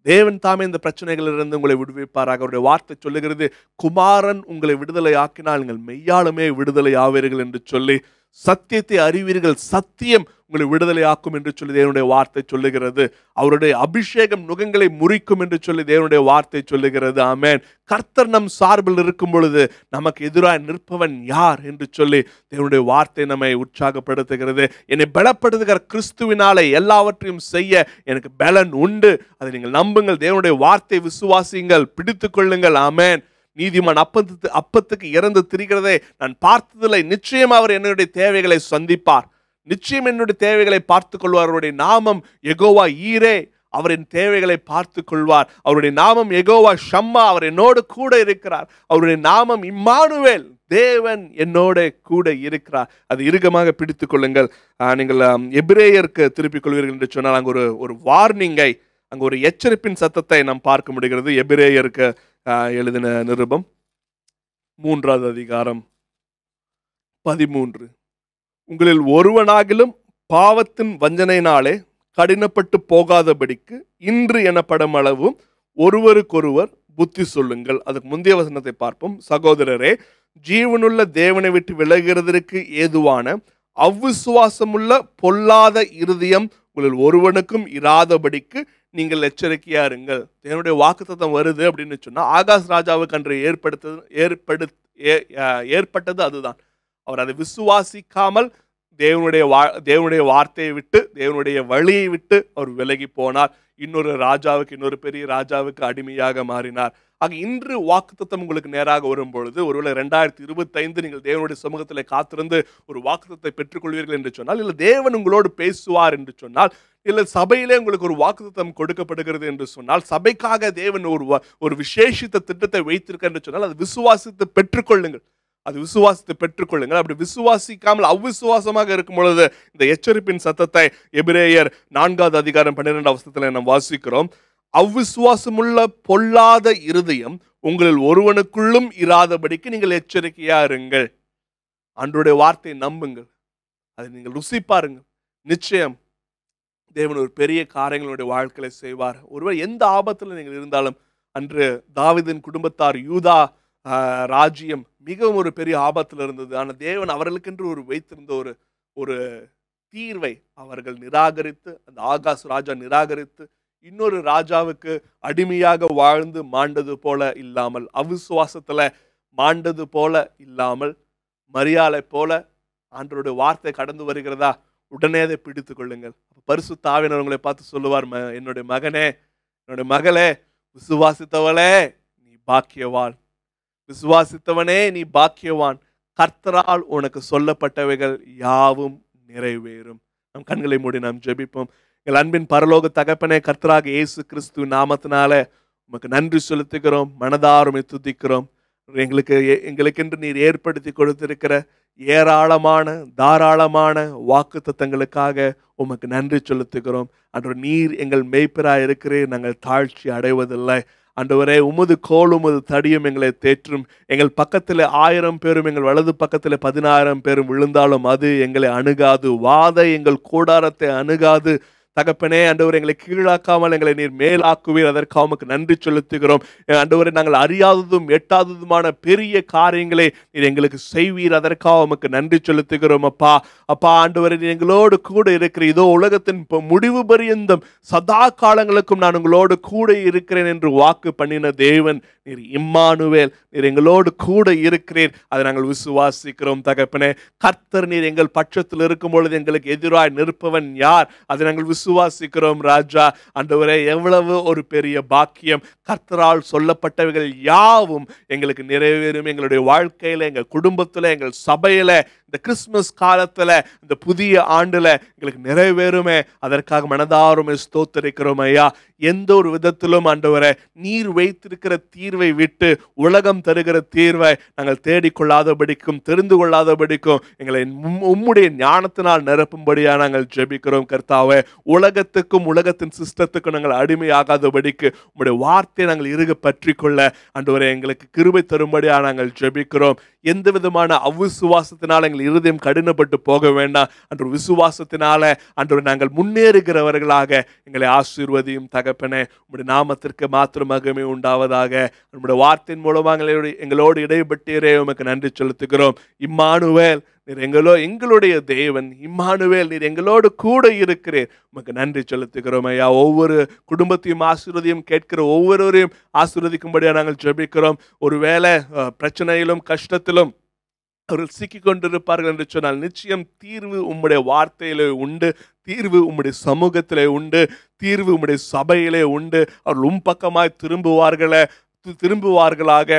தேவன் தாமே இந்த பிரச்சனைகளிலிருந்து உங்களை விடுவிப்பாராக. அவருடைய வார்த்தை சொல்லுகிறது, குமாரன் உங்களை விடுதலை ஆக்கினால் நீங்கள் மெய்யாலுமே விடுதலை ஆவீர்கள் என்று சொல்லி, சத்தியத்தை அறிவீர்கள், சத்தியம் உங்களை விடுதலை ஆக்கும் என்று சொல்லி தேவனுடைய வார்த்தை சொல்லுகிறது. அவருடைய அபிஷேகம் நுகங்களை முறிக்கும் என்று சொல்லி தேவனுடைய வார்த்தை சொல்லுகிறது. ஆமென். கர்த்தர் நம் சார்பில் இருக்கும் பொழுது நமக்கு எதிராக நிற்பவன் யார் என்று சொல்லி தேவனுடைய வார்த்தை நம்மை உற்சாகப்படுத்துகிறது. என்னை பலப்படுத்துகிற கிறிஸ்துவினாலே எல்லாவற்றையும் செய்ய எனக்கு பலன் உண்டு. அதை நீங்கள் நம்புங்கள். தேவனுடைய வார்த்தை விசுவாசியுங்கள், பிடித்துக் கொள்ளுங்கள். ஆமென். நீதிமான் அப்பத்துக்கு இறந்து திரிகிறதை நான் பார்த்ததில்லை, நிச்சயம் அவர் என்னுடைய தேவைகளை சந்திப்பார், நிச்சயம் என்னுடைய தேவைகளை பார்த்துக் கொள்வார். அவருடைய நாமம் யெகோவா ஈரே, அவரின் தேவைகளை பார்த்து கொள்வார். அவருடைய நாமம் யெகோவா ஷம்மா, அவர் என்னோடு கூட இருக்கிறார். அவருடைய நாமம் இம்மானுவேல், தேவன் என்னோட கூட இருக்கிறார். அது இறுக்கமாக பிடித்துக் கொள்ளுங்கள். நீங்கள் எபிரேயருக்கு திருப்பிக் கொள்வீர்கள் என்று சொன்னால் அங்கு ஒரு வார்னிங்கை, அங்கு ஒரு எச்சரிப்பின் சத்தத்தை நாம் பார்க்க முடிகிறது. எபிரேயருக்கு எழுதின நிருபம் 3வது அதிகாரம் 13. உங்களில் ஒருவனாகிலும் பாவத்தின் வஞ்சனையினாலே கடினப்பட்டு போகாதபடிக்கு இன்று எனப்படும் அளவும் ஒருவருக்கொருவர் புத்தி சொல்லுங்கள். அதுக்கு முந்தைய வசனத்தை பார்ப்போம். சகோதரரே, ஜீவனுள்ள தேவனை விட்டு விலகிறதற்கு ஏதுவான அவ்விசுவாசமுள்ள பொல்லாத இருதயம் உங்களில் ஒருவனுக்கும் இராதபடிக்கு நீங்கள் எச்சரிக்கையா இருங்கள். தேவனுடைய வாக்குத்தத்தம் வருது அப்படின்னு சொன்னா, ஆகாஷ் ராஜாவுக்கு அன்று ஏற்பட்டது அதுதான். அவர் அதை விசுவாசிக்காமல் தேவனுடைய வார்த்தையை விட்டு, தேவனுடைய வழியை விட்டு அவர் விலகி போனார். இன்னொரு பெரிய ராஜாவுக்கு அடிமையாக மாறினார். ஆக இன்று வாக்குத்தத்தம் உங்களுக்கு நேராக வரும் பொழுது, ஒருவேளை 2025 நீங்கள் தேவனுடைய சமூகத்தில் காத்திருந்து ஒரு வாக்குத்தத்தை பெற்றுக்கொள்வீர்கள் என்று சொன்னால், இல்லை தேவன் உங்களோடு பேசுவார் என்று சொன்னால், இல்லை சபையிலே உங்களுக்கு ஒரு வாக்குத்தத்தம் கொடுக்கப்படுகிறது என்று சொன்னால், சபைக்காக தேவன் ஒரு விசேஷித்த திட்டத்தை வைத்திருக்க என்று சொன்னால், அது விசுவாசித்து பெற்றுக்கொள்ளுங்கள். அப்படி விசுவாசிக்காமல் அவ்விசுவாசமாக இருக்கும் பொழுது இந்த எச்சரிப்பின் சத்தத்தை எபிரேயர் 4வது அதிகாரம் 12வது வசனத்தில் நாம் வாசிக்கிறோம். அவ்விசுவாசமுள்ள பொல்லாத இருதயம் உங்களில் ஒருவனுக்குள்ளும் இராதபடிக்கு நீங்கள் எச்சரிக்கையா இருங்கள். அன்றைய வார்த்தையை நம்புங்கள், அதை நீங்கள் ருசி பாருங்கள். நிச்சயம் தேவன் ஒரு பெரிய காரியங்களுடைய வாழ்க்கையில செய்வார். ஒருவர் எந்த ஆபத்தில் நீங்கள் இருந்தாலும், அன்று தாவீதின் குடும்பத்தார் யூதா ராஜ்யம் மிகவும் ஒரு பெரிய ஆபத்தில் இருந்தது. ஆனால் தேவன் அவர்களுக்கென்று ஒரு வைத்திருந்த ஒரு தீர்வை அவர்கள் நிராகரித்து, அந்த ஆகாஸ் ராஜா நிராகரித்து இன்னொரு ராஜாவுக்கு அடிமையாக வாழ்ந்து மாண்டது போல இல்லாமல், அவிசுவாசத்துல மாண்டது போல இல்லாமல், மரியாளை போல ஆண்டவருடைய வார்த்தை கடந்து வருகிறதா, உடனே அதை பிடித்து கொள்ளுங்கள். பரிசுத்த ஆவியானவர் உங்களை பார்த்து சொல்லுவார், என்னுடைய மகனே, என்னுடைய மகளே, விசுவாசித்தவளே நீ பாக்கியவான், விசுவாசித்தவனே நீ பாக்கியவான், கர்த்தரால் உனக்கு சொல்லப்பட்டவைகள் யாவும் நிறைவேறும். நம் கண்களை மூடி நாம் ஜெபிப்போம். எங்கள் அன்பின் பரலோக தகப்பனே, கர்த்தராக இயேசு கிறிஸ்து நாமத்தினால உமக்கு நன்றி செலுத்துகிறோம், மனதாருமை துதிக்கிறோம். எங்களுக்கென்று நீர் ஏற்படுத்தி கொடுத்திருக்கிற ஏராளமான தாராளமான வாக்குத்தத்தங்களுக்காக உமக்கு நன்றி செலுத்துகிறோம். அன்று நீர் எங்கள் மேய்ப்பராய் இருக்கிறீர், நாங்கள் தாழ்ச்சி அடைவதில்லை. ஆண்டவரே, உமது கோலும் உமது தடியும் எங்களை தேற்றும். எங்கள் பக்கத்தில் 1000 பேரும் எங்கள் வலது பக்கத்தில் 10,000 பேரும் விழுந்தாலும் அது எங்களை அணுகாது. வாதை எங்கள் கூடாரத்தை அணுகாது. தகப்பனே, ஆண்டவரே, எங்களை கீழாக்காமல் எங்களை நீர் மேலாக்குவீர், அதற்காக உமக்கு நன்றி செலுத்துகிறோம். ஆண்டவரே, நாங்கள் அறியாததும் எட்டாததுமான பெரிய காரியங்களை நீர் எங்களுக்கு செய்வீர், அதற்காக உமக்கு நன்றி செலுத்துகிறோம். அப்பா அப்பா ஆண்டவரே, நீர் எங்களோடு கூட இருக்கிற, இதோ உலகத்தின் முடிவு பரியந்தம் சதா காலங்களுக்கும் நான் உங்களோடு கூட இருக்கிறேன் என்று வாக்கு பண்ணின தேவன் நீர் இம்மானுவேல், நீர் எங்களோடு கூட இருக்கிறீர், அதை நாங்கள் விசுவாசிக்கிறோம். தகப்பனே, கர்த்தர் நீர் எங்கள் பட்சத்தில் இருக்கும் பொழுது எங்களுக்கு எதிராய் நிற்பவன் யார், அதை நாங்கள் விசுவாசிக்கிறோம். ராஜா ஆண்டவரே, எவ்வளவு ஒரு பெரிய பாக்கியம், கர்த்தரால் சொல்லப்பட்டவைகள் யாவும் எங்களுக்கு நிறைவேறும். எங்களுடைய வாழ்க்கையில, எங்கள் குடும்பத்துல, எங்கள் சபையில, இந்த கிறிஸ்துமஸ் காலத்துல, இந்த புதிய ஆண்டுல எங்களுக்கு நிறைவேறுமே, அதற்காக மனதாருமே ஸ்தோத்திரிக்கிறோம். ஐயா, எந்த ஒரு விதத்திலும் ஆண்டவரே, நீர் வைத்திருக்கிற தீர்வை விட்டு உலகம் தருகிற தீர்வை நாங்கள் தேடிக்கொள்ளாதபடிக்கும் தெரிந்து கொள்ளாதபடிக்கும் எங்களை உம்முடைய ஞானத்தினால் நிரப்பும்படியா நாங்கள் ஜெபிக்கிறோம். கர்த்தாவே, உலகத்துக்கும் உலகத்தின் சிஸ்டத்துக்கும் நாங்கள் அடிமையாகாதபடிக்கு உம்முடைய வார்த்தையை நாங்கள் இறுக பற்றி கொள்ள ஆண்டவரே எங்களுக்கு கிருபை தரும்படியா நாங்கள் ஜெபிக்கிறோம். எந்த விதமான அவிசுவாசத்தினால் எங்கள் இருதயம் கடினப்பட்டு போக வேண்டாம். அன்று விசுவாசத்தினால அன்று நாங்கள் முன்னேறுகிறவர்களாக எங்களை ஆசீர்வதியும். தகப்பனே, உம்முடைய நாமத்திற்கு மாத்திரம் மகிமை உண்டாவதாக. நம்முடைய வார்த்தையின் மூலமாக எங்களோடு இடைப்பட்டீரே, உமக்கு நன்றி செலுத்துகிறோம். இம்மானுவேல், நீர் எங்களுடைய தேவன். இம்மானுவேல், நீர் எங்களோடு கூட இருக்கிறீர், உமக்கு நன்றி செலுத்துகிறோம். ஐயா, ஒவ்வொரு குடும்பத்தையும் ஆசீர்வதியும், கேட்கிற ஒவ்வொருவரையும் ஆசீர்வதிக்கும்படியா நாங்கள் ஜெபிக்கிறோம். ஒருவேளை பிரச்சனையிலும் கஷ்டத்திலும் அவர்கள் சிக்கிக் கொண்டிருப்பார்கள் என்று சொன்னால் நிச்சயம் தீர்வு உம்முடைய வார்த்தையிலே உண்டு, தீர்வு உம்முடைய சமூகத்திலே உண்டு, தீர்வு உம்முடைய சபையிலே உண்டு. அவர்கள் பக்கமாய் திரும்புவார்களாக,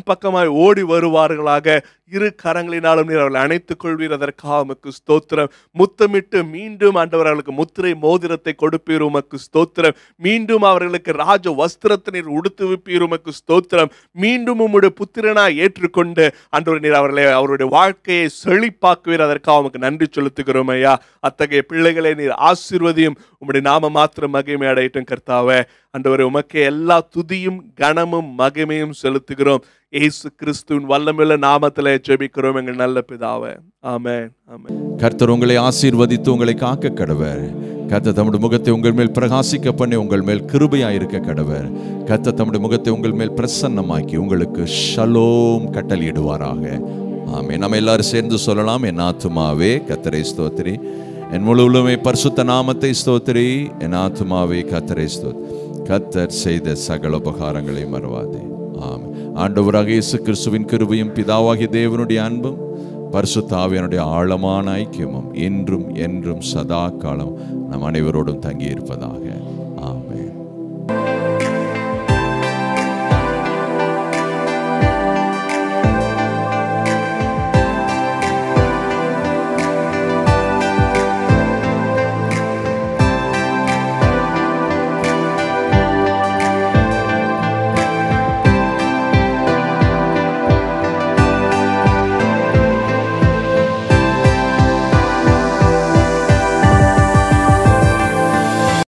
பக்கமாய் ஓடி வருவார்களாக. இரு கரங்களினாலும் நீர் அவர்களை அணைத்துக் கொள்வீர், அதற்காக உமக்கு ஸ்தோத்திரம். முத்தமிட்டு மீண்டும் ஆண்டவர் அவர்களுக்கு முத்திரை மோதிரத்தை கொடுப்பீர், உமக்கு ஸ்தோத்திரம். மீண்டும் அவர்களுக்கு ராஜ வஸ்திரத்தை நீர் உடுத்து வைப்பீர், உமக்கு ஸ்தோத்திரம். மீண்டும் உம்முடைய புத்திரனாய் ஏற்றுக்கொண்டு ஆண்டவர் நீர் அவருடைய வாழ்க்கையை செழிப்பாக்குவீர், அதற்காக உமக்கு நன்றி செலுத்துகிறோம். ஐயா, அத்தகைய பிள்ளைகளை நீர் ஆசீர்வதியும், உம்முடைய நாம மாத்திரம் மகிமை அடையட்டும். கர்த்தாவே, ஆண்டவரே, உமக்கு எல்லா துதியும் கனமும் மகிமையும் செலுத்துகிறோம். இயேசு கிறிஸ்துவின் வல்லமையுள்ள நாமத்திலே ஜெபிக்கிறோம் எங்கள் நல்ல பிதாவே. ஆமென், ஆமென். கர்த்தர் உங்களை ஆசீர்வதித்து உங்களை காக்க கடவர். கர்த்தர் தம்முடைய முகத்தை உங்கள் மேல் பிரகாசிக்க பண்ணி உங்கள் மேல் கிருபையாயிருக்க கடவர். கர்த்தர் தம்முடைய முகத்தை உங்கள் மேல் பிரசன்னமாக்கி உங்களுக்கு ஷலோம் கட்டளையிடுவாராக. ஆமென். நம்ம எல்லாரும் சேர்ந்து சொல்லலாம். என் ஆத்துமாவே கர்த்தரை ஸ்தோத்திரி, என் முழு உள்ளமே பரிசுத்த நாமத்தை ஸ்தோத்திரி, என் ஆத்துமாவே கர்த்தரை ஸ்தோத்திரி, கர்த்தர் செய்த சகல உபகாரங்களை மறவாதே. ஆமென். ஆண்டவராக இயேசு கிறிஸ்துவின் கிருபையும் பிதாவாகிய தேவனுடைய அன்பும் பரிசுத்த ஆவியானுடைய ஆழமான ஐக்கியமும் இன்றும் என்றும் சதா காலம் நம் அனைவரோடும் தங்கி இருப்பதாக.